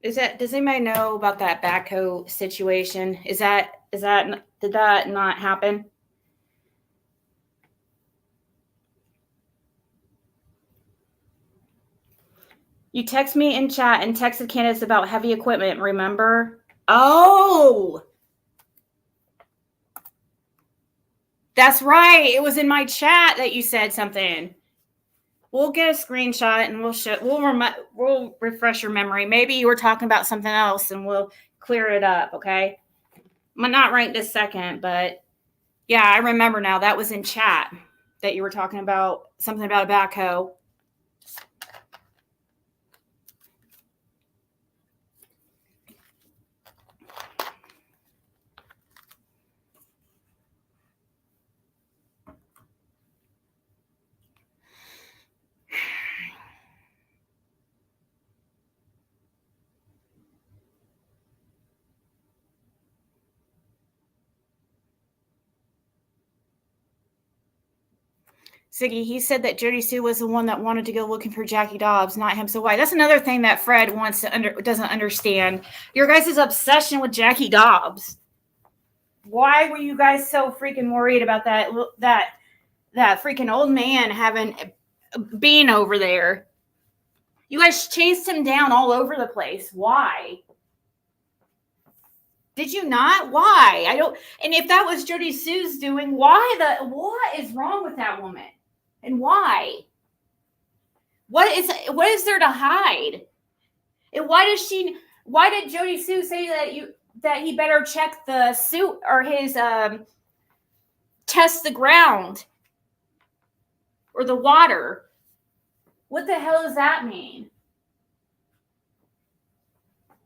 Does anybody know about that backhoe situation? Did that not happen? You text me in chat and texted Candace about heavy equipment, remember? Oh, that's right. It was in my chat that you said something. We'll get a screenshot and we'll refresh your memory. Maybe you were talking about something else and we'll clear it up, okay? I'm not right this second, but yeah, I remember now. That was in chat that you were talking about something about a backhoe. Siggy, he said that Jody Sue was the one that wanted to go looking for Jackie Dobbs, not him. So why? That's another thing that Fred doesn't understand. Your guys' obsession with Jackie Dobbs. Why were you guys so freaking worried about that freaking old man being over there? You guys chased him down all over the place. Why? Did you not? Why? And if that was Jody Sue's doing, what is wrong with that woman? And why? What is there to hide? And why did Jody Sue say that he better check the suit or his test the ground or the water? What the hell does that mean?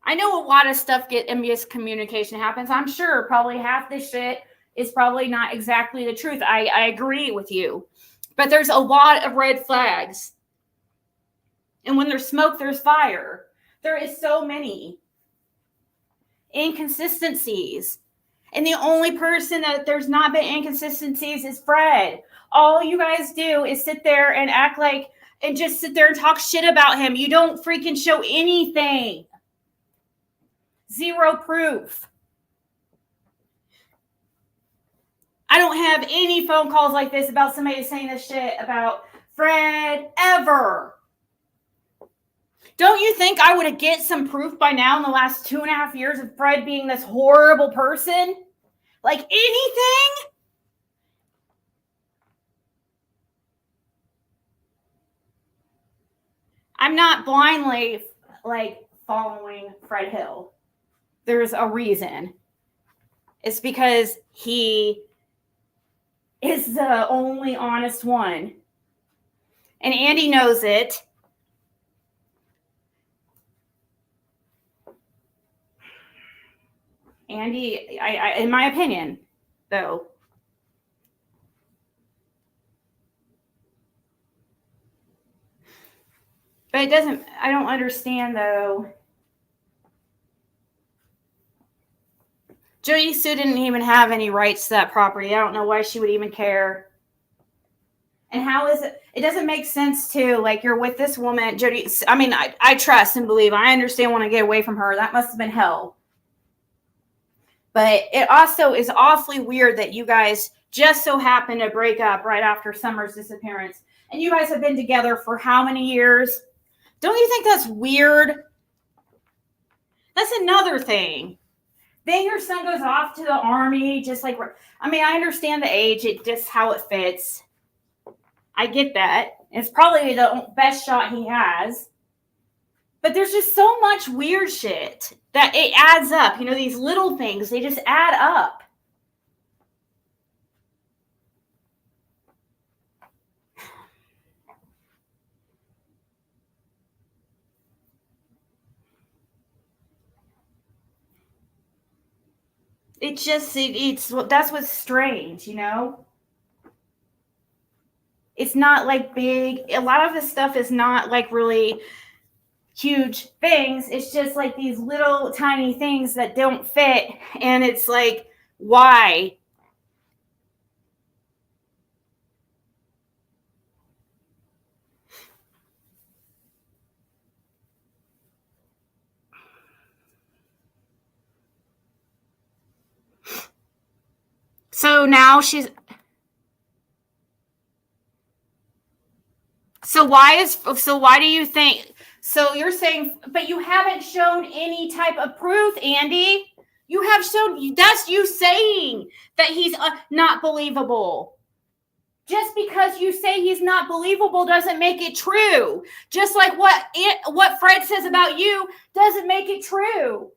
I know a lot of stuff miscommunication happens. I'm sure probably half this shit is probably not exactly the truth. I agree with you. But there's a lot of red flags. And when there's smoke, there's fire. There is so many inconsistencies. And the only person that there's not been inconsistencies is Fred. All you guys do is sit there and act like, and just sit there and talk shit about him. You don't freaking show anything. Zero proof. I don't have any phone calls like this about somebody saying this shit about Fred ever. Don't you think I would have get some proof by now in the last 2.5 years of Fred being this horrible person? Like anything? I'm not blindly following Fred Hill. There's a reason. It's because he is the only honest one. And Andy knows it. Andy, I in my opinion, though, but it doesn't, I don't understand, though. Jody Sue didn't even have any rights to that property. I don't know why she would even care. And how is it? It doesn't make sense, too. Like, you're with this woman, Jody. I mean, I trust and believe. I understand when I get away from her. That must have been hell. But it also is awfully weird that you guys just so happened to break up right after Summer's disappearance. And you guys have been together for how many years? Don't you think that's weird? That's another thing. Then your son goes off to the army, just like, I mean, I understand the age, it just how it fits. I get that. It's probably the best shot he has. But there's just so much weird shit that it adds up. You know, these little things, they just add up. That's what's strange, you know? It's not like big. A lot of this stuff is not like really huge things. It's just like these little tiny things that don't fit. And it's like, why? So now she's... So why do you think... So you're saying, but you haven't shown any type of proof, Andy. You have shown, that's you saying that he's not believable. Just because you say he's not believable doesn't make it true. Just like what Fred says about you doesn't make it true.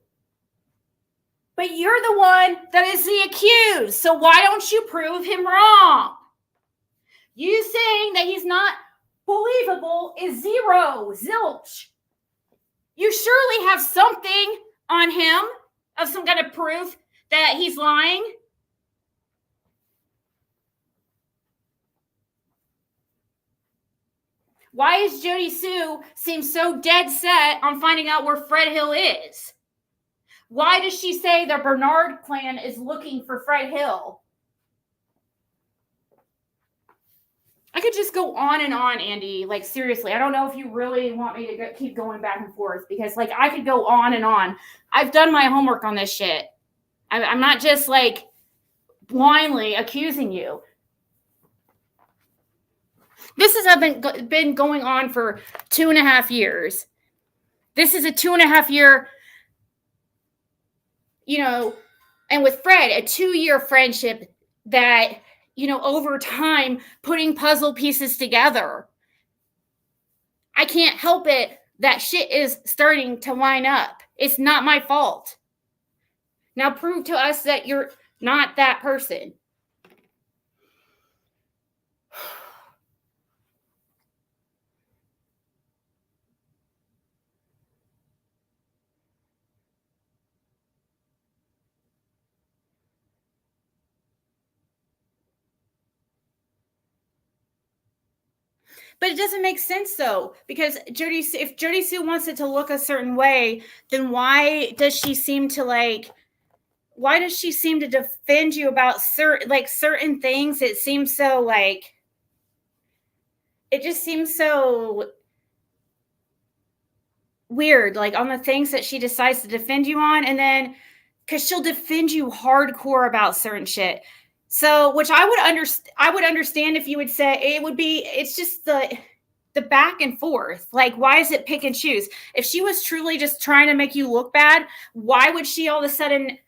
But you're the one that is the accused. So why don't you prove him wrong? You saying that he's not believable is zero, zilch. You surely have something on him of some kind of proof that he's lying. Why is Jody Sue seem so dead set on finding out where Fred Hill is? Why does she say the Bernard clan is looking for Fred Hill? I could just go on and on, Andy. Like, seriously, I don't know if you really want me to keep going back and forth because, like, I could go on and on. I've done my homework on this shit. I'm not just, like, blindly accusing you. This has been going on for 2.5 years. This is a 2.5 year, you know, and with Fred, a 2-year friendship that, you know, over time, putting puzzle pieces together. I can't help it that shit is starting to line up. It's not my fault. Now prove to us that you're not that person. But it doesn't make sense, though, because if Jody Sue wants it to look a certain way, then why does she seem to defend you about certain things? It seems so like, it just seems so weird, like on the things that she decides to defend you on. And then, because she'll defend you hardcore about certain shit. So, which I would understand if you would say it's just the back and forth. Like, why is it pick and choose? If she was truly just trying to make you look bad, why would she all of a sudden?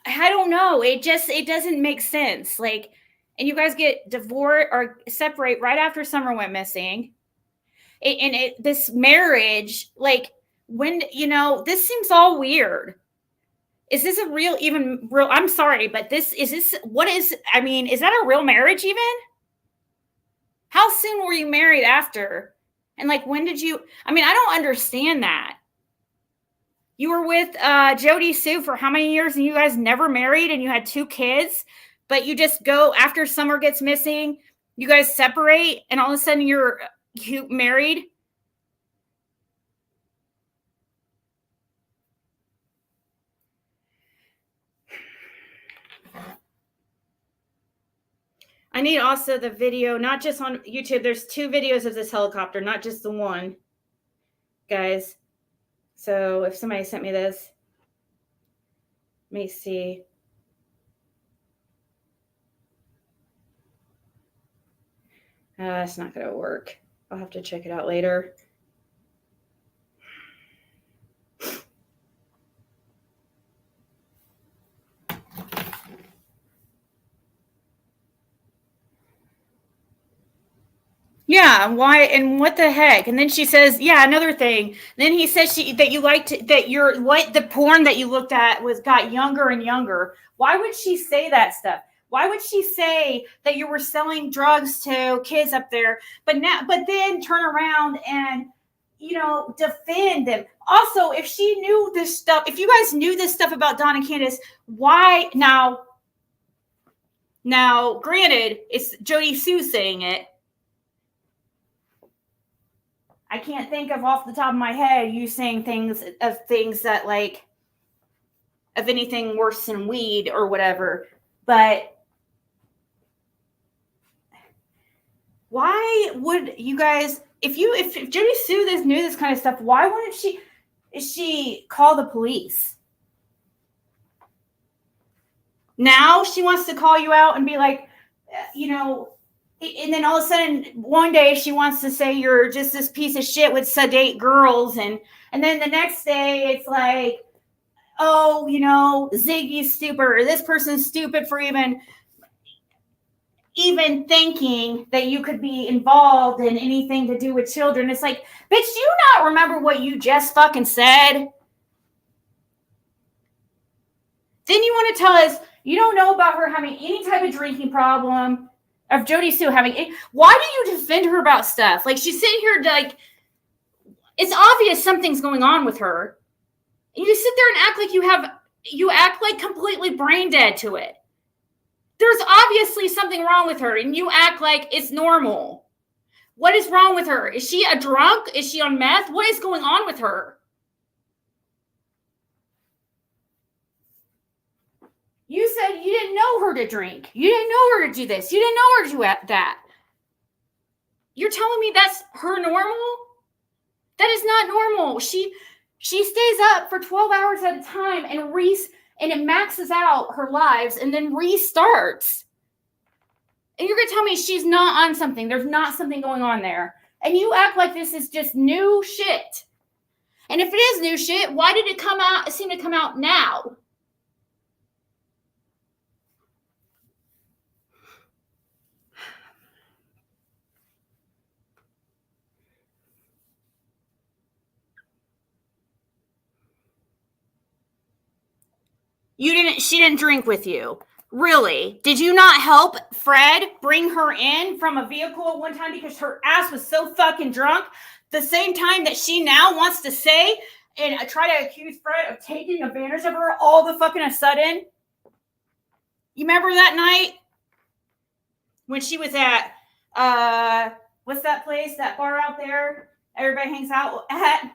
I don't know. It doesn't make sense. Like, and you guys get divorced or separate right after Summer went missing. This marriage, like, when, this seems all weird. Is this a real, I'm sorry, but is that a real marriage even? How soon were you married after? And like, when did you, I don't understand that. You were with Jody Sue for how many years and you guys never married and you had 2 kids, but you just go after Summer gets missing, you guys separate and all of a sudden you married? I need also the video, not just on YouTube. There's 2 videos of this helicopter, not just the one, guys. So if somebody sent me this, let me see. It's not going to work. I'll have to check it out later. Yeah, why and what the heck? And then she says, yeah, another thing. Then he says the porn that you looked at got younger and younger. Why would she say that stuff? Why would she say that you were selling drugs to kids up there, but then turn around and defend them? Also, if she knew this stuff, if you guys knew this stuff about Dawn and Candace, why now? Granted, it's Jody Sue saying it. I can't think of off the top of my head you saying things that like of anything worse than weed or whatever. But why would you guys, if Jody Sue knew this kind of stuff, why wouldn't she call the police? Now she wants to call you out and be like, and then all of a sudden one day she wants to say you're just this piece of shit with sedate girls. And then the next day it's like, oh, Ziggy's stupid, or this person's stupid for even thinking that you could be involved in anything to do with children. It's like, bitch, do you not remember what you just fucking said? Then you want to tell us you don't know about her having any type of drinking problem, of Jody Sue having it. Why do you defend her about stuff? Like, she's sitting here like, it's obvious something's going on with her. And you sit there and act like you act like completely brain dead to it. There's obviously something wrong with her and you act like it's normal. What is wrong with her? Is she a drunk? Is she on meth? What is going on with her? You said you didn't know her to drink. You didn't know her to do this. You didn't know her to do that. You're telling me that's her normal? That is not normal. She stays up for 12 hours at a time and it maxes out her lives and then restarts. And you're going to tell me she's not on something. There's not something going on there. And you act like this is just new shit. And if it is new shit, why did it seem to come out now? She didn't drink with you. Really? Did you not help Fred bring her in from a vehicle at one time because her ass was so fucking drunk? The same time that she now wants to say and try to accuse Fred of taking advantage of her all the fucking a sudden? You remember that night when she was at, what's that place, that bar out there everybody hangs out at?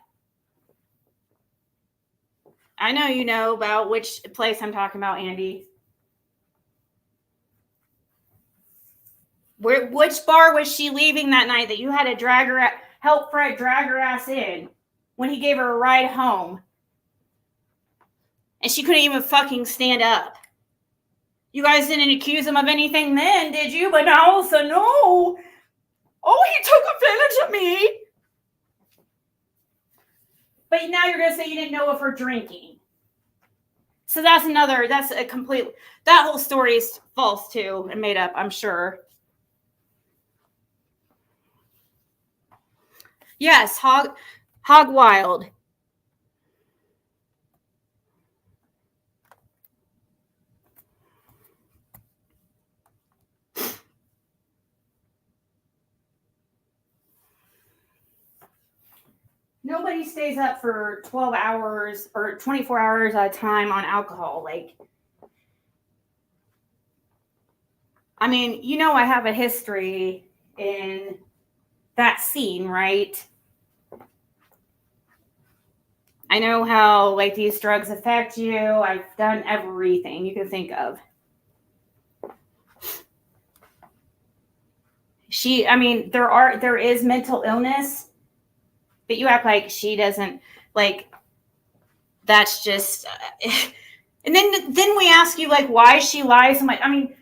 I know you know about which place I'm talking about, Andy. Which bar was she leaving that night that you had to help Fred drag her ass in when he gave her a ride home? And she couldn't even fucking stand up. You guys didn't accuse him of anything then, did you? But now all of a sudden, no. Oh, he took advantage of me. But now you're going to say you didn't know of her drinking. So that's a complete, that whole story is false too and made up, I'm sure. Yes, Hog Wild. Nobody stays up for 12 hours or 24 hours at a time on alcohol. Like, I mean, you know, I have a history in that scene, right? I know how, like, these drugs affect you. I've done everything you can think of. There is mental illness, but you act like she doesn't, like, that's just, and then we ask you, like, why she lies so much. I mean,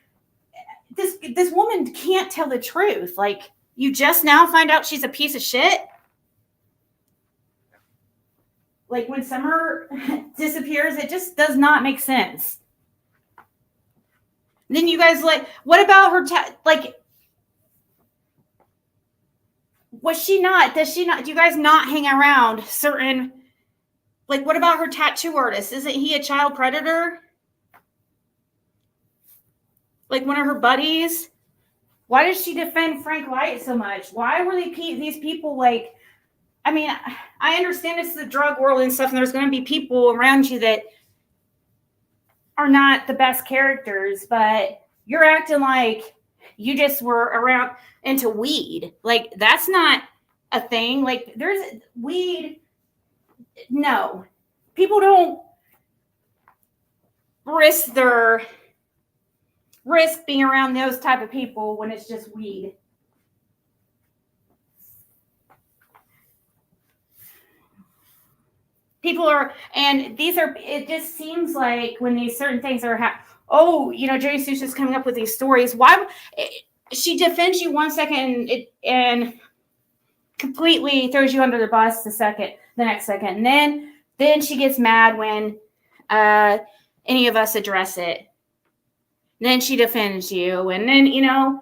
this woman can't tell the truth. Like, you just now find out she's a piece of shit. Like, when Summer disappears, it just does not make sense. And then you guys, like, what about her, does she not, do you guys not hang around certain, like, what about her tattoo artist? Isn't he a child predator? Like, one of her buddies? Why does she defend Frank White so much? Why were these people, like, I mean, I understand it's the drug world and stuff, and there's going to be people around you that are not the best characters, but you're acting like you just were around into weed. Like, that's not a thing. Like, there's weed. No. People don't risk being around those type of people when it's just weed. People are, and these are, it just seems like when these certain things are happening, oh, you know, Jerry Sush is coming up with these stories. Why? She defends you 1 second and completely throws you under the bus the next second. And then she gets mad when any of us address it. And then she defends you. And then, you know,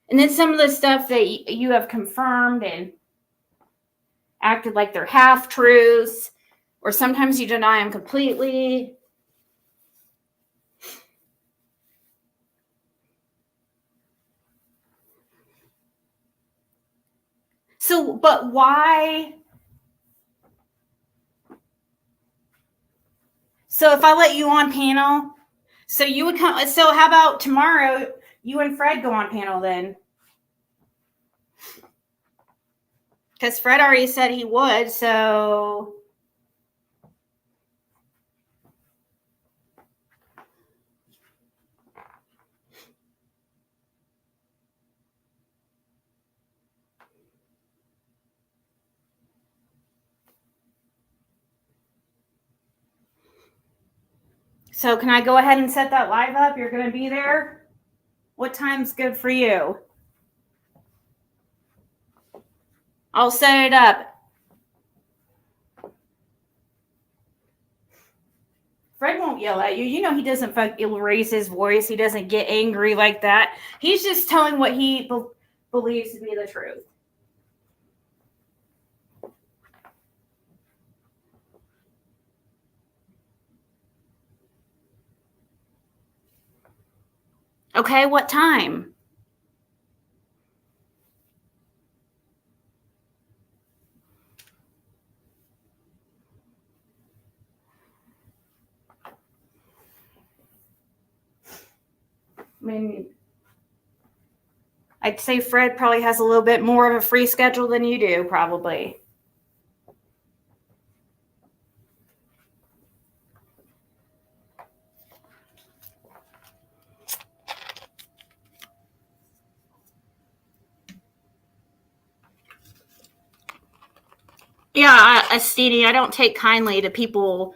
and then some of the stuff that you have confirmed and acted like they're half-truths, or sometimes you deny them completely. So, but why? So if I let you on panel, so you would come, so how about tomorrow you and Fred go on panel then? Because Fred already said he would, so. So can I go ahead and set that live up? You're going to be there? What time's good for you? I'll set it up. Fred won't yell at you. You know he doesn't raise his voice. He doesn't get angry like that. He's just telling what he believes to be the truth. Okay, what time? I mean, I'd say Fred probably has a little bit more of a free schedule than you do, probably. Yeah, Stevie, I don't take kindly to people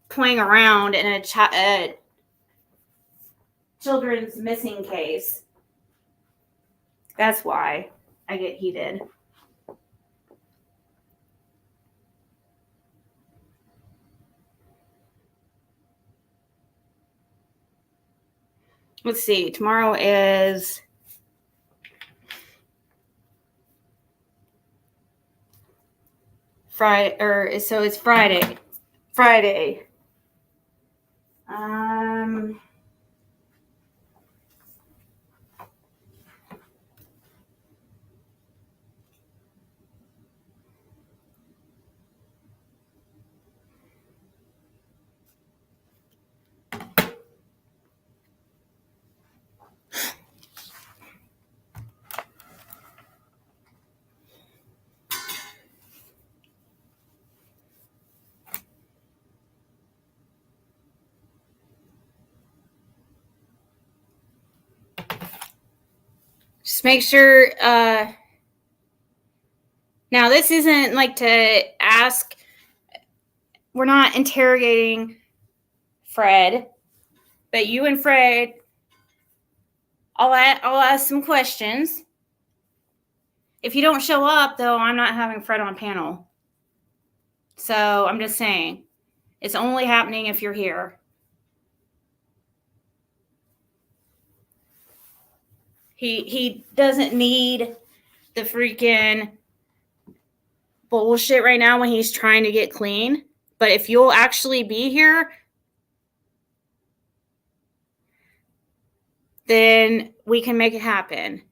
playing around in a children's missing case. That's why I get heated. Let's see. Tomorrow is Friday, so it's Friday. Friday. Just make sure, now this isn't like to ask, we're not interrogating Fred, but you and Fred, I'll ask some questions. If you don't show up, though, I'm not having Fred on panel. So I'm just saying, it's only happening if you're here. He doesn't need the freaking bullshit right now when he's trying to get clean. But if you'll actually be here, then we can make it happen.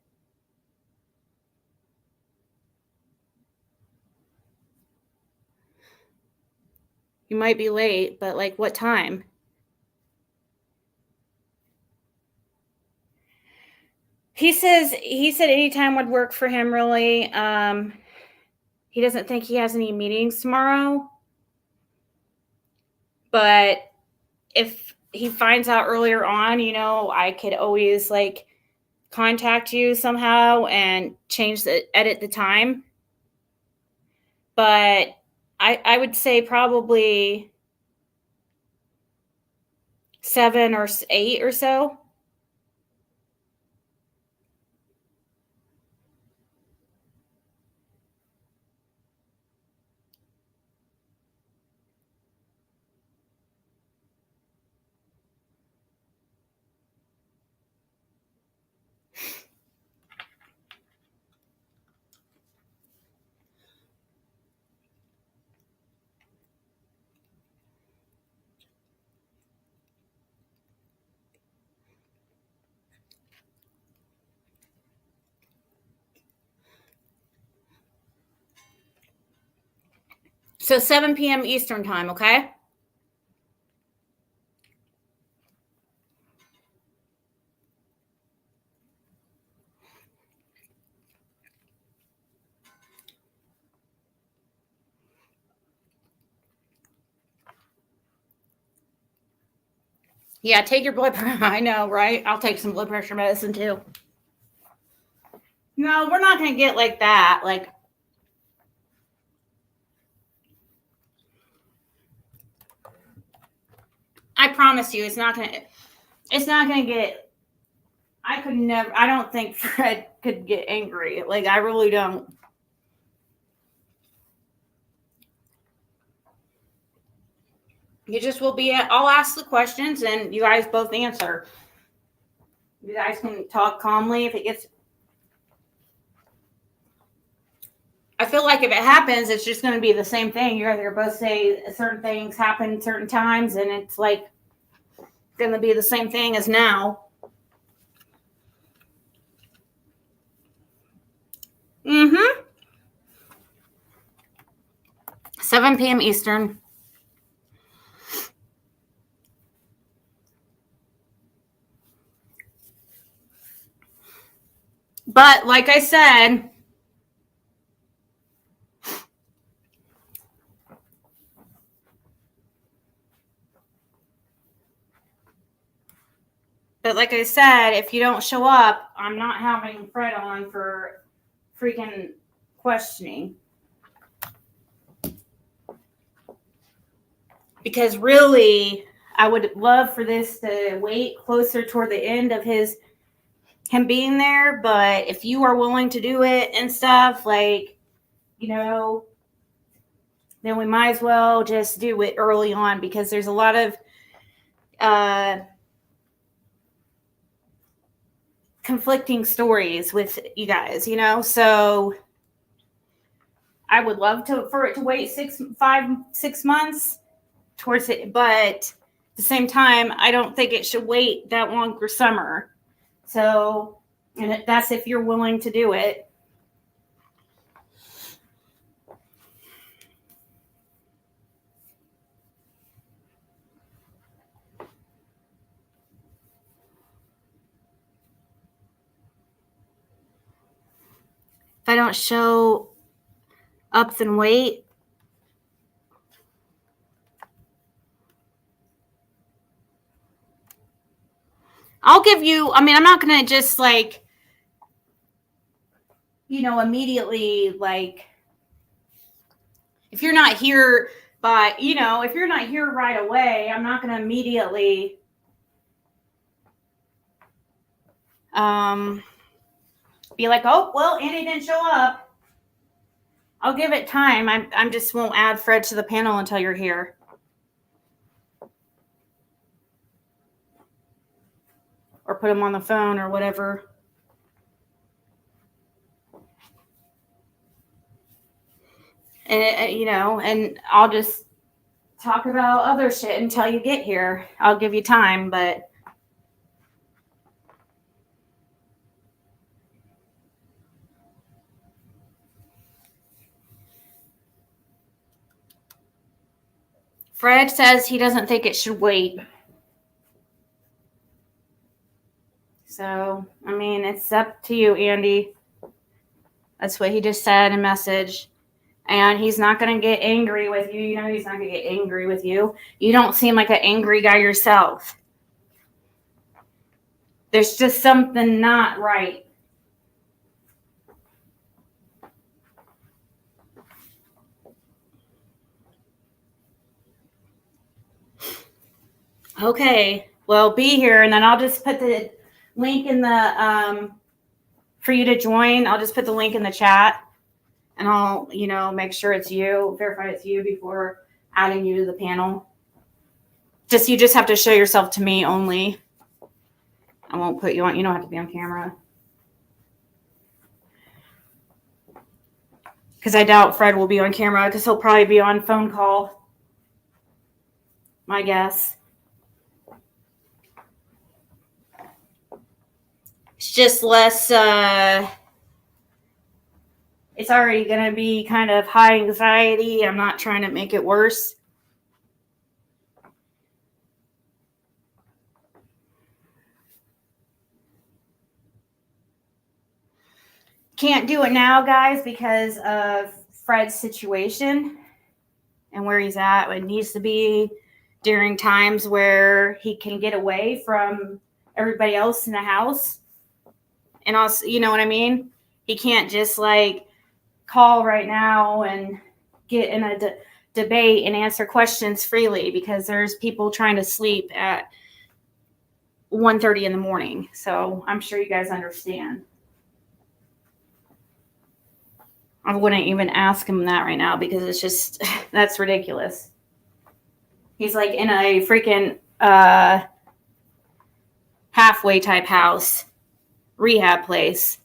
You might be late, but like what time? He said any time would work for him, really. He doesn't think he has any meetings tomorrow. But if he finds out earlier on, I could always like contact you somehow and edit the time. But I would say probably 7 or 8 or so. So 7 p.m. Eastern time, okay? Yeah, take your blood pressure. I know, right? I'll take some blood pressure medicine too. No, we're not going to get like that. Like, I promise you, it's not going to get, I don't think Fred could get angry. Like, I really don't. You just will be, I'll ask the questions and you guys both answer. You guys can talk calmly if it gets, I feel like if it happens, it's just going to be the same thing. You guys are both say certain things happen certain times and it's like going to be the same thing as now. 7 p.m. Eastern. But like I said, if you don't show up, I'm not having Fred on for freaking questioning. because really, I would love for this to wait closer toward the end of him being there. But if you are willing to do it and stuff, like, you know, then we might as well just do it early on, because there's a lot of conflicting stories with you guys, you know. So I would love for it to wait 6 months towards it, but at the same time, I don't think it should wait that long for summer. So, and that's if you're willing to do it. If I don't show up, then wait. I'll give you, I mean, I'm not going to just like, you know, immediately, like, if you're not here by, you know, if you're not here right away, I'm not going to immediately be like, oh, well, Annie didn't show up. I'll give it time. I'm just won't add Fred to the panel until you're here. Or put him on the phone or whatever. And, you know, and I'll just talk about other shit until you get here. I'll give you time, but Fred says he doesn't think it should wait. So, I mean, it's up to you, Andy. That's what he just said in a message. And he's not going to get angry with you. You know, he's not going to get angry with you. You don't seem like an angry guy yourself. There's just something not right. Okay, well, be here, and then I'll just put the link in the, for you to join. I'll just put the link in the chat, and I'll, you know, make sure it's you, verify it's you before adding you to the panel. You just have to show yourself to me only. I won't put you on, you don't have to be on camera. Because I doubt Fred will be on camera, because he'll probably be on phone call. My guess. It's just less, it's already going to be kind of high anxiety. I'm not trying to make it worse. Can't do it now, guys, because of Fred's situation and where he's at. It needs to be during times where he can get away from everybody else in the house. And also, you know what I mean? He can't just like call right now and get in a debate and answer questions freely, because there's people trying to sleep at 1:30 in the morning. So I'm sure you guys understand. I wouldn't even ask him that right now, because it's just, that's ridiculous. He's like in a freaking halfway type house, rehab place.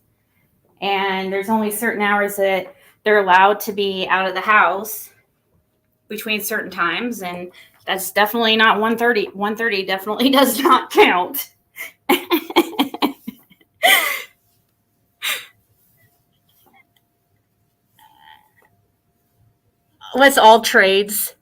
And there's only certain hours that they're allowed to be out of the house between certain times. And that's definitely not 1:30. 1:30 definitely does not count. Let's all trades.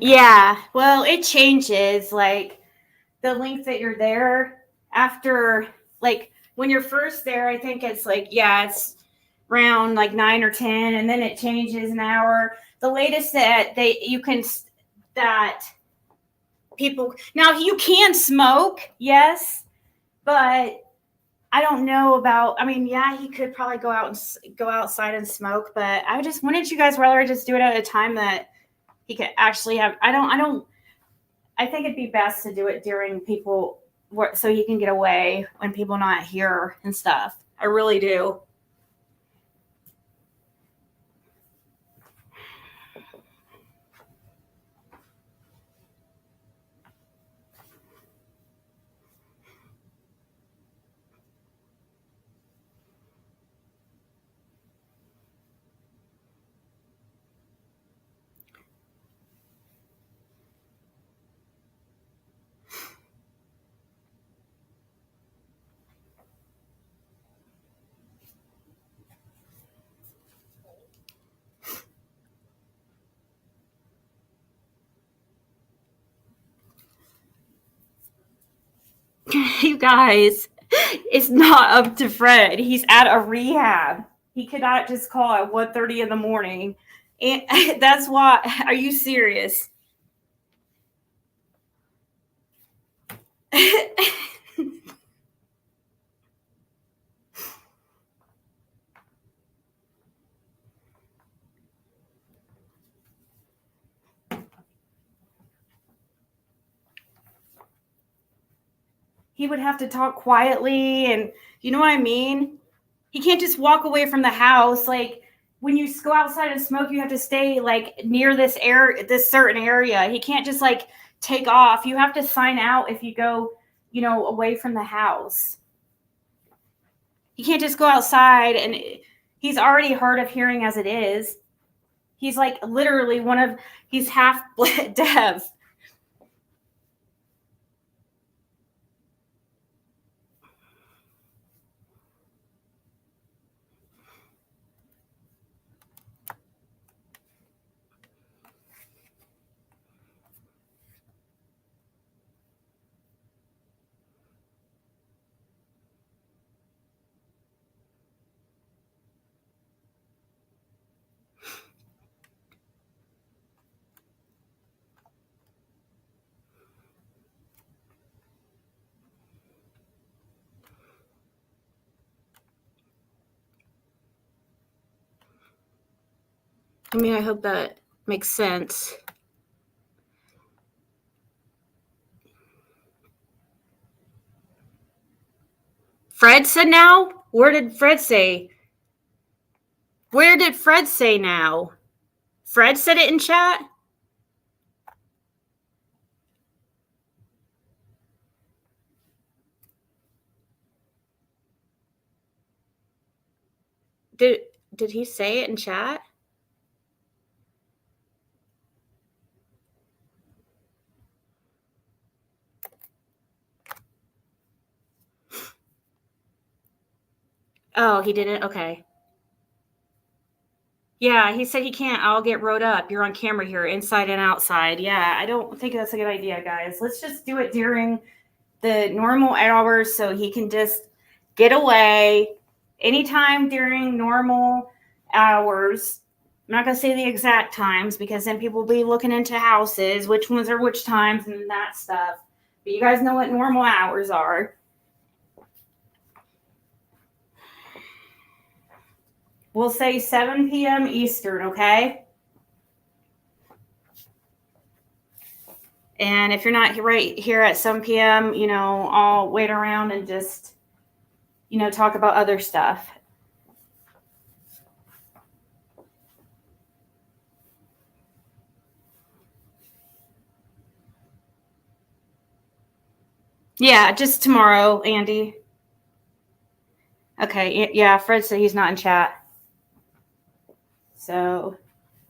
Yeah, well, it changes. Like the length that you're there, after, like, when you're first there, I think it's like, yeah, it's around like 9 or 10, and then it changes an hour. The latest that that people, now you can smoke, yes, but I don't know about, I mean, yeah, he could probably go outside and smoke, but wouldn't you guys rather just do it at a time that he could actually have, I think it'd be best to do it during people, so he can get away when people are not here and stuff. I really do. You guys, it's not up to Fred. He's at a rehab. He could not just call at 1:30 in the morning. And that's why, are you serious? He would have to talk quietly, and you know what I mean? He can't just walk away from the house. Like, when you go outside and smoke, you have to stay like near this certain area. He can't just like take off. You have to sign out if you go, away from the house. You can't just go outside, and he's already hard of hearing as it is. He's like literally he's half deaf. I mean, I hope that makes sense. Fred said now? Where did Fred say? Where did Fred say now? Fred said it in chat? Did he say it in chat? Oh, he didn't? Okay. Yeah, he said he can't. I'll get wrote up. You're on camera here, inside and outside. Yeah, I don't think that's a good idea, guys. Let's just do it during the normal hours so he can just get away anytime during normal hours. I'm not going to say the exact times because then people will be looking into houses, which ones are which times and that stuff. But you guys know what normal hours are. We'll say 7 p.m. Eastern, okay? And if you're not right here at 7 p.m., I'll wait around and just, talk about other stuff. Yeah, just tomorrow, Andy. Okay, yeah, Fred said he's not in chat. So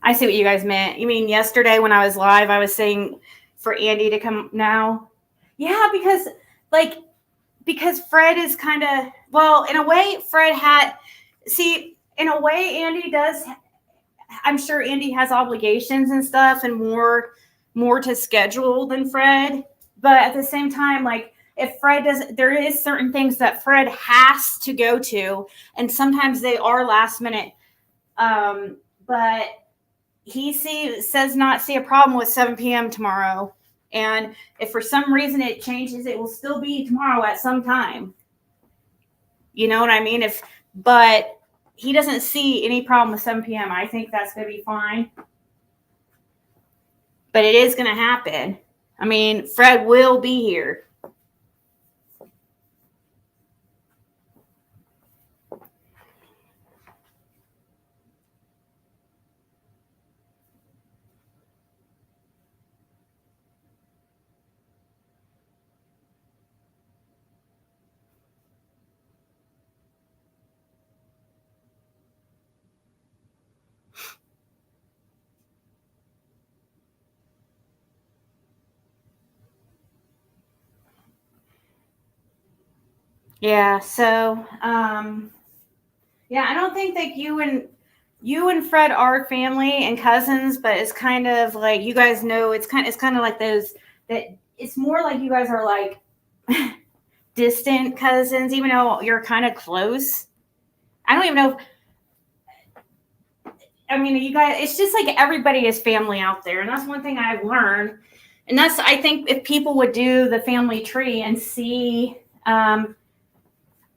I see what you guys meant. You mean yesterday when I was live, I was saying for Andy to come now? Yeah, because Fred is kind of, well, in a way, in a way, Andy does, I'm sure Andy has obligations and stuff and more to schedule than Fred. But at the same time, if Fred doesn't, there is certain things that Fred has to go to, and sometimes they are last minute. But he says not see a problem with 7 p.m. tomorrow. And if for some reason it changes, it will still be tomorrow at some time. You know what I mean? But he doesn't see any problem with 7 p.m. I think that's going to be fine. But it is going to happen. I mean, Fred will be here. Yeah, so yeah, I don't think that you and Fred are family and cousins, but it's kind of like you guys know it's kind of like those that it's more like you guys are like distant cousins, even though you're kind of close. I don't even know I mean, you guys, it's just like everybody is family out there, and that's one thing I've learned. And that's I think if people would do the family tree and see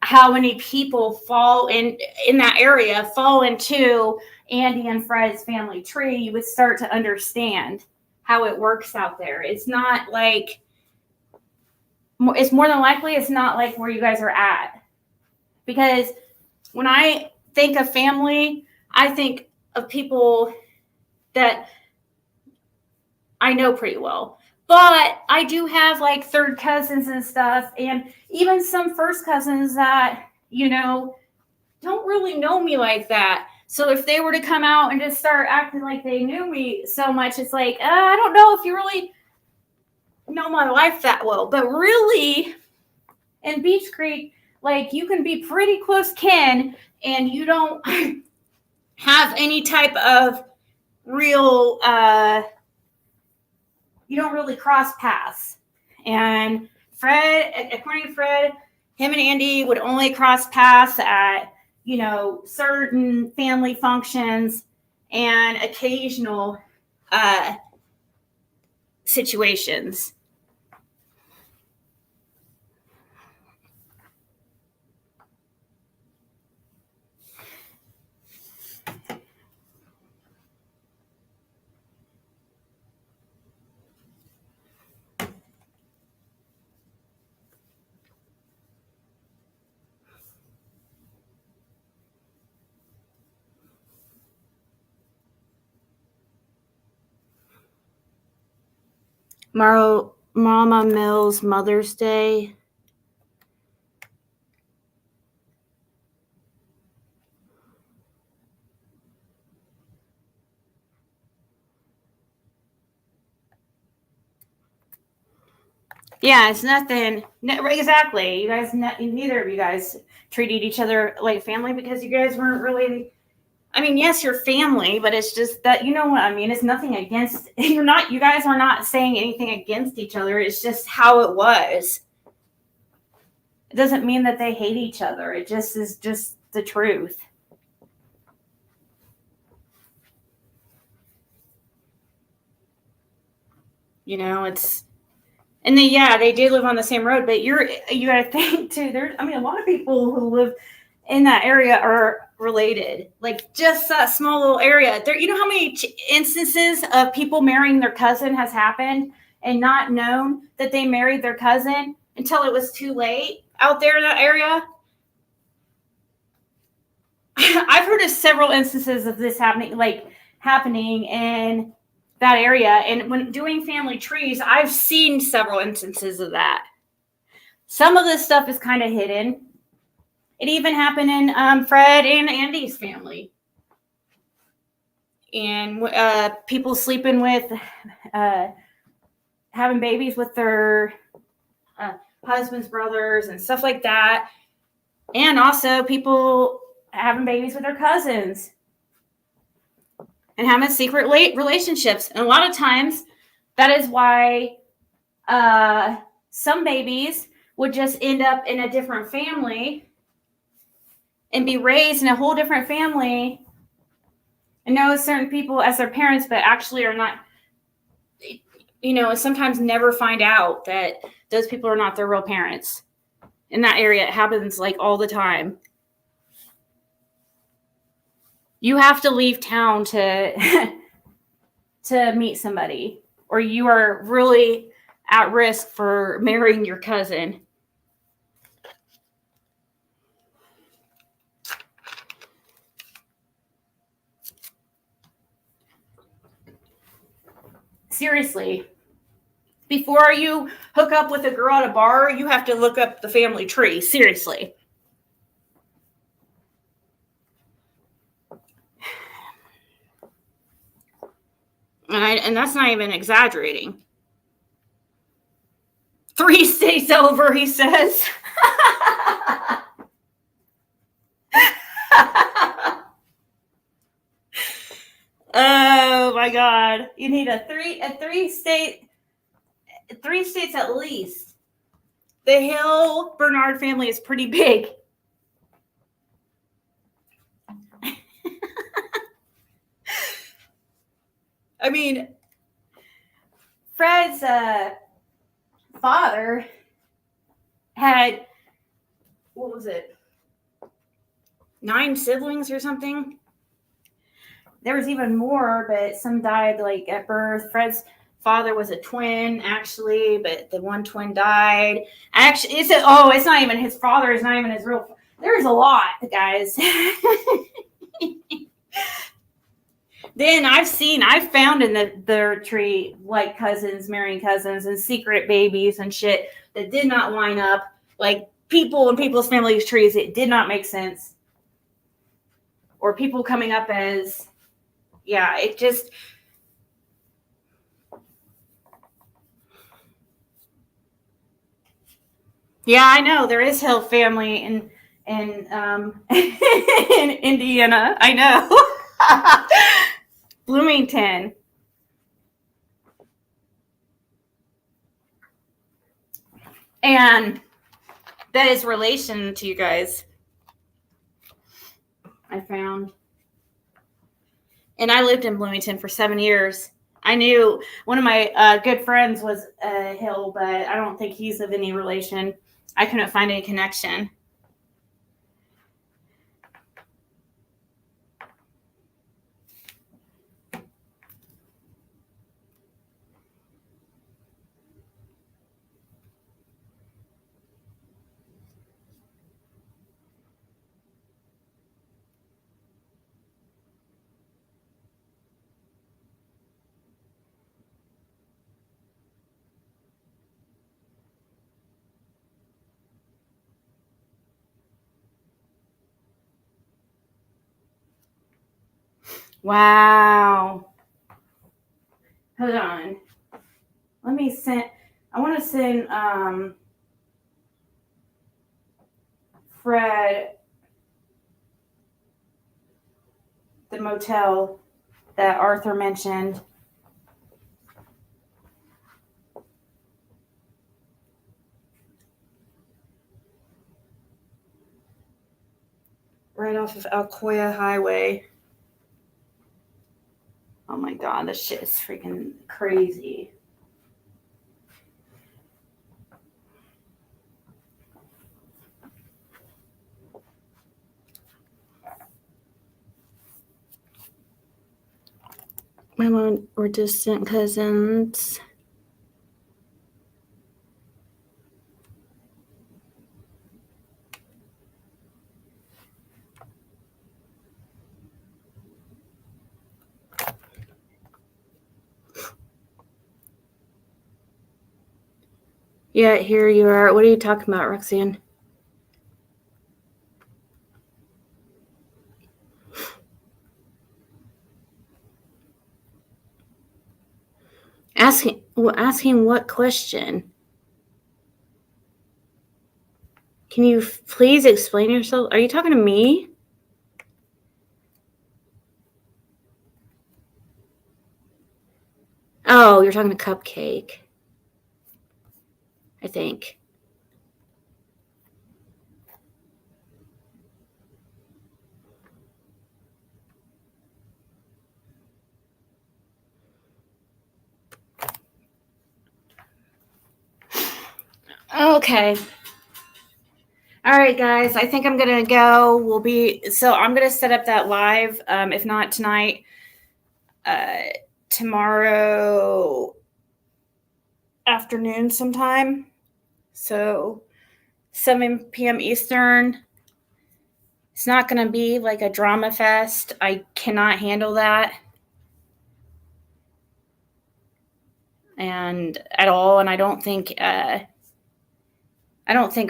how many people fall in that area fall into Andy and Fred's family tree, you would start to understand how it works out there. It's not like it's more than likely it's not like where you guys are at. Because when I think of family, I think of people that I know pretty well. But I do have like third cousins and stuff, and even some first cousins that, you know, don't really know me like that. So if they were to come out and just start acting like they knew me so much, it's like, I don't know if you really know my life that well. But really, in Beech Creek, like you can be pretty close kin and you don't have any type of real you don't really cross paths. And Fred, according to Fred, him and Andy would only cross paths at, you know, certain family functions and occasional situations. Mama Mills Mother's Day. Yeah, it's nothing. Exactly. You guys, neither of you guys treated each other like family because you guys weren't really. I mean, yes, you're family, but it's just that, you know what I mean? It's nothing against, you guys are not saying anything against each other. It's just how it was. It doesn't mean that they hate each other. It just is just the truth. You know, and they did live on the same road, but you got to think too, a lot of people who live in that area are related, like just that small little area there. You know how many instances of people marrying their cousin has happened and not known that they married their cousin until it was too late out there in that area? I've heard of several instances of this happening in that area. And when doing family trees, I've seen several instances of that. Some of this stuff is kind of hidden. It even happened in Fred and Andy's family. And people sleeping with, having babies with their husbands, brothers, and stuff like that. And also people having babies with their cousins. And having secret relationships. And a lot of times, that is why some babies would just end up in a different family and be raised in a whole different family and know certain people as their parents, but actually are not, and sometimes never find out that those people are not their real parents. In that area, it happens like all the time. You have to leave town to to meet somebody, or you are really at risk for marrying your cousin. Seriously. Before you hook up with a girl at a bar, you have to look up the family tree. Seriously. And that's not even exaggerating. 3 states over, he says. Oh my God. You need a three states at least. The Hill Bernard family is pretty big. I mean, Fred's father had, 9 siblings or something? There was even more, but some died like at birth. Fred's father was a twin, actually, but the one twin died. Actually, it's not even his father. It's not even his real. There's a lot, guys. Then I've found in their tree like cousins marrying cousins and secret babies and shit that did not line up. Like people in people's families' trees, it did not make sense. Or people coming up as, it just. Yeah, I know there is Hill family in in Indiana. I know. Bloomington. And that is relation to you guys. I found. And I lived in Bloomington for 7 years. I knew one of my good friends was Hill, but I don't think he's of any relation. I couldn't find any connection. Wow. Hold on. I want to send Fred the motel that Arthur mentioned. Right off of Alcoya Highway. Oh my God, this shit is freaking crazy. My mom were distant cousins. Yeah, here you are. What are you talking about, Roxanne? Asking what question? Can you please explain yourself? Are you talking to me? Oh, you're talking to Cupcake. I think. Okay. All right, guys. I think I'm gonna go. I'm gonna set up that live. If not tonight, tomorrow afternoon sometime. So 7 p.m. Eastern. It's not gonna be like a drama fest. I cannot handle that. And at all. And I don't think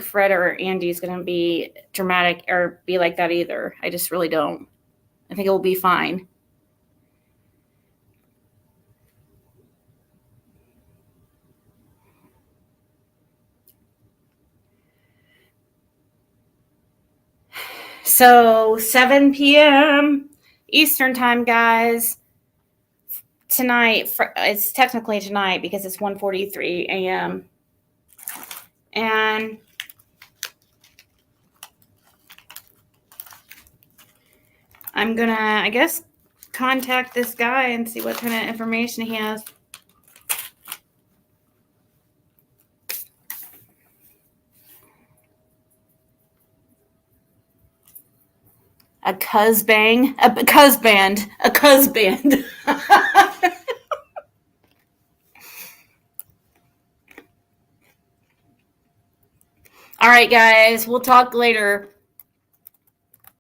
Fred or Andy is going to be dramatic or be like that either. I just really don't. I think it will be fine. So 7 p.m. Eastern time, guys. Tonight, it's technically tonight because it's 1:43 a.m. And I'm gonna, I guess, contact this guy and see what kind of information he has. A cuzband. All right, guys, we'll talk later.